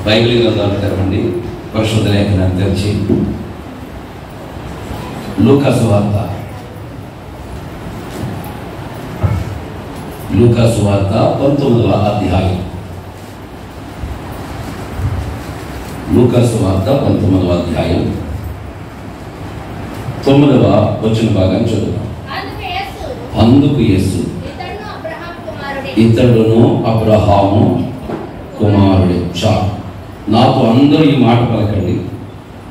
Bible గ్రంథాలు తెరవండి. పరిశుద్ధ లేఖనాన్ని తెరిచి లూకా సువార్త 19వ అధ్యాయం. లూకా సువార్త 19వ అధ్యాయం 9వ వచన భాగం చదువుతాం. అందుకు యేసు, ఇతడును అబ్రహాము కుమారుడే. చాలు, నాతో అందరూ ఈ మాట పలకండి.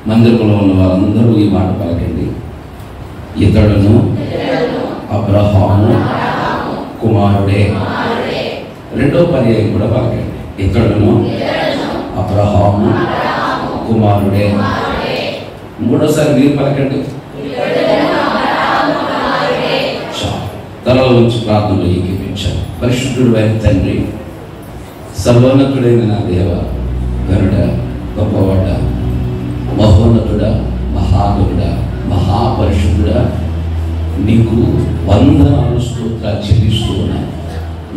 మందిరంలో ఉన్న వారందరూ ఈ మాట పలకండి. ఇతడును అబ్రహాము కుమారుడే. రెండో పర్యాయం కూడా పలకండి. ఇతడును అబ్రహాము కుమారుడే. మూడోసారి మీరు పలకండి. తలలో ఉంచి ప్రార్థనలో ఏకీపించాలి. పరిశుద్ధుడు అయిన తండ్రి, సర్వోన్నతుడైన నా దేవ, గరుడ, గొప్పవాడ, మహోన్నతుడ, మహాగరుడ, మహాపరిశుద్ధుడా, నీకు వందనాలు స్తోత్రాలు చెల్లిస్తూ ఉన్నాను.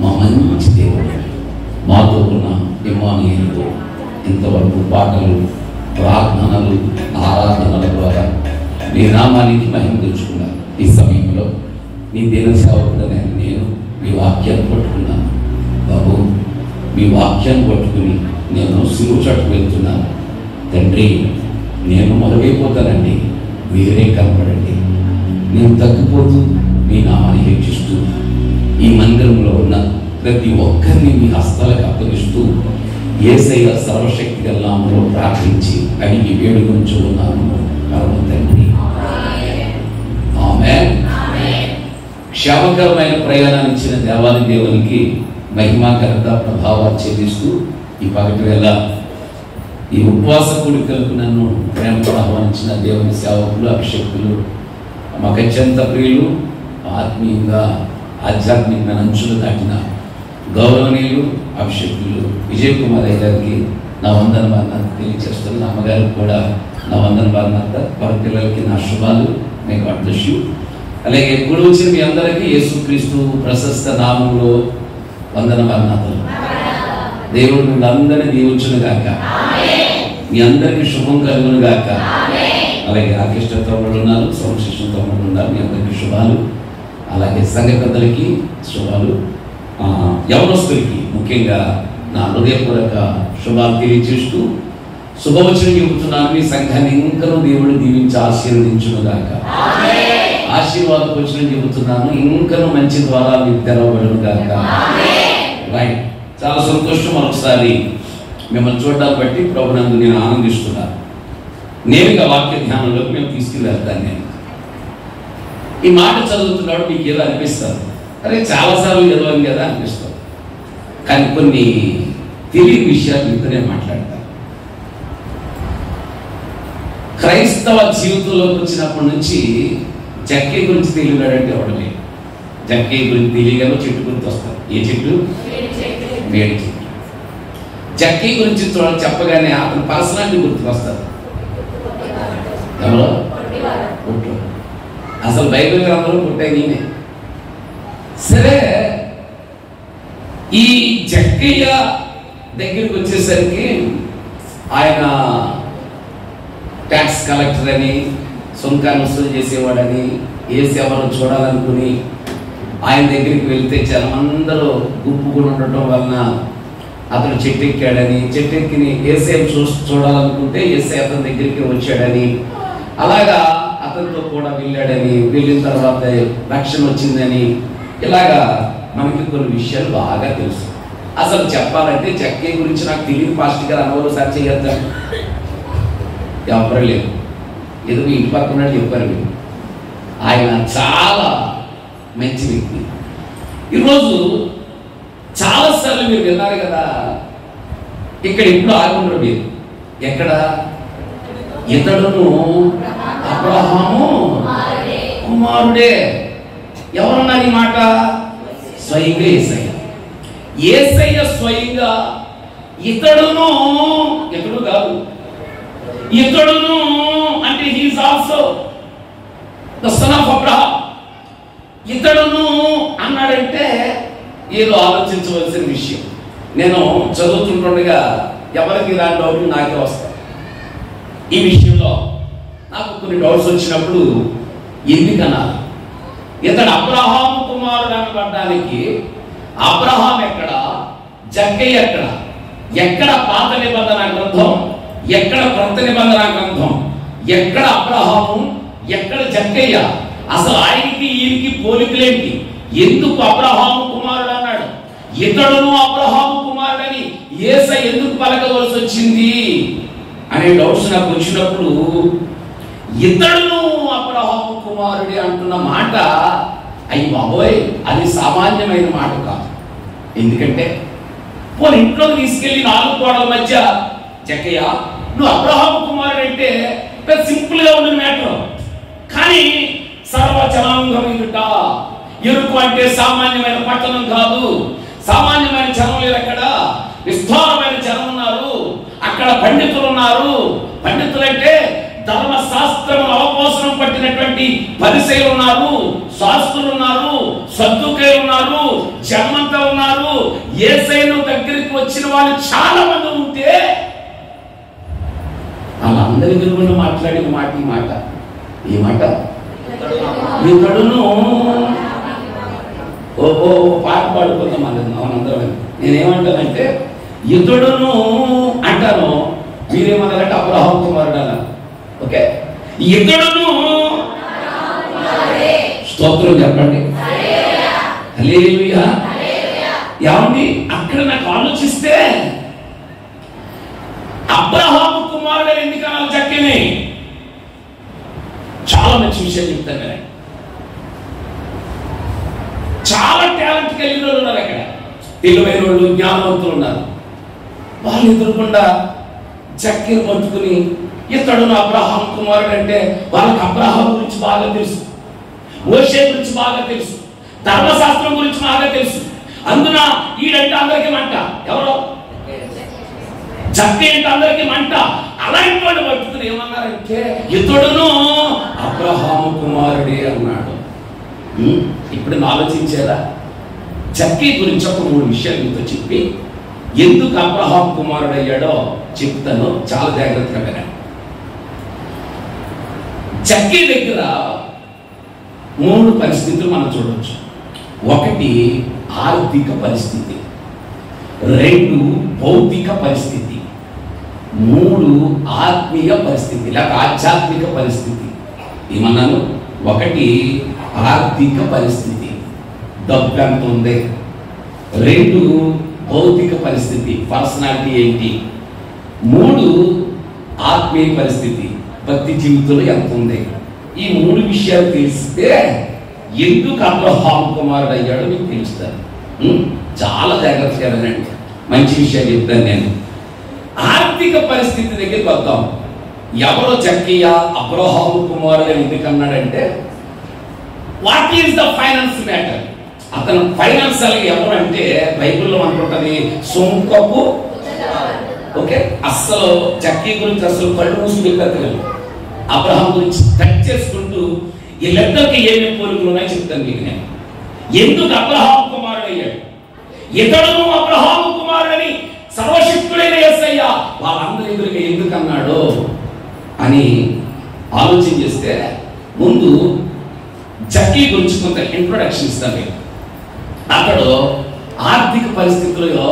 మా మంచి దేవుడు, మాతో ఉన్న ఇమ్మానుయేలుతో ఇంతవరకు పాటలు, ప్రార్థనలు, ఆరాధనల ద్వారా నీ నామానికి మహిమ తెచ్చుకున్నాను. ఈ సమయంలో నీ దేన సేవకుడనే నేను మీ వాక్యాన్ని పట్టుకున్నాను. బాబు, మీ వాక్యాన్ని పట్టుకుని నేను సిలువ చట్టుకు వెళ్తున్నాను. తండ్రి, నేను మొదలైపోతానండి, మీరే కనపడండి. నేను తగ్గిపోతూ మీ నామాన్ని హెచ్చిస్తూ ఈ మందిరంలో ఉన్న ప్రతి ఒక్కరిని మీ హస్తాలకు అప్పగిస్తూ యేసయ్య సర్వశక్తి గల నామములో ప్రార్థించి అడిగి వేడుకొంచు ఉన్నాను పరమ తండ్రి. ఆమేన్. క్షేమకరమైన ప్రయాణాన్ని ఇచ్చిన దేవాది దేవునికి మహిమా ఘనత ప్రభావాలు చెల్లిస్తూ ఈ పగటి వేళ ఈ ఉపవాస కూడికలకు నన్ను ప్రేమతో ఆహ్వానించిన దేవుని సేవకులు, అభిషేకులు, మాకు అత్యంత ప్రియులు, ఆత్మీయంగా ఆధ్యాత్మిక అంచులు దాటిన గౌరవనీయులు, అభిషేకులు విజయ్ కుమార్ అయ్య గారికి నా వందన బాధ్యత తెలియజేస్తున్నాను. అమ్మగారికి కూడా నా వందన బాధ్యత, వారి పిల్లలకి నా శుభాలు. మీకు అడ్డష్యూ. అలాగే ఎప్పుడు వచ్చిన మీ అందరికీ యేసుక్రీస్తు ప్రశస్త నామంలో వందన బాధ్యతలు. దేవుడు మిమ్మల్ని అందరినీ దీవించును గాక. మీ అందరికీ శుభం కలుగును గాక. అలాగే ఆర్కెస్ట్రా తమ్ముళ్ళు ఉన్నారు, సౌండ్ సిస్టమ్ తమ్ముళ్ళు ఉన్నారు, మీ అందరికీ శుభాలు. అలాగే సంఘ పెద్దలకి శుభాలు. యవనస్తులకి ముఖ్యంగా నా హృదయపూర్వక శుభాలు తెలియజేస్తూ శుభవచనం చెబుతున్నాను. మీ సంఘాన్ని ఇంకనూ దేవుడు దీవించి ఆశీర్వదించును గాక. ఆశీర్వాదం వచనం చెబుతున్నాను, ఇంకనూ మంచి ద్వారా మీకు తెరవబడును గాక. రైట్, చాలా సంతోషం. మరొకసారి మిమ్మల్ని చూడడాన్ని బట్టి ప్రభునందు నేను ఆనందిస్తున్నాను. నేరుగా వాక్య ధ్యానంలోకి మేము తీసుకెళ్తాను. నేను ఈ మాట చదువుతున్నాడు, మీకు ఏదో అనిపిస్తుంది, అరే చాలాసార్లు చదవాలి కదా అనిపిస్తుంది. కానీ కొన్ని తెలియని విషయాలు మీతోనే మాట్లాడతాను. క్రైస్తవ జీవితంలోకి వచ్చినప్పటి నుంచి జక్కే గురించి తెలియడాడంటే ఎవడలే. జక్కే గురించి తెలియగానే చెట్టు గురించి వస్తారు. ఏ చెట్టు? వేడి చెట్టు. జక్కే గురించి చెప్పగానే అతని పర్సనాలిటీ గుర్తుకొస్తారు. ఎవరో పుట్టు, అసలు బైబిల్ గ్రంథంలో పుట్టాయి నేనే. సరే, ఈ జక్కయ్య దగ్గరికి వచ్చేసరికి ఆయన ట్యాక్స్ కలెక్టర్ అని, సుంకాన్ని వసూలు చేసేవాడని, ఏ సేవను చూడాలనుకుని ఆయన దగ్గరికి వెళ్తే జనం అందరూ గుంపు కూడా ఉండటం వలన అతను చెట్టెక్కాడని, చెట్టెక్కిని ఏసే చూడాలనుకుంటే ఏసే అతని దగ్గరికి వచ్చాడని, అలాగా అతనితో కూడా వెళ్ళాడని, వెళ్ళిన తర్వాత రక్షణ వచ్చిందని, ఇలాగా మనకి కొన్ని విషయాలు బాగా తెలుసు. అసలు చెప్పాలంటే జక్కే గురించి నాకు తెలియదు పాస్టర్ గారు అనుభవం సార్ చేయొద్దాను ఎవరు లేదు. ఏదో మీ ఇంటి పక్కన చెప్పారు మీరు. ఆయన చాలా మంచి వ్యక్తి. ఈరోజు చాలాసార్లు మీరు విన్నారు కదా, ఇక్కడ ఇప్పుడు ఆగుండరు మీరు. ఎక్కడ? ఇతడును అబ్రహాము కుమారుడే. ఎవరన్నారు ఈ మాట? స్వయంగా యేసయ్య. యేసయ్య స్వయంగా ఇతడును, ఇతడు కాదు, ఇతడును అంటే he's also the son of Abraham. ఇతడును అన్నాడంటే ఏదో ఆలోచించవలసిన విషయం. నేను చదువుతుండగా ఎవరికి ఇలాంటి డౌట్లు నాకే వస్తాయి. ఈ విషయంలో నాకు కొన్ని డౌట్స్ వచ్చినప్పుడు ఎందుకనాలి? ఇతడు అబ్రహాము కుమారుడు అనబడ్డానికి అబ్రహాం ఎక్కడ, జక్కయ్య ఎక్కడ? ఎక్కడ పాత నిబంధన గ్రంథం, ఎక్కడ క్రొత్త నిబంధన గ్రంథం? ఎక్కడ అబ్రహాము, ఎక్కడ జక్కయ్య? అసలు ఆయనకి ఈయనకి పోలికలేంటి? ఎందుకు అబ్రహాము కుమారుడు అన్నాడు? ఇతడును అబ్రహాము కుమారుడని యేసయ్య ఎందుకు పలకవలసి వచ్చింది అనే డౌట్స్ నాకు వచ్చినప్పుడు, ఇతడును అబ్రహాము కుమారుడే అంటున్న మాట అయ్యి బాబోయ్, అది సామాన్యమైన మాట కాదు. ఎందుకంటే పోనీ ఇంట్లో తీసుకెళ్లి 4 గోడల మధ్య జక్కయ్య నువ్వు అబ్రహాము కుమారుడు అంటే సింపుల్ గా ఉన్న మ్యాటర్. కానీ సర్వజనాంగం ఎదుట ఎరుకు అంటే సామాన్యమైన పట్టణం కాదు, సామాన్యమైన జనం లేరు. అక్కడ విస్తారమైన జనం ఉన్నారు, అక్కడ పండితులు ఉన్నారు. పండితులంటే ధర్మశాస్త్రం అవపోసనం పట్టినటువంటి పరిసయ్యులు ఉన్నారు, శాస్త్రులు ఉన్నారు, సద్దుకయ్యులు ఉన్నారు, జనమంతా ఉన్నారు. యేసయ్య దగ్గరికి వచ్చిన వాళ్ళు చాలా మంది ఉంటే వాళ్ళందరి గురించి మాట్లాడిన మాట ఈ మాట. ఈ మాట ఇతడును ఓహో పాట పాడుకుందాం అన్నది మనందరం. నేనేమంటానంటే ఇతడును అంటాను, మీరేమన్నారంటే అబ్రహాము కుమారుడు అన్నారు. ఓకే, ఇతడును స్తోత్రం చెప్పండి. హల్లెలూయా. ఏమండి అక్కడ నాకు ఆలోచిస్తే అబ్రహాము కుమారుడు ఎందుకు అనాలి జక్కయ్యని? చాలా మంచి విషయం చెప్తాను కదా. చాలా టాలెంట్ కలిగిన వాళ్ళు ఉన్నారు అక్కడ, తెలివైన వాళ్ళు, జ్ఞానవంతులు ఉన్నారు. వాళ్ళు ఎదురుకుండా జక్కయ్యను పట్టుకుని ఇతడును అబ్రహాము కుమారుడు అంటే వాళ్ళకి అబ్రహాం గురించి బాగా తెలుసు, మోషే గురించి బాగా తెలుసు, ధర్మశాస్త్రం గురించి బాగా తెలుసు. అందున ఈడంటే అందరికీ మంట. ఎవరో జక్కయ్య అంటే అందరికీ మంట. అలాంటి వాళ్ళు పట్టుకుని ఏమన్నారంటే ఇతడును అబ్రహాము కుమారుడే అన్నాడు. ఇప్పుడు ఆలోచించేదా? జక్కయ్య గురించి ఒక 3 విషయాలు మీతో చెప్పి ఎందుకు అబ్రహాము కుమారుడు అయ్యాడో చెప్తాను, చాలా జాగ్రత్తగా వినండి. జక్కయ్య దగ్గర 3 పరిస్థితులు మనం చూడవచ్చు. 1 ఆర్థిక పరిస్థితి, 2 భౌతిక పరిస్థితి, 3 ఆత్మీయ పరిస్థితి లేక ఆధ్యాత్మిక పరిస్థితి. ఏమన్నాను? 1 ఆర్థిక పరిస్థితి, డబ్బు ఎంత ఉంది. 2 భౌతిక పరిస్థితి, పర్సనాలిటీ ఏంటి. 3 ఆత్మీయ పరిస్థితి, భక్తి జీవితంలో ఎంత ఉంది. ఈ 3 విషయాలు తెలిస్తే ఎందుకు అబ్రహాము కుమారుడు అయ్యాడో మీకు తెలుస్తారు. చాలా జాగ్రత్తగా వినండి, మంచి విషయాలు చెప్తాను నేను. ఆర్థిక పరిస్థితి దగ్గరికి వద్దాం. ఎవరో జక్కయ్య అబ్రహాము కుమారుడు ఎందుకు అన్నాడంటే what is the finance matter. అతను ఫైనాన్షియల్ ఎవరు అంటే బైబిల్లో అనుకుంటుంది సొంకపు. ఓకే, అస్సలు జక్కయ్య గురించి అసలు కళ్ళు మూసి పెట్టలేదు. అబ్రహాం గురించి టచ్ చేసుకుంటూ వీళ్ళిద్దరికి ఏమేమి పోలికలు ఉన్నాయో చెప్తాను మీకు నేను. ఎందుకు అబ్రహాము కుమారుడు అయ్యాడు? ఇతడును అబ్రహాము కుమారుడని సర్వశక్తుడైన యేసయ్య వాళ్ళందరి ఎదురుగా ఎందుకు అన్నాడు అని ఆలోచన చేస్తే ముందు జక్కయ్య గురించి కొంత ఇంట్రొడక్షన్ ఇస్తాను. అతడు ఆర్థిక పరిస్థితుల్లో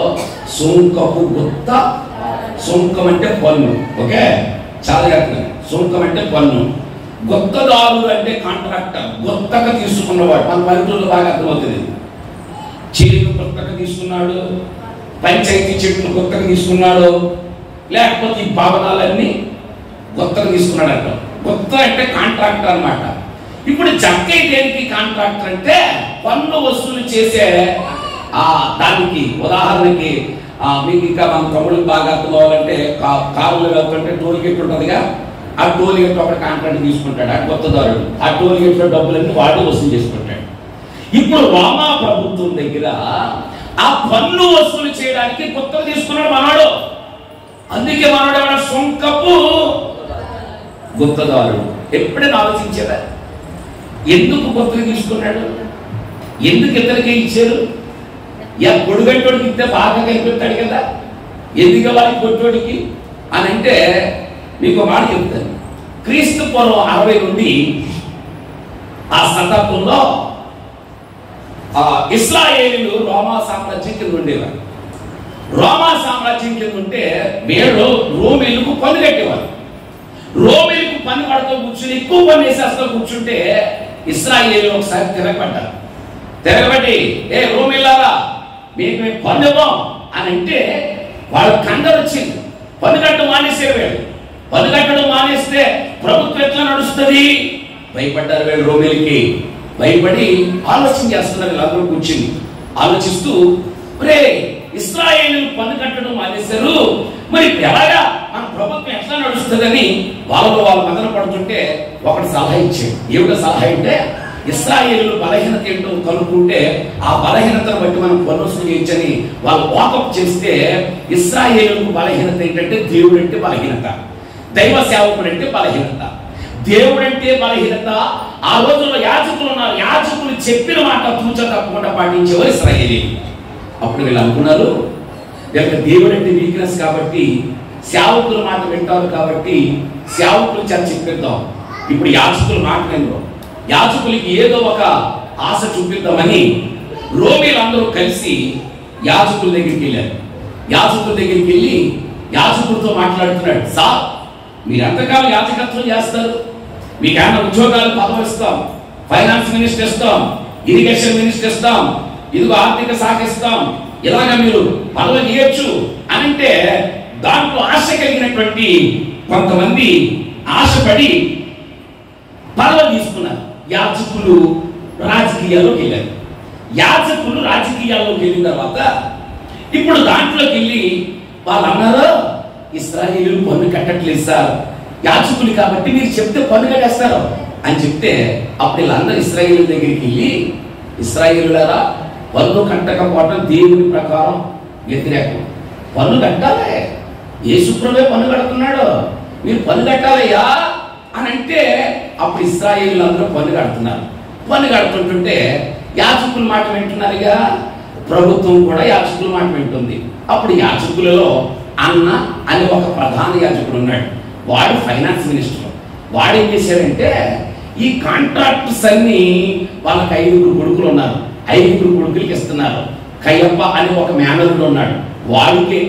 సొంకపు గుత్త. సొంకం అంటే పన్ను. ఓకే, చాలా జాగ్రత్తగా. సొంకం అంటే పన్ను, గుత్తదారుడు అంటే కాంట్రాక్టర్, గుత్తగా తీసుకున్నవాడు. మన పల్లెటూరులో బాగా అర్థమవుతుంది. చీలిక గుత్తగా తీసుకున్నాడు, పంచాయతీ చెట్లు గుత్తగా తీసుకున్నాడు, లేకపోతే ఈ భవనాలన్నీ గుత్తగా తీసుకున్నాడు అంట. గుత్త అంటే కాంట్రాక్టర్ అన్నమాట. ఇప్పుడు జక్కయ్య దేనికి కాంట్రాక్టర్ అంటే పన్ను వసూలు చేసే దానికి. ఉదాహరణకి మీకు ఇంకా మన తమ్ముడికి బాగా అర్థం అవ్వాలంటే కారులో వెళ్తుంటే టోల్ గేట్ ఉంటుందిగా, ఆ టోల్ గేట్ ఒక కాంట్రాక్ట్ తీసుకుంటాడు ఆ కొత్తదారుడు. ఆ టోల్ గేట్ లో డబ్బులన్నీ వాడు వసూలు చేసుకుంటాడు. ఇప్పుడు రోమా ప్రభుత్వం దగ్గర ఆ పన్ను వసూలు చేయడానికి కొత్తగా తీసుకున్నాడు మనవాడు. అందుకే మనవాడు ఏమన్నా సొంకపు గుత్తదారుడు. ఎప్పుడైనా ఆలోచించేదా ఎందుకు కొత్తగా తీసుకున్నాడు? ఎందుకు ఇద్దరికి ఇచ్చారు? పొడుగంటోడికి ఇస్తే బాగా కనిపెట్టాడు కదా. ఎందుకు ఇవ్వాలి కొట్టోడికి అని అంటే మీకు మాట చెప్తాను. క్రీస్తు పూర్వం 60 నుండి ఆ శతాబ్దంలో ఇశ్రాయేలీయులు రోమా సామ్రాజ్యం కింద ఉండేవారు. రోమా సామ్రాజ్యం కింద ఉంటే వీళ్ళు రోమీలకు పన్ను కట్టేవారు. రోమీలకు పన్ను కడుతూ కూర్చుని ఎక్కువ పన్ను వేసేస్తూ కూర్చుంటే ఇశ్రాయేలీయులు ఒకసారి తిరగబడ్డారు. తిరగబడి రోమీలారా మీకు మేము పన్ను ఇవ్వం అని అంటే వాళ్ళ కండలు వచ్చింది. పన్ను కట్టడం మానేసారు వీళ్ళు. పన్ను కట్టడం మానేస్తే ప్రభుత్వం ఎట్లా నడుస్తుంది? భయపడ్డారు వీళ్ళు. రోమీలకి భయపడి ఆలోచన చేస్తున్నారు. వీళ్ళందరూ కూర్చుని ఆలోచిస్తూ ఇశ్రాయేలీయులు పన్ను కట్టడం మానేశారు, మరి ఎలాగా మన ప్రభుత్వం ఎట్లా నడుస్తుందని వాళ్ళు మదన పడుతుంటే ఒకటి సలహా ఇచ్చాడు. ఏమిటో సలహా అంటే ఇశ్రాయేలీయులు బలహీనత ఏంటో కనుక్కుంటే ఆ బలహీనతను బట్టి మనం పన్ను వసూలు చేయొచ్చని వాళ్ళు వాకప్ చేస్తే ఇశ్రాయేలీయులకు బలహీనత ఏంటంటే దేవుడు అంటే బలహీనత, దైవ సేవకుడు అంటే బలహీనత. దేవుడంటే బలహీనత. ఆ రోజుల్లో యాజకులు ఉన్నారు. యాజకులు చెప్పిన మాట తూచ తప్పకుండా పాటించేవారు ఇశ్రాయేలీయులు. అప్పుడు వీళ్ళు అనుకున్నారు వీళ్ళకి దేవుడు అంటే వీక్నెస్ కాబట్టి సేవకుల మాట వింటారు కాబట్టి సేవకులు చెప్పిద్దాం. ఇప్పుడు యాజకుల మాట వినరు. యాజకులకి ఏదో ఒక ఆశ చూపిద్దామని రోమీలందరూ కలిసి యాజకుల దగ్గరికి వెళ్ళారు. యాజకుల దగ్గరికి వెళ్ళి యాజకులతో మాట్లాడుతున్నాడు. సార్, మీరు ఎంతకాలం యాజకత్వం చేస్తారు? మీకు ఏమైనా ఉద్యోగాలు పదవి ఇస్తాం, ఫైనాన్స్ మినిస్టర్ ఇస్తాం, ఇరిగేషన్ మినిస్టర్ ఇస్తాం, ఇదిగో ఆర్థిక శాఖ ఇస్తాం, ఇలాగ మీరు పదవి చేయొచ్చు అని అంటే దాంట్లో ఆశ కలిగినటువంటి కొంతమంది ఆశపడి పదవి తీసుకున్నారు. యాజకులు రాజకీయాల్లోకి వెళ్ళారు. యాజకులు రాజకీయాల్లోకి వెళ్ళిన తర్వాత ఇప్పుడు దాంట్లోకి వెళ్ళి వాళ్ళు అన్నారు, ఇశ్రాయేలీయులు పన్ను కట్టట్లేదు సార్, యాజకులు కాబట్టి మీరు చెప్తే పన్ను కట్టేస్తారు అని చెప్తే అప్పుడు వీళ్ళందరూ ఇశ్రాయేలీయుల దగ్గరికి వెళ్ళి, ఇశ్రాయేలీయులారా పన్ను కట్టకపోవటం దేవుని ప్రకారం వ్యతిరేకం, పన్ను కట్టాలి, యేసుప్రభువే పన్ను కడుతున్నాడు, మీరు పన్ను కట్టాలయ్యా అని అంటే అప్పుడు ఇశ్రాయేలీయులు అందరూ పన్ను కడుతున్నారు. పన్ను కడుతుంటుంటే యాజకుల మాట వింటున్నారుగా, ప్రభుత్వం కూడా యాజకుల మాట వింటుంది. అప్పుడు యాజకులలో అన్న అని ఒక ప్రధాన యాజకుడు ఉన్నాడు. వాడు ఫైనాన్స్ మినిస్టర్. వాడు ఏం చేశాడంటే ఈ కాంట్రాక్ట్స్ అన్ని వాళ్ళకి 5 కొడుకులు ఉన్నారు. 5 కొడుకులకి ఇస్తున్నారు. కయ్యప్ప అని ఒక మేనరుడు ఉన్నాడు. వాడికి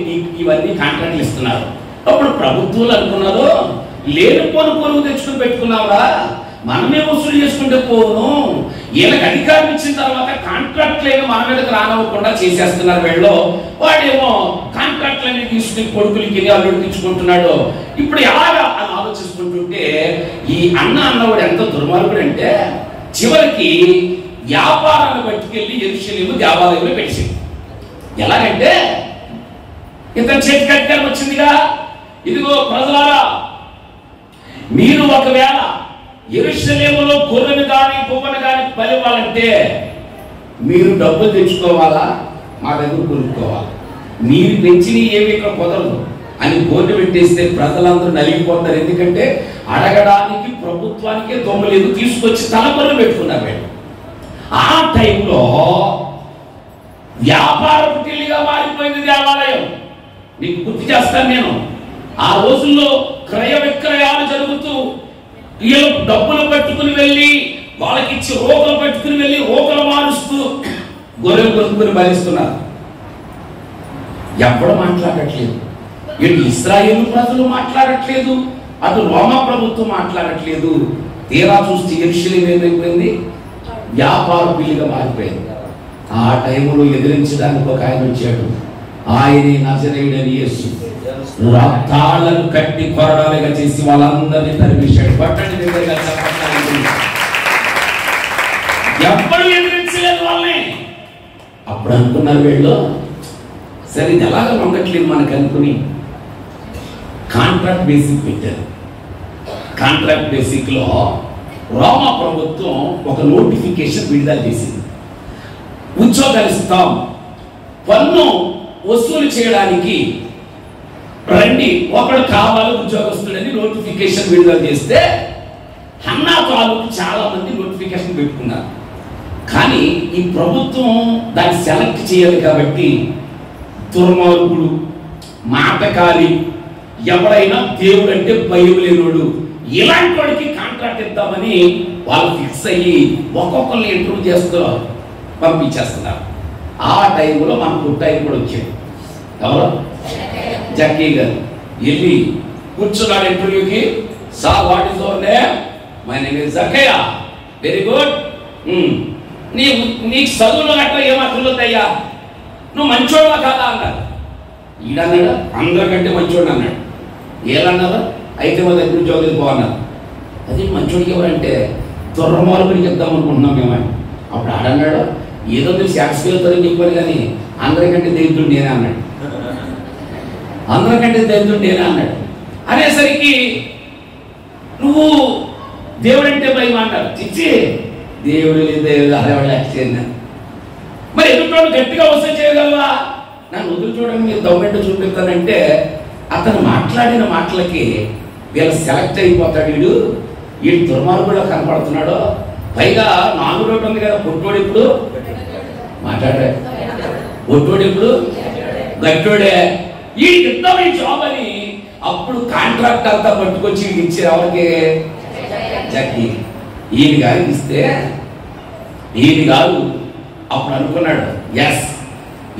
ఇవన్నీ కాంట్రాక్ట్లు ఇస్తున్నారు. అప్పుడు ప్రభుత్వాలు అనుకున్నారు, లేని పొరుగు తెచ్చుకుని పెట్టుకున్నావురా, మనమే వసూలు చేసుకుంటే పోను, వీళ్ళకి అధికారం ఇచ్చిన తర్వాత కాంట్రాక్ట్లు ఏమో మన మీదకి రానివ్వకుండా చేసేస్తున్నారు వీళ్ళు. వాడేమో కాంట్రాక్ట్లన్నీ తీసుకుని కొడుకులకి అల్లుడు తెచ్చుకుంటున్నాడు. ఇప్పుడు ఎలాగా అని ఆలోచిస్తుంటుంటే ఈ అన్నవాడు ఎంత దుర్మార్గుడు అంటే చివరికి వ్యాపారాన్ని పట్టుకెళ్ళి యెరూషలేము దేవాలయంలో పెట్టింది. ఎలాగంటే ఇతను చేతికి అధికారం వచ్చిందిగా, ఇదిగో ప్రజలారా, మీరు ఒకవేళ యెరూషలేములో గొర్రెను కానీ పువ్వును కానీ పలివ్వాలంటే మీరు డబ్బులు తెచ్చుకోవాలా, మా దగ్గర కొనుక్కోవాలి, మీరు పెంచినవి ఏమి ఇక్కడ కుదరదు అని బోర్డు పెట్టేస్తే ప్రజలందరూ నలిగిపోతారు. ఎందుకంటే అడగడానికి ప్రభుత్వానికే దొమ్మ లేదు, తీసుకొచ్చి తలపొర్లు పెట్టుకున్నారు వీళ్ళు. ఆ టైంలో వ్యాపార పుట్టిల్లిగా మారిపోయింది దేవాలయం. మీకు గుర్తు చేస్తాను నేను. ఆ రోజుల్లో క్రయ విక్రయాలు జరుగుతూ వీళ్ళు డబ్బులు పట్టుకుని వెళ్ళి వాళ్ళకి ఇచ్చి రోకలు పట్టుకుని వెళ్ళి రోకలు మారుస్తూ గొర్రెలు కొనుక్కుని బలిస్తున్నారు. ఎప్పుడు మాట్లాడట్లేదు. ఇటు ఇశ్రాయేలు ప్రజలు మాట్లాడట్లేదు, అటు రోమా ప్రభుత్వం మాట్లాడట్లేదు. తీరా చూస్తే యెరూషలేము ఏమైపోయింది? వ్యాపార పిల్లిగా మారిపోయింది. ఆ టైంలో ఎదిరించడానికి ఒక ఆయన వచ్చాడు. ఆయనే నజరేయుడైన యేసు. తాళ్లను కట్టి కొరడాలుగా చేసి వాళ్ళందరినీ తరిమేశాడు. పట్టండి దగ్గరగా చెప్పండి. ఎప్పుడు ఎదిరించలేదు వాళ్ళని. అప్పుడు అనుకున్నారు వీళ్ళు, సరే ఇది ఎలాగ వంగట్లేదు మనకు అనుకుని కాంట్రాక్ట్ బేసిక్ పెట్టారు. కాంట్రాక్ట్ బేసిక్ లో రోమా ప్రభుత్వం ఒక నోటిఫికేషన్ విడుదల చేసింది. ఉద్యోగాలు ఇస్తాం, పన్ను వసూలు చేయడానికి రండి, ఒకడు కావాలి ఉద్యోగస్తుడని నోటిఫికేషన్ విడుదల చేస్తే హన్నా తాలూకు చాలా మంది నోటిఫికేషన్ పెట్టుకున్నారు. కానీ ఈ ప్రభుత్వం దాన్ని సెలెక్ట్ చేయాలి కాబట్టి దుర్మార్గుడు మాటకారి, ఎవరైనా దేవుడు అంటే భయం లేనోడు, ఇలాంటి వాడికి కాంట్రాక్ట్ ఇద్దామని వాళ్ళు ఫిక్స్ అయ్యి ఒక్కొక్కరిని ఇంటర్వ్యూ చేస్తూ పంపించేస్తున్నారు. ఆ టైంలో మన పుట్టాయి కూడా వచ్చాడు. ఎవరు? జక్కీ గారు వెళ్ళి కూర్చున్నాడు ఇంటర్వ్యూకి. Sir, what is your name? My name is Jakkayya. Very good. నీకు చదువులో గట్రా ఏమాత్రం అయ్యా, నువ్వు మంచోడువా కాదా అన్నారు. ఈడన్నాడు అందరికంటే మంచోడు అన్నాడు. ఏలన్నారు? అయితే మా దగ్గర ఉద్యోగం పోన్నారు. అది మంచోడికి ఎవరంటే దుర్మార్గుడికి చెప్దాం అనుకుంటున్నాం మేము. అప్పుడు ఆడన్నాడు, ఏదో మీరు శాస్త్రీయతని చెప్పారు కానీ అందరికంటే దైత్యుడు నేనే అన్నాడు. అందరికంటే దైత్యుడు నేనే అన్నాడు. అనేసరికి నువ్వు దేవుడు అంటే భయం అంటారు. చిచ్చి, దేవుడు దేవుడు మరి ఎదుటోడు గట్టిగా వసూలు చేయగలవా? నన్ను వదులు చూడండి, మీరు దొంగట్టు చూపిస్తానంటే అతను మాట్లాడిన మాటలకి వీళ్ళు సెలెక్ట్ అయిపోతాడు. వీడు దుర్మార్గుడులో కనపడుతున్నాడు. పైగా నాలుగు రోడ్డు ఉంది కదా, పొట్టోడు ఇప్పుడు మాట్లాడే, పొట్టోడు ఇప్పుడు గట్టోడే, ఈ యుద్ధం ఈ జాబ్ అని అప్పుడు కాంట్రాక్ట్ అంతా పట్టుకొచ్చి ఇచ్చారు. ఎవరికి? జక్కీ. ఈయన గారికి ఇస్తే ఈయన గారు అప్పుడు అనుకున్నాడు, ఎస్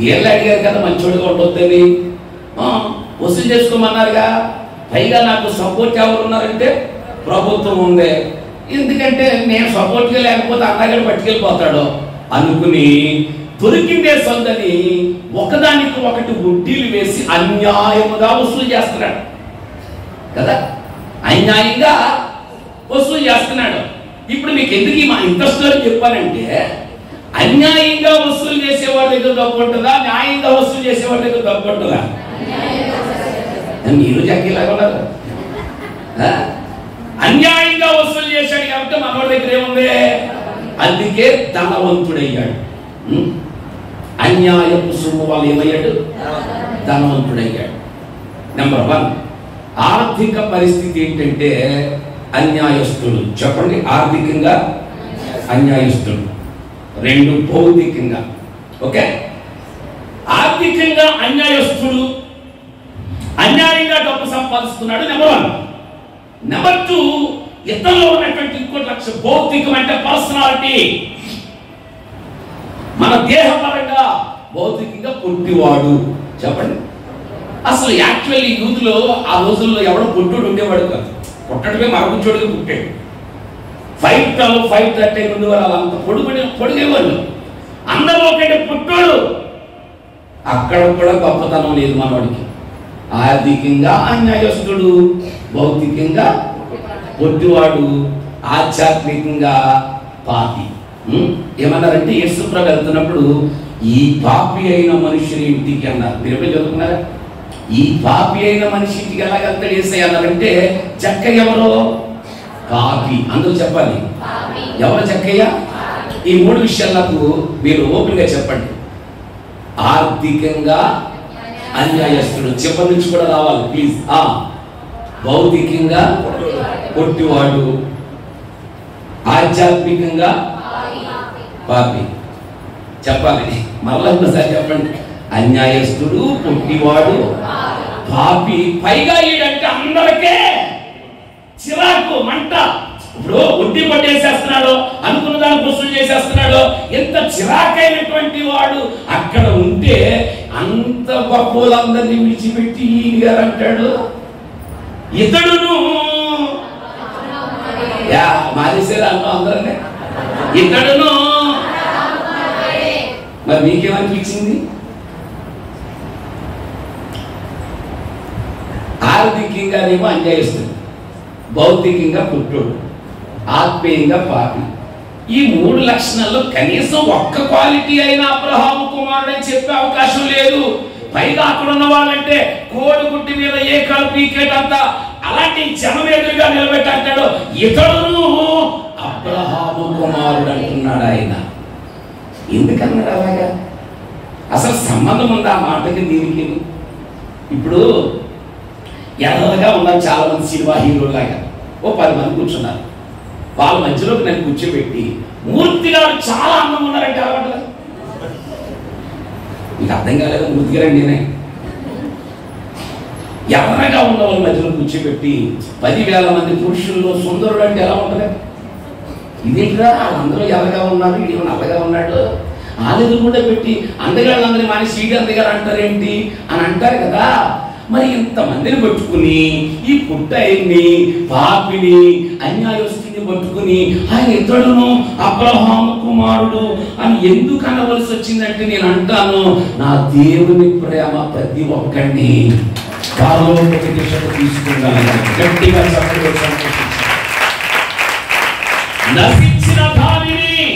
ఏళ్ళు అడిగారు కదా మంచోడుగా ఉండొద్దని, వసూలు చేసుకోమన్నారుగా, పైగా నాకు సపోర్ట్ ఎవరు ఉన్నారంటే ప్రభుత్వం ఉంది, ఎందుకంటే నేను సపోర్ట్గా లేకపోతే అన్నగారు పట్టుకెళ్ళిపోతాడు అనుకుని దొరికిందే సొందని ఒకదానికి ఒకటి వడ్డీలు వేసి అన్యాయముగా వసూలు చేస్తున్నాడు కదా, అన్యాయంగా వసూలు చేస్తున్నాడు. ఇప్పుడు మీకు ఎందుకు మా ఇంట్రెస్ట్ చెప్పానంటే, అన్యాయంగా వసూలు చేసేవాడి దగ్గర తప్పు ఉంటుందా, న్యాయంగా వసూలు చేసేవాడి దగ్గర తప్పు ఉంటుందా? మీరు జక్కీలాగా ఉన్నారు. అన్యాయంగా వసూలు చేశాడు కాబట్టి మనవాడి దగ్గర ఏముంది, అందుకే ధనవంతుడయ్యాడు. అన్యాయపు సొమ్ము వాళ్ళు ఏమయ్యాడు? ధనవంతుడయ్యాడు. నెంబర్ 1 ఆర్థిక పరిస్థితి ఏంటంటే అన్యాయస్తుడు. చెప్పండి, ఆర్థికంగా అన్యాయస్తుడు. 2 భౌతికంగా. ఓకే, ఆర్థికంగా అన్యాయస్తుడు, అన్యాయంగా డబ్బు సంపాదిస్తున్నాడు. నెంబర్ 1. నెంబర్ 2 ఇతరులో ఉన్నటువంటి ఇంకో లక్ష్యం భౌతికం అంటే పర్సనాలిటీ. మన దేహపరంగా భౌతికంగా పుట్టివాడు. చెప్పండి, అసలు యాక్చువల్లీ యూత్లో ఆ రోజుల్లో ఎవడో పుట్టుడు ఉండేవాడు కాదు. పుట్టడమే మరగుచ్చోడుగా పుట్టాడు. 5:30 ముందు వాళ్ళు అంత పొడిగేవాళ్ళు. అందరూ ఒకటి పుట్టాడు. అక్కడ కూడా గొప్పతనం లేదు మనవాడికి. ఆర్థికంగా అన్యాయస్తుడు, భౌతికంగా పొట్టివాడు, ఆధ్యాత్మికంగా పాపి. ఏమన్నారంటే యేసుప్రభు వెళ్తున్నప్పుడు ఈ పాపి అయిన మనుషుని ఇంటికి అన్నారు. మీరు ఎప్పుడు చదువుకున్నారా? ఈ పాపి అయిన మనిషి ఇంటికి ఎలా వెళ్తాడు యేసయ్య అన్నారంటే, జక్కయ్య ఎవరో పాపి. అందరూ చెప్పాలి, ఎవరు జక్కయ్య? ఈ 3 విషయాలు నాకు మీరు ఓపెన్ గా చెప్పండి. ఆర్థికంగా అన్యాయస్తుడు, చివరి నుంచి కూడా రావాలి ప్లీజ్. భౌతికంగా పొట్టివాడు, ఆధ్యాత్మికంగా పాపి. చెప్పాలి, మరలా ఒకసారి చెప్పండి. అన్యాయస్తుడు, పొట్టివాడు, పాపి. పైగా ఈడంటే అందరికీ చిరాకు, మంట. ఇప్పుడు వడ్డీ పట్టేసేస్తున్నాడు, అనుకున్న దాన్ని వసూలు చేసేస్తున్నాడు. ఎంత చిరాకైనటువంటి వాడు అక్కడ ఉంటే అంత గొప్పలందరినీ విడిచిపెట్టి ఈయన గారు అంటాడు, ఇతడును మారేసారు అన్నాం అందరినీ, ఇతడును. మరి మీకేమనిపించింది? ఆర్థికంగానేమో అన్యాయస్తుడు, భౌతికంగా పుట్టుడు, ఆత్మీయంగా పాపి. ఈ 3 లక్షణాల్లో కనీసం ఒక్క క్వాలిటీ అయినా అబ్రహాము కుమారుడు అని చెప్పే అవకాశం లేదు. పైగా అక్కడ ఉన్న వాళ్ళంటే కోడిగుడ్డి మీద ఏ కాలు పీకేటంతా అలాంటి జనం ఎదురుగా నిలబెట్టి అంటాడు, ఇతడును అబ్రహాము కుమారుడు అంటున్నాడు ఆయన. ఎందుకన్నాడు అలాగా? అసలు సంబంధం ఉందా ఆ మాటకి దీనికి? ఇప్పుడు ఎర్రగా ఉన్నారు చాలా మంది సినిమా హీరోలాగా, ఓ 10 మంది కూర్చున్నారు. వాళ్ళ మధ్యలోకి నన్ను కూర్చోబెట్టి మూర్తి గారు చాలా అందంగా ఉన్నారంటే అలవాటు. మీకు అర్థం కాలేదు? మూర్తి గారు నేనే ఎర్రగా ఉన్న వాళ్ళ మధ్యలో కూర్చోబెట్టి 10,000 మంది పురుషుల్లో సుందరుడు అంటే ఎలా ఉంటుంది? ఇదేంటిరా వాళ్ళందరూ ఎర్రగా ఉన్నారు, ఈయన నల్లగా ఉన్నాడు, వాళ్ళ కూడా పెట్టి అందగాళ్ళందరినీ మానేసి ఈడు అందగారు అంటారేంటి అని అంటారు కదా. మరి ఇంతమందిని పట్టుకుని ఈ పుట్టయ్యని పాపిని అన్యాయస్తుని పట్టుకుని ఆయన ఇతడును అబ్రహాము కుమారుడు అని ఎందుకు అనవలసి వచ్చిందంటే నేను అంటాను, నా దేవుని ప్రేమ ప్రతి ఒక్కడిని పరలోక దిశకు తీసుకున్నాను. గట్టిగా నశించిన దానిని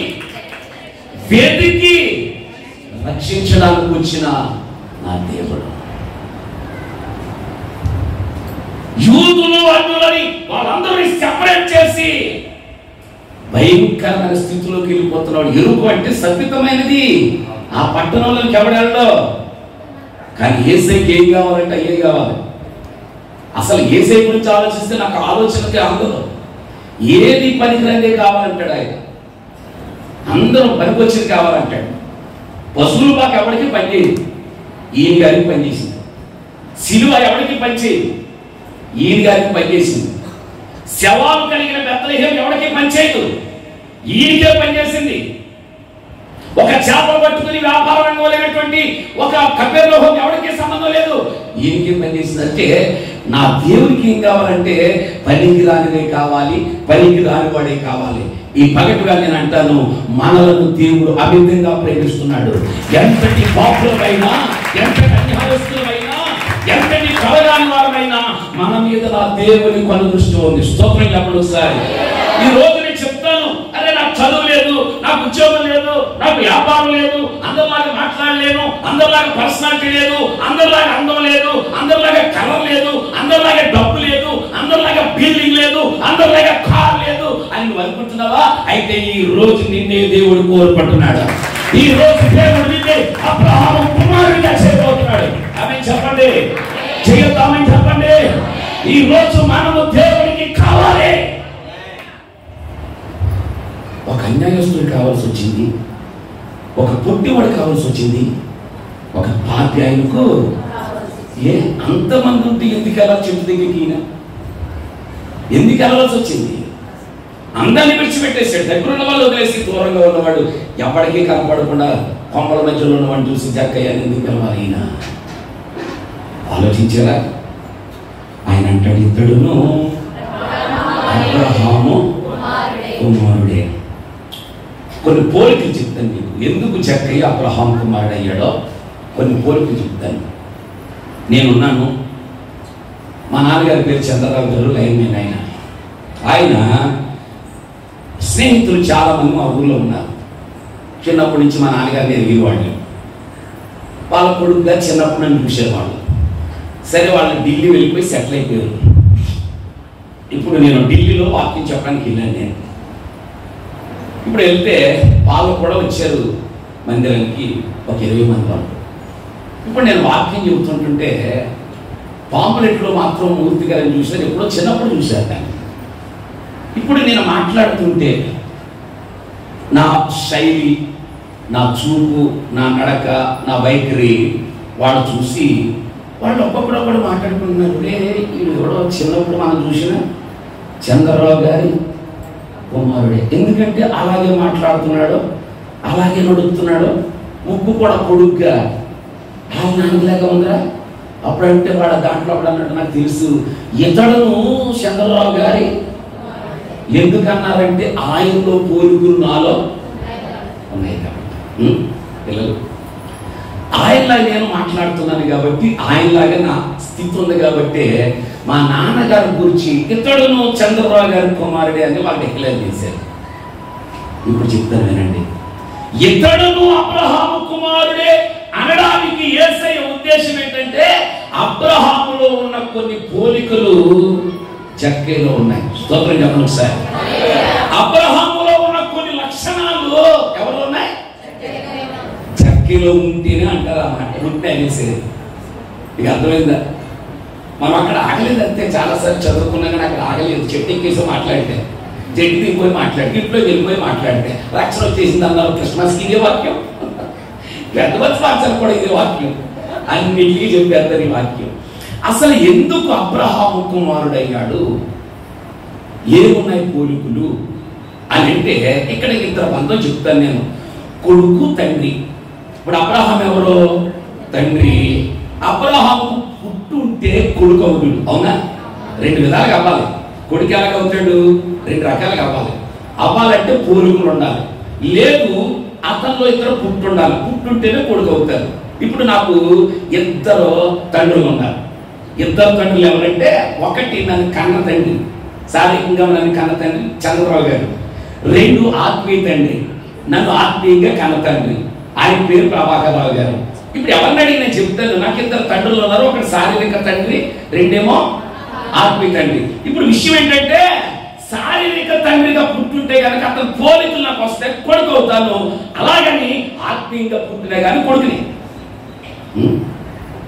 వెతికి రక్షించడానికి వచ్చిన నా దేవుడు. యూదులు అన్యులని వాళ్ళందరినీ సెపరేట్ చేసి భయంకరమైన స్థితిలోకి వెళ్ళిపోతున్నాడు. ఎరుకు అంటే సత్యమైనది, ఆ పట్టణంలోకి ఎవడెళ్ళో. కానీ ఏసైకి ఏం కావాలంటే అయ్యే కావాలి. అసలు ఏసై గురించి ఆలోచిస్తే నాకు ఆలోచనకి అందదు. ఏది పనికిరందే కావాలంటాడు ఆయన. అందరూ పనికొచ్చింది కావాలంటాడు. పశువులు బాగా ఎవరికి పనిచేయదు, ఈయన గారికి పనిచేసింది. సిలువ ఎవరికి పనిచేయదు, ఈయన గారికి పనిచేసింది. శవాలు కలిగిన బెత్లెహేము ఎవరికి పనిచేయదు, ఈయనకే పనిచేసింది. ఒక చేపలు పట్టుకుని వ్యాపార రంగంలోటువంటి ఒక కపెర్నహూము ఎవరికి సంబంధం లేదు, ఈయనకే పనిచేసింది. అంటే నా దేవుడికి ఏం కావాలంటే పనికి రానిదే కావాలి, పనికి రానివాడే కావాలి. ఈ పగటిగా నేను అంటాను, మనలను దేవుడు అమితంగా ప్రేమిస్తున్నాడు. ఎంతటి పాపులమైనా, ఎంతటి అన్యాయస్తులమైనా, ఎంతటి కలగాని వారమైనా మన మీద నా దేవుని కొన దృష్టి ఉంది. స్తోత్రం చెప్పండి ఒకసారి. ఈ రోజు నేను చెప్తాను, అరే నాకు చదువు లేదు, నాకు ఉద్యోగం లేదు, నాకు వ్యాపారం లేదు, అందరిలాగా మాట్లాడలేను, అందరిలాగా పర్సనాలిటీ లేదు, అందరిలాగా అందం లేదు, అందరిలాగా కలర్ లేదు, అందరిలాగా డబ్బు లేదు, అందరిలాగా బిల్డింగ్ లేదు, అందరిలాగా కార్ లేదు అని నువ్వు అనుకుంటున్నావా? అయితే ఈ రోజు నిన్నే దేవుడు కోరుకుంటున్నాడు. ఈ రోజు దేవుడు నిన్నే అబ్రహాము కుమారుడిగా చేయబోతున్నాడు. ఆమేన్ చెప్పండి, చేయొద్దామని చెప్పండి. ఈ రోజు మనము దేవుడికి కావాలి. ఒక అన్యాయస్తుడు కావాల్సి వచ్చింది, ఒక పుట్టివాడు కావాల్సి వచ్చింది, ఒక పాపి ఆయనకు ఏ అంతమంది ఉంటే ఎందుకు ఎలా చెట్టు దగ్గరికి ఈయన ఎందుకు వెళ్ళవలసి వచ్చింది? అందరినీ విడిచిపెట్టేశాడు. దగ్గర ఉన్న వాళ్ళు వదిలేసి దూరంగా ఉన్నవాడు ఎప్పటికీ కనపడకుండా కొమ్మల మధ్యలో ఉన్నవాడిని చూసి జక్కయ్యాన్ని ఎందుకు వెళ్ళాలి ఈయన? ఆలోచించారా? ఆయన అంటాడు, ఇతడును అబ్రహాము కుమారుడే. కొన్ని పోలికలు చెప్తాను మీకు, ఎందుకు జక్కయ్య అబ్రహాం కుమారుడు అయ్యాడో కొన్ని పోలికలు చెప్తాను. నేనున్నాను, మా నాన్నగారి పేరు చంద్రరావు గారు, లైన్మెన్. ఆయన స్నేహితులు చాలామంది మా ఊళ్ళో ఉన్నారు. చిన్నప్పటి నుంచి మా నాన్నగారిని ఎదిగేవాళ్ళు. వాళ్ళ కొడుకుగా చిన్నప్పుడు నన్ను చూసేవాళ్ళు. సరే, వాళ్ళు ఢిల్లీ వెళ్ళిపోయి సెటిల్ అయిపోయారు. ఇప్పుడు నేను ఢిల్లీలో వాకింగ్ చెప్పడానికి వెళ్ళాను. నేను ఇప్పుడు వెళ్తే వాళ్ళు కూడా వచ్చారు మందిరానికి, ఒక 20 మంది వాళ్ళు. ఇప్పుడు నేను వాకింగ్ చెబుతుంటుంటే పాంప్లెట్లో మాత్రం మూర్తి గారిని చూశాను, ఎప్పుడో చిన్నప్పుడు చూశాను. కానీ ఇప్పుడు నేను మాట్లాడుతుంటే నా శైలి, నా చూపు, నా నడక, నా వైఖరి వాళ్ళు చూసి వాళ్ళు ఒక్కొక్కడొక్కడు మాట్లాడుకుంటున్నారు. వీడు ఎవడో చిన్నప్పుడు మనం చూసిన చంద్రరావు గారి కుమారుడే. ఎందుకంటే అలాగే మాట్లాడుతున్నాడు, అలాగే నడుస్తున్నాడు, ముక్కు కూడా పొడుగ్గా వాళ్ళ నాన్నలాగా ఉందిరా. అప్పుడంటే వాడు దాంట్లో అప్పుడు అన్నట్టు నాకు తెలుసు, ఇతడును చంద్రరావు గారి. ఎందుకన్నారంటే ఆయనలో పోలికలు నాలో ఉన్నాయి కాబట్టి. పిల్లలు, ఆయనలాగా నేను మాట్లాడుతున్నాను కాబట్టి, ఆయనలాగా నా స్థితి ఉంది కాబట్టి మా నాన్నగారి గురించి ఇతడును చంద్రరావు గారి కుమారుడే అని వాళ్ళు డిక్లేర్ చేశారు. ఇప్పుడు చెప్తాను వినండి, ఇతడును అబ్రహాము కుమారుడే అనడానికి యేసయ్య ఉద్దేశం ఏంటంటే అబ్రహాములో ఉన్న కొన్ని పోలికలు జక్కయ్యలో ఉన్నాయి. స్తోత్రం చెప్పండి ఒకసారి. అబ్రహాములో ఉన్న కొన్ని లక్షణాలు ఎవరు ఉన్నాయి? జక్కయ్యలో ఉంటేనే అంటారు అన్నమాట. ఉంటే అనేసేది. ఇక అర్థమైందా? మనం అక్కడ ఆగలేదు అంతే. చాలాసార్లు చదువుకున్నా కానీ అక్కడ ఆగలేదు. చెట్టు ఎక్కేసి మాట్లాడితే, చెట్టు దిగిపోయి మాట్లాడితే, ఇంట్లో వెళ్ళిపోయి మాట్లాడితే రక్షణ వచ్చేసింది అన్నారు. క్రిస్మస్కి ఇదే వాక్యం, పెద్ద వాక్యాలు కూడా ఇదే వాక్యం, అన్నిటికీ చెప్పేస్తారు ఈ వాక్యం. అసలు ఎందుకు అబ్రహాము కుమారుడయ్యాడు, ఏమున్నాయి పోలికలు అని అంటే ఇక్కడ ఇద్దరు బంధం చెప్తాను నేను. కొడుకు తండ్రి. ఇప్పుడు అబ్రహాం ఎవరు? తండ్రి. అబ్రహాము పుట్టుంటే కొడుకు అవుతాడు, అవునా? రెండు విధాలుగా అవ్వాలి. కొడుకు ఎలాగ అవుతాడు? రెండు రకాలుగా అవ్వాలి. అవ్వాలంటే పోలికలు ఉండాలి, లేదు అతనిలో ఇద్దరు పుట్టుండాలి. పుట్టుంటేనే కొడుకు అవుతారు. ఇప్పుడు నాకు ఇద్దరు తండ్రులు ఉన్నారు. ఇద్దరు తండ్రులు ఎవరంటే, ఒకటి నన్ను కన్న తండ్రి, శారీరకంగా నన్ను కన్న తండ్రి చంద్రబాబు గారు. రెండు ఆత్మీయ తండ్రి, నన్ను ఆత్మీయంగా కన్న తండ్రి, ఆయన పేరు ప్రభాకర్ రావు గారు. ఇప్పుడు ఎవరిని అడిగి నేను చెప్తాను, నాకు ఇద్దరు తండ్రులు ఉన్నారు, ఒకటి శారీరక తండ్రి, రెండేమో ఆత్మీయ తండ్రి. ఇప్పుడు విషయం ఏంటంటే, శారీరక తండ్రిగా పుట్టుంటే కనుక అతను పోలికలు నాకు వస్తే కొడుకు అవుతాను, అలాగని ఆత్మీయంగా పుట్టినా కానీ కొడుకుని,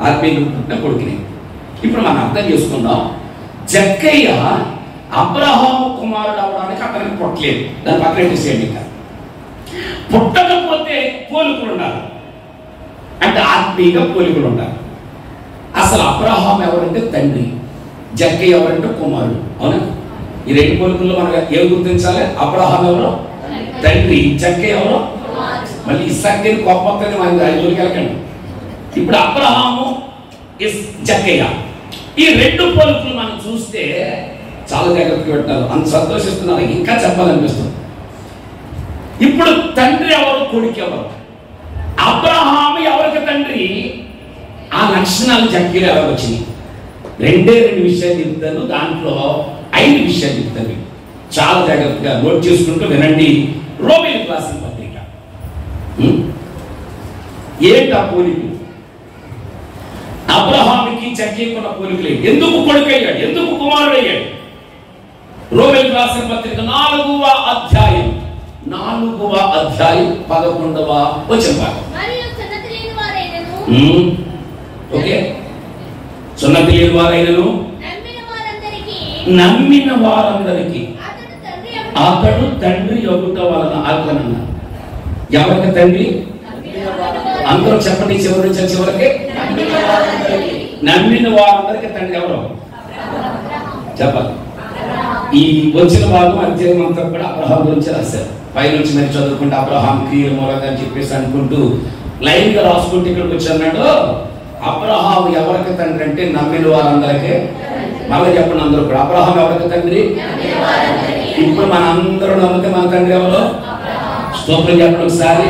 ఆత్మీయంగా పుట్టిన కొడుకుని. ఇప్పుడు మనం అర్థం చేసుకుందాం, జక్కయ్య అబ్రహాము కుమారుడు అవడానికి అతనికి పుట్టలేదు, దాని పక్కన తీసేయండి. ఇంకా పుట్టకపోతే పోలికలు ఉండాలి, అంటే ఆత్మీయంగా పోలికలు ఉండాలి. అసలు అబ్రహాం ఎవరంటే తండ్రి, జక్కయ్య ఎవరంటే కుమారుడు, అవునా? ఈ రెండు పోలికల్లో మనం ఏం గుర్తించాలి? అబ్రహాం ఎవరో తండ్రి, జక్కయ్య ఎవరో. మళ్ళీ ఇస్సాకుని కోపంతో మనం ఐదుగురికి వెళ్ళకండి. ఇప్పుడు అబ్రహాము జక్కయ్య, ఈ రెండు పోలికలు మనం చూస్తే చాలా జాగ్రత్తగా పెట్టాలి. అంత సంతోషిస్తున్నారు, ఇంకా చెప్పాలనిపిస్తుంది. ఇప్పుడు తండ్రి ఎవరు, కొడుకు ఎవరు? అబ్రహాము ఎవరికి తండ్రి? ఆ లక్షణాలు జక్కయ్యలో ఎవరు వచ్చినాయి? రెండు విషయాలు చెప్తాను, దాంట్లో 5 విషయాలు చెప్తాను. చాలా జాగ్రత్తగా నోట్ చేసుకుంటూ వినండి. రోమీయులకు రాసిన పత్రిక. ఏంటి ఆ పోలికలు? అబ్రహాముకి జక్కయ్యకున్న పోలికలే. ఎందుకు కొడుకయ్యాడు, ఎందుకు కుమారుడయ్యాడు? రోమీయులకు రాసిన పత్రిక 4వ అధ్యాయం 11వ వచనం. ఓకే, సున్నతి లేని వారైనను నమ్మిన వారందరికీ అతడు తండ్రి యొగుట వలన ఆజ్ఞనన్న. ఎవరికి తండ్రి? అందరూ చెప్పండి, చివరి నుంచి చివరికి. నమ్మిన వారందరికీ తండ్రి ఎవరు చెప్పాలి. ఈ వచ్చిన భాగం అధ్యాయం అంతా కూడా అబ్రహాం గురించి రాశారు. పై నుంచి మరి చదువుకుంటే అబ్రహాం క్రియలు మూలంగా అని చెప్పేసి అనుకుంటూ లైన్ గా రాసుకుంటూ ఇక్కడికి వచ్చి అన్నాడు, అబ్రహాం ఎవరికి తండ్రి అంటే నమ్మిన వారందరికీ. మళ్ళీ చెప్పండి అందరూ కూడా, అబ్రహాం ఎవరికి తండ్రి? ఇప్పుడు మన అందరూ నమ్మితే మన తండ్రి ఎవరు? స్తోత్రం చెప్పండి ఒకసారి,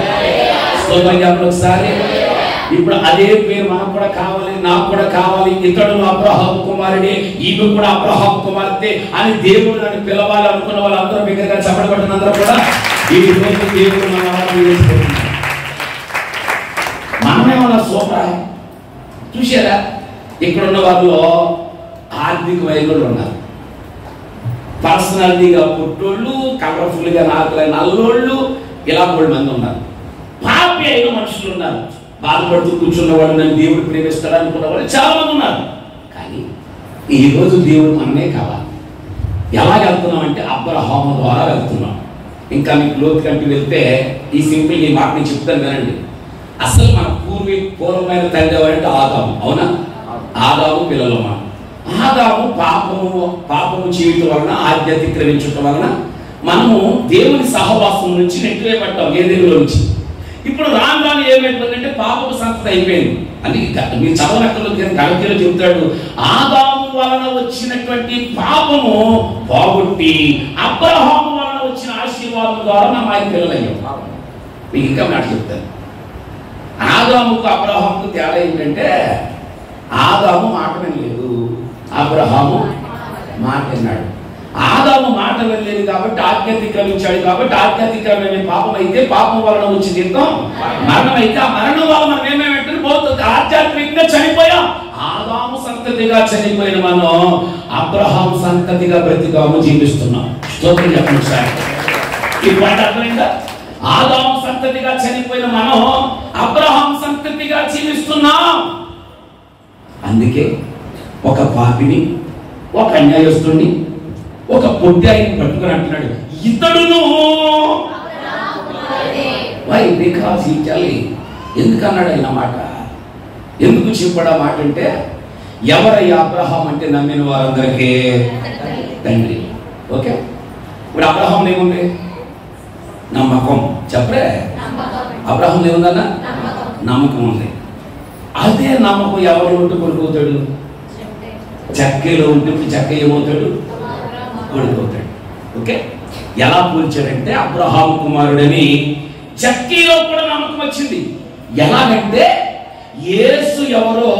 స్తోత్రం చెప్పండి ఒకసారి. ఇప్పుడు అదే పేరు మనకు కూడా కావాలి, నాకు కూడా కావాలి. ఇతడు అబ్రహాము కుమారుడే, ఈమె కూడా అబ్రహాము కుమార్తె అని దేవుడు నన్ను పిలవాలి అనుకున్న వాళ్ళందరూ బిగ్గరగా చెప్పబడిన అందరూ కూడా ఈ రోజు దేవుడు మనమేమన్నా సూపర్ చూసారా? ఇక్కడున్న వాళ్ళు ఆర్థిక వైద్యులు ఉన్నారు, పర్సనాలిటీగా పుట్టోళ్ళు, కలర్ఫుల్గా నల్లోళ్ళు, ఇలా 3 మంది ఉన్నారు. పాపి అయిన మనుషులు ఉన్నారు, బాధపడుతూ కూర్చున్న వాళ్ళు, నన్ను దేవుడు ప్రేమిస్తాడు అనుకున్న వాళ్ళు చాలా మంది ఉన్నారు. కానీ ఈరోజు దేవుడు మనమే కావాలి. ఎలా వెళ్తున్నాం అంటే అబ్రహాము ద్వారా వెళ్తున్నాం. ఇంకా మీకు లోతుకంటూ వెళ్తే ఈ సింపుల్ ఈ మాట నేను చెప్తాను వినండి. అసలు మన పూర్వమైన తండ్రి ఎవరంటే ఆదాము, అవునా? ఆదాము పిల్లలు. ఆదాము పాపము జీవితం వలన, ఆజ్ఞ అతిక్రమించడం వలన మనము దేవుని సహవాసం నుంచి నెట్టివేయబడ్డాం, ఏదేలో నుంచి. ఇప్పుడు రాను ఏమైపోయిందంటే పాపపు సంతతి అయిపోయింది. అని మీరు చదవనక్కర్లో గలతీలో చెబుతాడు, ఆదాము వలన వచ్చినటువంటి పాపము పోగొట్టి అబ్రహాము వలన వచ్చిన ఆశీర్వాదం ద్వారా నా మాయ పిల్లలయ్యాం. మీకు ఇంకా మాట చెప్తాను. ఆదాముకు అబ్రహాముకు తేడా ఏంటంటే, ఆదాము మాట వినలేదు, అబ్రహాము మాట విన్నాడు. ఆదాము మాట వినలేదు కాబట్టి ఆజ్ఞ అతిక్రమించాడు, కాబట్టి ఆజ్ఞ అతిక్రమమే పాపం అయితే, పాపం వలన వచ్చి జీవితం మరణం అయితే, ఆ మరణం వల్ల మనం ఏమేమంటే పోతుంది, ఆధ్యాత్మికంగా చనిపోయాం. ఆదాము సంతతిగా చనిపోయిన మనం అబ్రహాము సంతతిగా బ్రతికాము, జీవిస్తున్నాం. స్తోత్రం చెప్పండి సార్. ఈ పాట అర్థమైందా? ఆదాము సంతతిగా చనిపోయిన మనం అబ్రహాం సంతతిగా జీవిస్తున్నాం. అందుకే ఒక పాపిని, ఒక అన్యాయస్తుడిని, ఒక పొట్టి ఆయన పట్టుకుని అంటున్నాడు, ఇతడును. వై? బికాజ్ ఈ టెల్లింగ్. ఎందుకు అన్నాడు ఆయన మాట? ఎందుకు చెప్పాడు ఆ మాట అంటే, ఎవరయ్యా అబ్రహాం అంటే? నమ్మిన వారందరికీ తండ్రి. ఓకే, ఇప్పుడు అబ్రహాం ఏముంది? నమ్మకం. చెప్పరే, అబ్రహాం ఏముందన్నా? నమ్మకం ఉంది. అదే నమ్మకం ఎవరు ఉంటే కొడుకుతాడు? చక్కెలో ఉంటే చెక్క ఏమవుతాడు? కొడుకుతాడు. ఓకే, ఎలా పోల్చాడంటే అబ్రహాం కుమారుడని చక్కీలో కూడా నమ్మకం వచ్చింది. ఎలాగంటే యేసు ఎవరో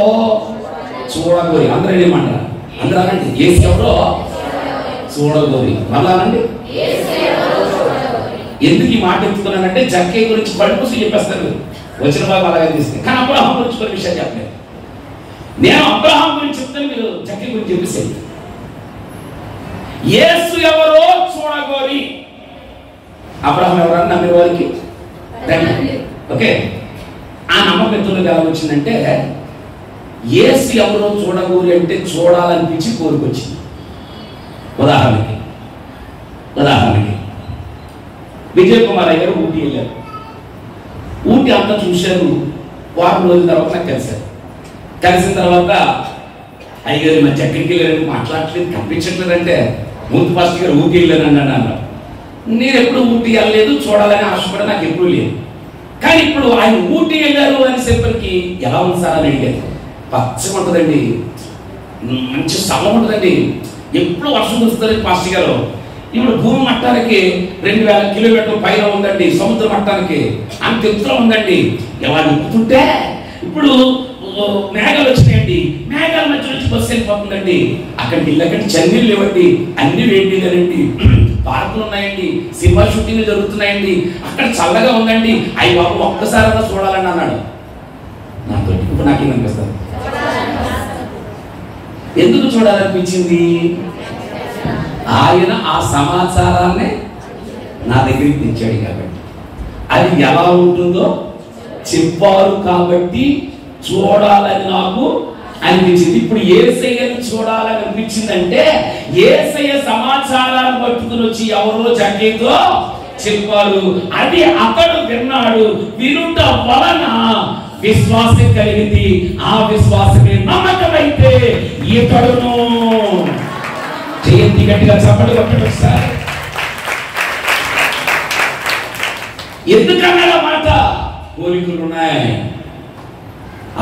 చూడగోరి. అందరూ ఏమంటారు? అందరూ అనండి, యేసు ఎవరో చూడగోరి. మళ్ళా అనండి, ఎందుకు ఈ మాట ఎత్తుతున్నానంటే జక్కే గురించి పడిపోసి చెప్పేస్తారు, వచ్చిన బాగా అలాగే తీసుకుని. కానీ అబ్రహాం గురించి కొన్ని విషయాలు చెప్పలేదు. నేను అబ్రహాం గురించి చెప్తాను, మీరు జక్కే గురించి చెప్పేసేది. యేసు ఎవరో చూడగోరి. అబ్రహాం ఎవరన్నా నమ్మిన వారికి తండ్రి. ఓకే, ఆ నమ్మకం ఎత్తులో ఎలా వచ్చిందంటే యేసు ఎవరో చూడగోరి అంటే చూడాలనిపించి కోరికొచ్చింది. ఉదాహరణకి విజయ్ కుమార్ అయ్యారు ఊటీ వెళ్ళారు. ఊటీ అంతా చూశారు. వారం రోజుల తర్వాత నాకు కలిసిన తర్వాత అయ్యారు మంచి ఎక్కడికి వెళ్ళారని మాట్లాడట్లేదు, కనిపించట్లేదంటే మూర్తి పాస్టర్ గారు ఊటీ వెళ్ళానండి అన్నారు. నేను ఎప్పుడు ఊటీ వెళ్ళలేదు, చూడాలని ఆశ కూడా నాకు ఎప్పుడు లేదు. కానీ ఇప్పుడు ఆయన ఊటీ వెళ్ళారు అనేసేపటికి ఎలా ఉంది సార్ అని అడిగారు. పచ్చగా ఉంటుందండి, మంచి స్థలం ఉంటుందండి, ఎప్పుడు వర్షం కురుస్తుంది పాస్టర్ గారు. ఇప్పుడు భూమి మట్టానికి 2000 కిలోమీటర్ల పైన ఉందండి, సముద్ర మట్టానికి అంత ఎత్తులో ఉందండి. ఎలా ఎక్కుతుంటే ఇప్పుడు మేఘాలు వచ్చినాయండి, మేఘాల మధ్య నుంచి బస్సు వెళ్ళిపోతుందండి. అక్కడికి వెళ్ళకండి, చన్నీళ్ళు లేవండి, అన్ని వేడిగానండి, పార్కులు ఉన్నాయండి, సినిమా షూటింగ్లు జరుగుతున్నాయండి, అక్కడ చల్లగా ఉందండి. అయ్యి బాబు ఒక్కసారి చూడాలని అన్నాడు. నాతో ఇప్పుడు నాకేమనిపిస్తుంది? ఎందుకు చూడాలనిపించింది? ఆయన ఆ సమాచారాన్ని నా దగ్గరికి తెచ్చాడు కాబట్టి, అది ఎలా ఉంటుందో చెప్పారు కాబట్టి చూడాలని నాకు అనిపించింది. ఇప్పుడు యేసయ్యని చూడాలని అనిపించిందంటే యేసయ్య సమాచారాన్ని పట్టుకుని వచ్చి ఎవరో జగ్గేతో చెప్పారు. అది అతడు విన్నాడు. వినుట వలన విశ్వాసం కలిగింది. ఆ విశ్వాసమే నమ్మకమైతే ఇతడును చేతి గట్టిగా చప్పటి కొట్టండి ఒకసారి. ఎందుకన్నా మాట పోలికలు ఉన్నాయి.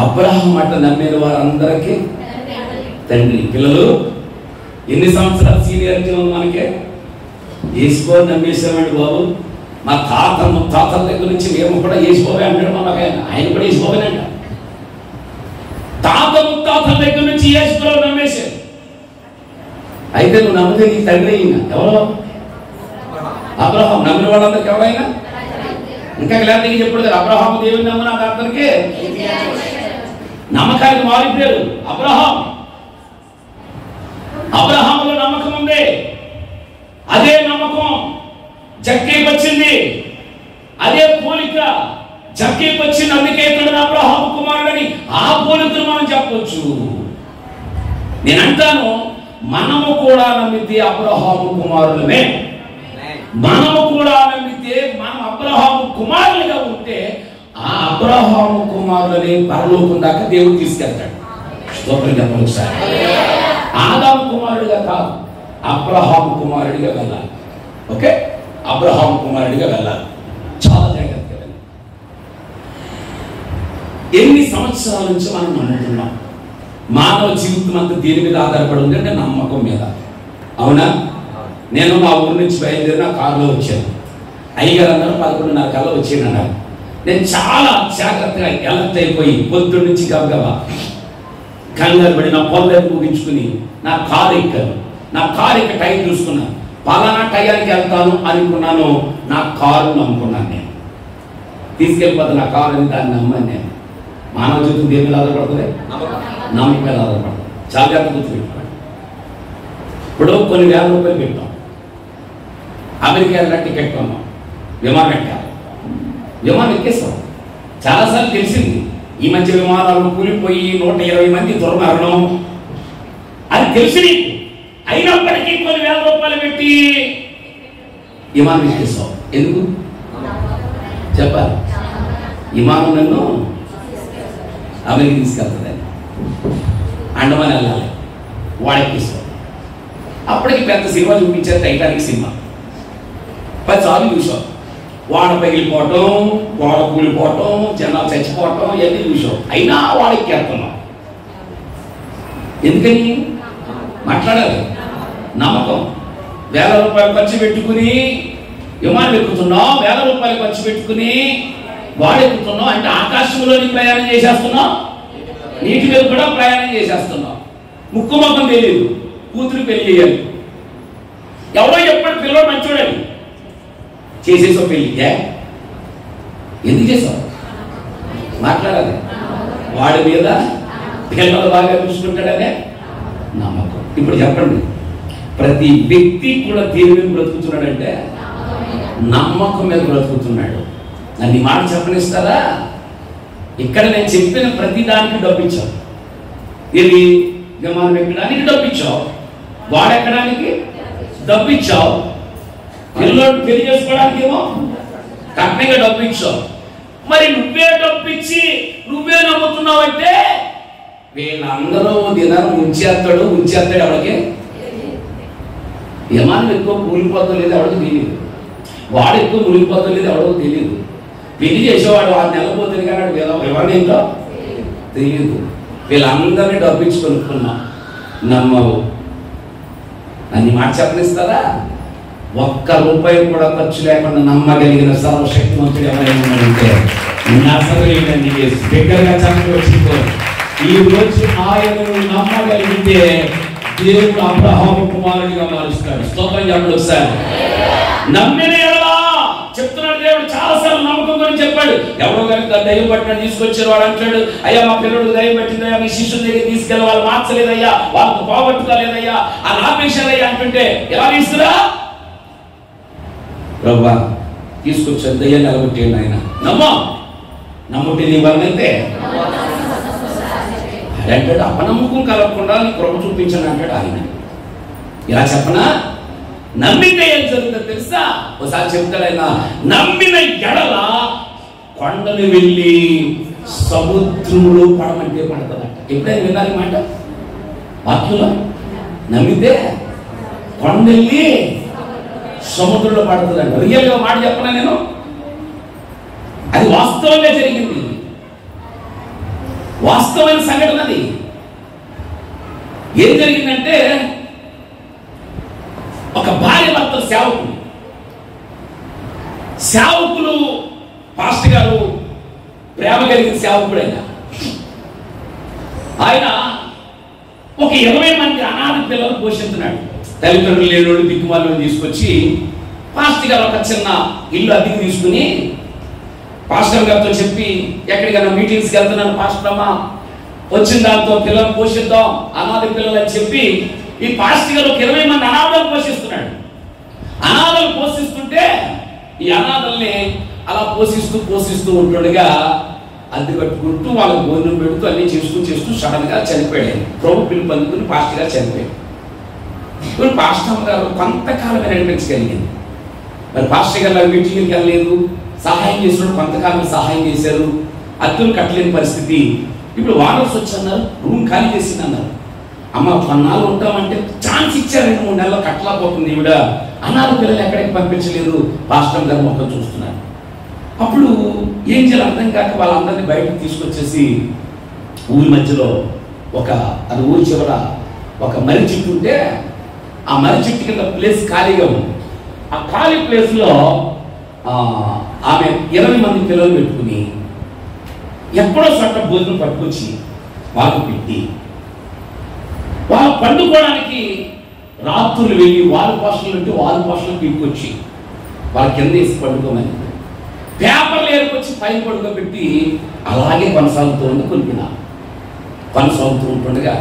అబ్రహాం మాట నమ్మిన వారందరికీ తండ్రి. పిల్లలు ఎన్ని సంవత్సరాలు సీనియారిటీ ఉంది మనకి? వేసుకో నమ్మేసామండి బాబు. మా తాతల దగ్గర నుంచి మేము కూడా వేసుకోవే అంటాడు. ఆయన కూడా వేసుకోవేనంట. తాతల దగ్గర నుంచి వేసుకో నమ్మేశారు. అయితే నువ్వు నమ్మితే నీ తండ్రి అయినా ఎవరో అబ్రహాం. నమ్మిన వాళ్ళందరికి ఎవరైనా ఇంకా క్లారిటీగా చెప్పాడు కదా, అబ్రహాం దేవుని నమ్మిన అందరికీ నమ్మకానికి మారిపోయారు. అబ్రహాములో నమ్మకం ఉంది. అదే నమ్మకం జక్కీకి వచ్చింది. అదే పోలిక జక్కీకి వచ్చింది. అందుకే ఇక్కడ అబ్రహాం కుమారుడని ఆ పోలికను మనం చెప్పవచ్చు. నేను అంటాను, మనము కూడా నమ్మితే అబ్రహాము కుమారులమే. మనము కూడా నమ్మితే మనం అబ్రహాము కుమారులుగా ఉంటే ఆ అబ్రహాము కుమారులని పరలోకం దాకా దేవుడు తీసుకెళ్తాడు. స్తోత్రం చెప్పండి సార్. ఆదాము కుమారుడిగా కాదు, అబ్రహాము కుమారుడిగా వెళ్ళాలి. ఓకే, అబ్రహాము కుమారుడిగా వెళ్ళాలి. చాలా జాగ్రత్తగా. ఎన్ని సంవత్సరాల నుంచి మనం నమ్ముతున్నాం? మానవ జీవితం అంతా దీని మీద ఆధారపడి ఉంది అంటే నమ్మకం మీద. అవునా? నేను మా ఊరి నుంచి బయలుదేరిన కారులో వచ్చాను. అయ్యగారు అన్నారు 11:30 కల్లా వచ్చాను అన్నారు. నేను చాలా జాగ్రత్తగా ఎలర్ట్ అయిపోయి పొద్దున్న నుంచి గబగబా కంగారు పడి నా పొలం ముగించుకుని నా కారు ఎక్కాను. నా కారు ఎక్క టైం చూసుకున్నాను. పలానా టయానికి వెళ్తాను అనుకున్నాను. నా కారు నమ్ముకున్నాను. నేను తీసుకెళ్ళిపోతే నా కారు అని దాన్ని నమ్మాను. నేను మానవ జీవితం దేని మీద ఆధారపడుతుంది? నమ్మకం మీద ఆధారపడుతుంది. చాలా జాగ్రత్త గుర్తుపెట్టుకోండి. ఇప్పుడు కొన్ని వేల రూపాయలు పెట్టాం, అమెరికా వెళ్ళిన టికెట్ కొన్నాం, విమానం ఎక్కాలి. విమానం ఎక్కేస్తాం. చాలాసార్లు తెలిసింది ఈ మధ్య విమానాలు కూలిపోయి 120 మంది దుర్మరణం అని తెలిసి, అయినప్పటికీ కొన్ని వేల రూపాయలు పెట్టి విమానం ఎక్కేస్తాం. ఎందుకు చెప్పాలి? విమానం నన్ను అమెరికా తీసుకెళ్తుంది. అండమాన్ వెళ్ళాలి, వాడెక్కిస్తాం. అప్పటికి పెద్ద సినిమా చూపించారు, టైటానిక్ సినిమా. 10 సార్లు చూసాం. వాడ పగిలిపోవటం, గోడ కూలిపోవటం, జనాలు చచ్చిపోవటం ఇవన్నీ చూసాం. అయినా వాడెక్కేస్తున్నాం. ఎందుకని మాట్లాడాలి? నమ్మకం. వేల రూపాయలు ఖర్చు పెట్టుకుని విమానం ఎక్కుతున్నాం, వేల రూపాయలు ఖర్చు పెట్టుకుని వాడెక్కుతున్నాం. అంటే ఆకాశంలోని ప్రయాణం చేసేస్తున్నాం, నీటి మీద కూడా ప్రయాణం చేసేస్తున్నాం. ముక్కు మొక్కం తెలియదు, కూతురు పెళ్లి చేయాలి. ఎవరో ఎప్పుడు పిల్లలు మంచోడని చేసేసావు పెళ్లి. ఎందుకు చేసావు? మాట్లాడాలి. వాడి మీద పిల్లలు బాగా చూసుకుంటాడనే నమ్మకం. ఇప్పుడు చెప్పండి, ప్రతి వ్యక్తి కూడా దేని మీద బ్రతుకుతున్నాడంటే నమ్మకం మీద బ్రతుకుతున్నాడు. నన్ను మాట చెప్పనిస్తారా? ఇక్కడ నేను చెప్పిన ప్రతి దానికి డబ్బిచ్చావు. ఇది విమానం ఎక్కడానికి డబ్బిచ్చావు, వాడెక్కడానికి డబ్బిచ్చావు, పిల్లలు పెళ్లి చేసుకోవడానికి ఏమో కట్నంగా డబ్బిచ్చావు. మరి నువ్వే డబ్బిచ్చి నువ్వే నమ్ముతున్నావంటే వీళ్ళందరూ దినాలు ఉంచేస్తాడు ఎవరికి? విమానం ఎక్కువ కూలిపోతా లేదు ఎవరికి తెలియదు, వాడు ఎక్కువ మునిగిపోతా లేదు ఎవరికి తెలియదు. పెళ్లి చేసేవాడు 6 నెలలు పోతుంది కానీ ఎవరినేంటో తెలియదు. వీళ్ళందరినీ డబ్బిచ్చి కొనుక్కున్నాం. నమ్మవు. నన్ను మాట చెప్పనిస్తారా? ఒక్క రూపాయి కూడా ఖర్చు లేకుండా నమ్మగలిగిన సర్వశక్తివంతుడు ఎవరైనా అంటే నజరేయుడైన యేసు. దగ్గరగా చెప్పవచ్చు. ఈ రోజు ఆయనను నమ్మగలిగితే దేవుడు అబ్రహాము కుమారుడిగా మారుస్తాడు. స్తోత్రం చెప్పండి ఒకసారి. నమ్మిన ఎడలా చెప్తున్నాడు దేవుడు. చాలాసార్లు నమ్మకం గురించి చెప్పాడు. ఎవరో కనుక దయ్యం పట్టిన తీసుకొచ్చారు, వాడు అంటాడు, అయ్యా మా పిల్లడు దయ్యం పట్టిందయ్యా, మీ శిష్యుల దగ్గర తీసుకెళ్ళి వాళ్ళు మార్చలేదయ్యా, వాళ్ళకు పోగొట్టుకోలేదయ్యా, అని ఆపేశారయ్యా అంటుంటే ఎలా తీసుకురా? ప్రభువా తీసుకొచ్చాను, దయ్యాన్ని నిలబెట్టేయండి ఆయన. నమ్ముంటే నీ వరనైతే అంటాడు. అపనమ్మకం కలగకుండా నీ కృప చూపించాను అంటాడు ఆయన. ఇలా చెప్పనా? నమ్మితే ఏం జరుగుతుందో తెలుసా? ఒకసారి చెప్తాడు ఆయన, నమ్మిన ఎడల కొండలు వెళ్ళి సముద్రంలో పడమంటే పడతాడంట. ఎప్పుడైనా వినాలి మాట వాక్యంలో? నమ్మితే కొండెళ్ళి సముద్రంలో పడుతుందంట. రియల్గా మాట చెప్పనా నేను? అది వాస్తవంగా జరిగింది, వాస్తవమైన సంఘటన. అది ఏం జరిగిందంటే, ఒక భార్య భర్త సేవకులు పాస్టర్ గారు ప్రేమ కలిగిన సేవకుడు ఆయన ఒక 20 మంది అనాథ పిల్లలు పోషిస్తున్నాడు. తల్లిదండ్రులు లేనోళ్ళు దిక్కుమాలను తీసుకొచ్చి పాస్టర్ గారు ఒక చిన్న ఇల్లు అద్దెకి తీసుకుని పాస్టర్ గారితో చెప్పి, ఎక్కడికైనా మీటింగ్స్కి వెళ్తున్నాను పాస్టర్ అమ్మ, వచ్చిన దాంతో పిల్లలు పోషిద్దాం, అనాథ పిల్లలు అని చెప్పి ఈ పాస్టర్ గారు ఒక 20 మంది అనాథలు పోషిస్తున్నాడు. అనాథలు పోషిస్తుంటే ఈ అనాథల్ని అలా పోషిస్తూ ఉంటుండగా అద్దె కట్టుకుంటూ వాళ్ళకి భోజనం పెడుతూ అన్ని చేస్తూ సడన్ గా చనిపోయాడు. ప్రభు పిలుపు అందుకుని పాస్టర్ గారు చనిపోయాడు. ఇప్పుడు పాస్టర్ గారు కొంతకాలం నడిపించగలిగింది. మరి పాస్టర్ గారు మీటింగ్కి వెళ్ళలేదు, సహాయం చేసినప్పుడు కొంతకాలం సహాయం చేశారు. అద్దెలు కట్టలేని పరిస్థితి. ఇప్పుడు వానర్స్ వచ్చి అన్నారు, రూమ్ ఖాళీ చేసింది అన్నారు. అమ్మ కొన్నాళ్ళు ఉంటామంటే ఛాన్స్ ఇచ్చారు, 2-3 నెలలు కట్టలేకపోతుంది ఈవిడ. అనాథ పిల్లలు ఎక్కడికి పంపించలేదు. పాస్టర్ గారు మొత్తం చూస్తున్నారు. అప్పుడు ఏం చేయాలి అర్థం కాక వాళ్ళందరినీ బయటకు తీసుకొచ్చేసి ఊరి మధ్యలో అది ఊరి చివర ఒక మర్రి చెట్టు ఉంటే ఆ మర్రి చెట్టు కింద ప్లేస్ ఖాళీగా ఉంది. ఆ ఖాళీ ప్లేస్లో ఆమె 20 మంది పిల్లలు పెట్టుకుని ఎక్కడో చోట భోజనం పట్టుకొచ్చి వాళ్ళు పెట్టి వాళ్ళు పండుకోవడానికి రాత్రులు వెళ్ళి వారు పోషణలు పీక్కొచ్చి వాళ్ళ కింద వేసి పండుకోమని పేపర్లు ఏరుకొచ్చి పైన పడుకోబెట్టి అలాగే కొనసాగుతూ ఉంటుండగా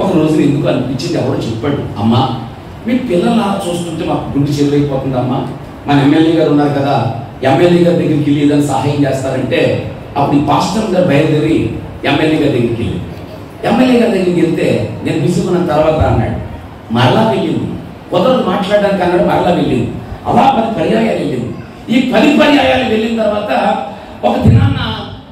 ఒక రోజున ఎందుకు అనిపించింది, ఎవరో చెప్పాడు, అమ్మా మీ పిల్లలు అలా చూస్తుంటే మాకు గుండె చెరువైపోతుంది అమ్మా, మన ఎమ్మెల్యే గారు ఉన్నారు కదా, ఎమ్మెల్యే గారి దగ్గరికి వెళ్ళి ఏదైనా సహాయం చేస్తారంటే అప్పుడు ఈ పాస్టర్ గారు బయలుదేరి ఎమ్మెల్యే గారి దగ్గరికి వెళ్ళి ఎమ్మెల్యే గారి దగ్గరికి వెళ్తే నేను విసుకున్న తర్వాత అన్నాడు. మరలా వెళ్ళింది, కుదరదు మాట్లాడడానికి అన్నాడు. మరలా వెళ్ళింది. అలా 10 పర్యాయాలు వెళ్ళింది. ఈ 10 పర్యాయాలు వెళ్ళిన తర్వాత ఒక దినాన్న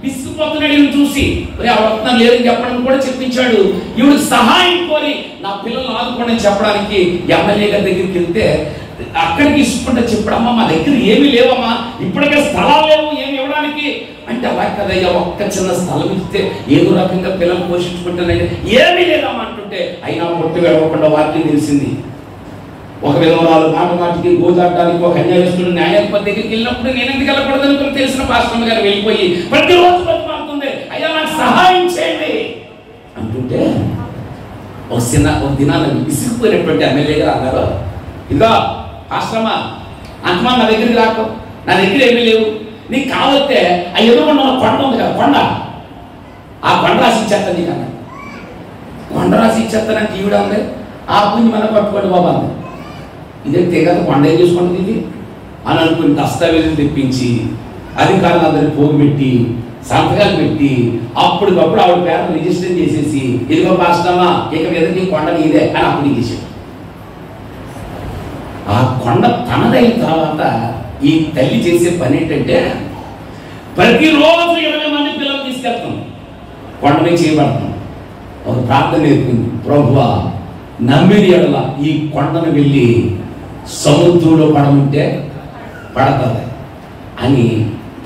విసిగిపోతున్నాడు ఈయన చూసి. ఆవిడ వస్తున్నా లేదని చెప్పడానికి కూడా చెప్పించాడు. ఈవిడ సహాయం కోరి నా పిల్లలు ఆదుకోండి చెప్పడానికి ఎమ్మెల్యే గారి దగ్గరికి వెళ్తే అక్కడికి ఇసుకుంటే చెప్పడమ్మా మా దగ్గర ఏమీ లేవమ్మా, ఇప్పటికే స్థలాలు లేవు ఏమి ఇవ్వడానికి అంటే, అలా కదయ్యా ఒక్క చిన్న స్థలం ఇస్తే ఏదో రకంగా పిల్లలు పోషించుకుంటానంటే ఏమీ లేదమ్మా అంటుంటే, అయినా పొట్టు వెళ్ళకుండా వారికి తెలిసింది. ఒక విధవరాలు మాట మాటికి గోదాటానికి ఒక అన్యాయస్తుడు న్యాయాధిపతి దగ్గరికి వెళ్ళినప్పుడు నేను ఎందుకు వెళ్ళకూడదని తెలిసిన పాస్టర్ గారు వెళ్ళిపోయి ప్రతిరోజు బతిమాలుతుంది, అయ్యా నాకు సహాయం చేయండి అంటుంటే ఒక దినాన్ని విసిగిపోయినటువంటి ఎమ్మెల్యే గారు అన్నారు, ఇదిగో పాస్టరమ్మా అంతమా నా దగ్గరికి రాకు, నా దగ్గర ఏమీ లేవు, నీకు కావస్తే ఆ ఎదురుకుండా కొండ ఉంది కదా కొండ, ఆ కొండ రాసి ఇచ్చేస్తాను నీకు అన్న. కొండ రాసి ఇచ్చేస్తానంటే ఈవిడ ఉంది, ఆ పుంజి మన పట్టుకోండి బాబా అంది. ఇదే తెగదు కొండ ఏం చేసుకుంటుంది ఇది అని అనుకుని దస్తావేజులు తెప్పించి అధికారులు అందరినీ పోగుపెట్టి సంతకాలు పెట్టి అప్పటికప్పుడు ఆవిడ పేరు రిజిస్టర్ చేసేసి ఇదిగో పాస్టరమ్మా ఇక మీద నీ కొండ నీదే అని అప్పుడు ఇచ్చేసాడు. ఆ కొండ తనదైన తర్వాత ఈ తల్లి చేసే పని ఏంటంటే ప్రతిరోజు 20 మంది పిల్లలు తీసుకెళ్తాం, కొండ మీద చేయబడతాం. ఒక ప్రార్థన నేర్పింది, ప్రభువా నమ్మిన ఎడల ఈ కొండను వెళ్ళి సముద్రంలో పడమంటే పడతాది అని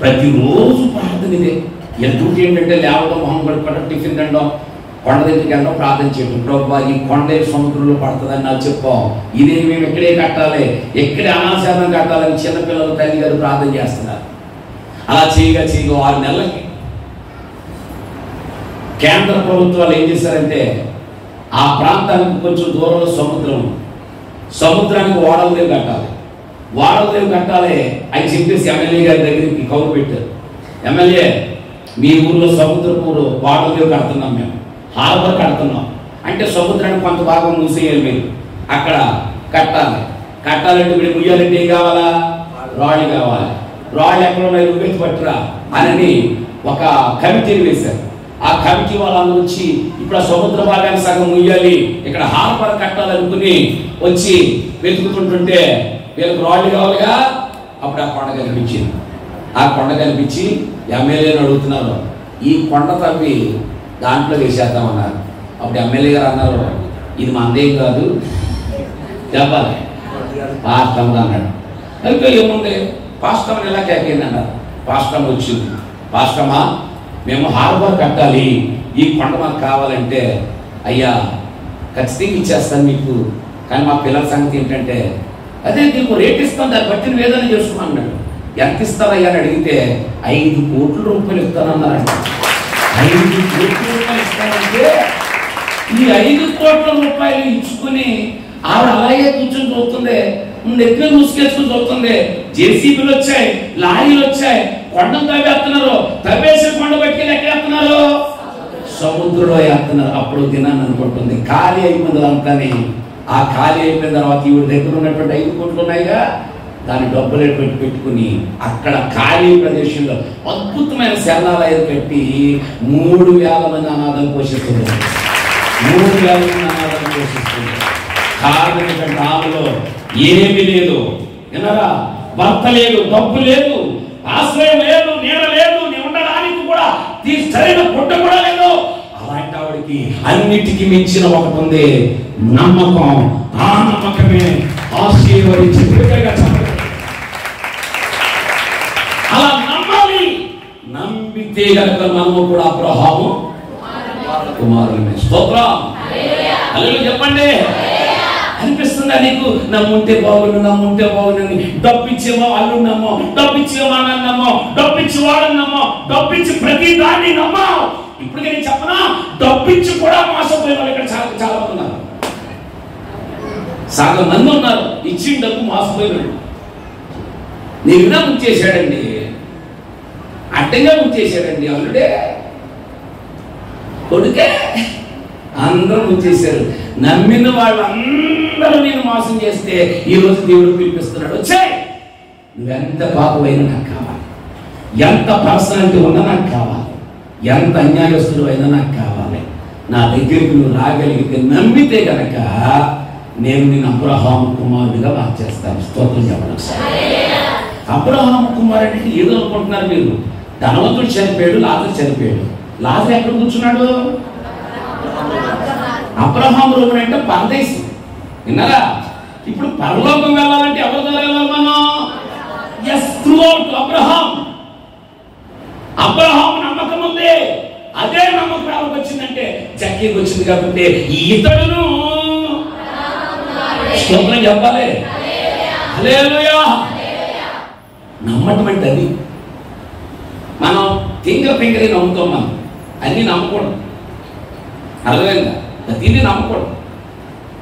ప్రతిరోజు ప్రార్థన ఇదే. డ్యూటీ ఏంటంటే లేవడం, మొహం కడుక్కోవడం, టిఫిన్ తినడం, కొండ దగ్గరికి వెళ్ళడం, ప్రార్థన చేయడం. ప్రభువా ఈ కొండ సముద్రంలో పడుతుందని నాకు చెప్పాం, ఇది మేము ఎక్కడే కట్టాలి, ఎక్కడే అనాశాలను కట్టాలని చిన్నపిల్లలు తల్లి గారు ప్రార్థన చేస్తున్నారు. అలా చేయగా 6 నెలలకి కేంద్ర ప్రభుత్వాలు ఏం చేశారంటే ఆ ప్రాంతానికి కొంచెం దూరంలో సముద్రానికి ఓడలదేవి కట్టాలి, ఓడలదేవి కట్టాలి అని చెప్పేసి ఎమ్మెల్యే గారి దగ్గరికి కౌలు పెట్టారు. ఎమ్మెల్యే మీ ఊర్లో సముద్రపు ఓడలదేవి కడుతున్నాం, మేము హార్బర్ కడుతున్నాం అంటే సముద్రానికి కొంత భాగం మూసేయాలి, మీరు అక్కడ కట్టాలంటే మీరు ముయ్యాలంటే ఏం కావాలా, రాళ్ళు కావాలి. రాళ్ళు ఎక్కడ ఉన్నాయి నువ్వు పట్టురా అని ఒక కమిటీని వేశారు. ఆ కమిటీ వాళ్ళందరూ వచ్చి ఇప్పుడు ఆ సముద్ర భాగాన్ని సగం ముయ్యాలి, ఇక్కడ హార్బర్ కట్టాలనుకుని వచ్చి వెతుకుతుంటుంటే వీళ్ళకి రాళ్ళు కావాలిగా. అప్పుడు ఆ కొండ కనిపించింది. ఆ కొండ కనిపించి ఎమ్మెల్యేని అడుగుతున్నారు, ఈ కొండ తవ్వి దాంట్లో వేసేద్దామన్నారు. అప్పుడు ఎమ్మెల్యే గారు అన్నారు, ఇది మందేం కాదు చెప్పాలి పాస్టమ్ అన్నాడు. అయితే ఏముంది పాస్టమ్ ఎలా కేకేంది అన్నారు. పాస్టమ్ వచ్చింది, పాస్టమా మేము హార్బర్ కట్టాలి, ఈ కొండ మాకు కావాలంటే అయ్యా ఖచ్చితంగా ఇచ్చేస్తాను మీకు, కానీ మా పిల్లల సంగతి ఏంటంటే అదే నీకు రేట్ ఇస్తాను, దాన్ని బట్టి నువ్వు ఏదైనా చేసుకోమన్నాడు. ఎంత ఇస్తారయ్యా అని అడిగితే 5 కోట్ల రూపాయలు ఇస్తానన్నారంట. 5 కోట్ల రూపాయలు ఇస్తానంటే ఈ 5 కోట్ల రూపాయలు ఇచ్చుకుని ఆవిడ అలాగే కూర్చొని చూస్తుంది, నెత్తిన మూసుకేసుకుని చూస్తుంది. జేసీబీలు వచ్చాయి, లారీలు వచ్చాయి, కొండను తవ్వేస్తున్నారు, తవ్వేసి కొండ పట్టుకెళ్ళి ఎక్కడ వేస్తున్నారు, సముద్రంలో వేస్తున్నారు. అప్పుడు దినాన్ని అనుకుంటుంది ఖాళీ అయిపోయింది అంతానే. ఆ ఖాళీ అయిపోయిన తర్వాత ఈవిడ దగ్గర ఉన్నటువంటి 5 కోట్లు ఉన్నాయిగా, దాని డబ్బులు పెట్టుకుని అక్కడ ఖాళీ ప్రదేశంలో అద్భుతమైన శరణాలయం కట్టి 3,000 మంది అనాథలు పోషిస్తుంది. 3,000 మంది అనాథలు పోషిస్తుంది. కారణం ఏంటంటే ఆమెలో ఏమీ లేదు, విన్నారా, భర్త లేదు, డబ్బు లేదు, ఆశ్రయం లేదు, నీడ లేదు, నీ ఉండడానికి కూడా సరైన పుట్ట కూడా లేదు. అలాంటి ఆవిడకి అన్నిటికీ మించిన ఒకటి ఉంది, నమ్మకం. ఆ నమ్మకమే ఆశీర్వదించి అలా నమ్మాలి. నమ్మితే గనుక మనము కూడా అబ్రహాము కుమారులమే. స్తోత్రం, హల్లెలూయా చెప్పండి. అనిపిస్తుందా నీకు నమ్ముంటే బాగుందని? డబ్బిచ్చేమో అల్లున్నమ్మో, డబ్బిచ్చేమో అన్నమ్మో, డబ్బిచ్చి వాడన్నమ్మో, డబ్బిచ్చి ప్రతి దాన్ని నమ్మో. ఇప్పుడు నేను చెప్పనా, డబ్బిచ్చి కూడా మోసపోయిన వాళ్ళు ఇక్కడ చాలా మంది ఉన్నారు. సగం మంది ఉన్నారు ఇచ్చిన డబ్బు మోసపోయినాడు. నిన్న ముంచేశాడండి, అడ్డంగా ముంచేశాడండి, అల్లుడే కొడుకే అందరూ ముంచేశారు. నమ్మిన వాళ్ళందరూ నేను మోసం చేస్తే ఈరోజు దేవుడు పిలిపిస్తున్నాడు, వచ్చాయి నువ్వెంత పాపమైనా నాకు కావాలి, ఎంత పర్సనాలిటీ ఉన్నా నాకు కావాలి, ఎంత అన్యాయస్తుడు అయినా నాకు కావాలి, నా దగ్గరికి నువ్వు రాగలిగితే నమ్మితే కనుక నేను నేను అబ్రహాము కుమారుడిగా మార్చేస్తాను. స్తోత్రం చెప్పడం. అబ్రహాము కుమారుడికి ఏదో అనుకుంటున్నారు మీరు, ధనవంతుడు చనిపోయాడు, లాజరు చనిపోయాడు. లాజరు ఎక్కడ కూర్చున్నాడు? అబ్రహాము రూమున అంటే పరదేశం. విన్నారా? ఇప్పుడు పరలోకం వెళ్ళాలంటే ఎవరి ద్వారా వెళ్ళాలి మనం? Yes, throughout Abraham. Abraham నమ్మకం ఉంది. అదే నమ్మకం ఎవరికి వచ్చిందంటే జక్కీకి వచ్చింది. కాబట్టి ఇతడును స్తోత్రం చెప్పాలి. హల్లెలూయా. నమ్మటం అంటే అది. మనం తింగరి నమ్ముతాం. మనం అన్ని నమ్మకూడదు. అర్థమైందా? ప్రతిదీ నమ్మకూడదు.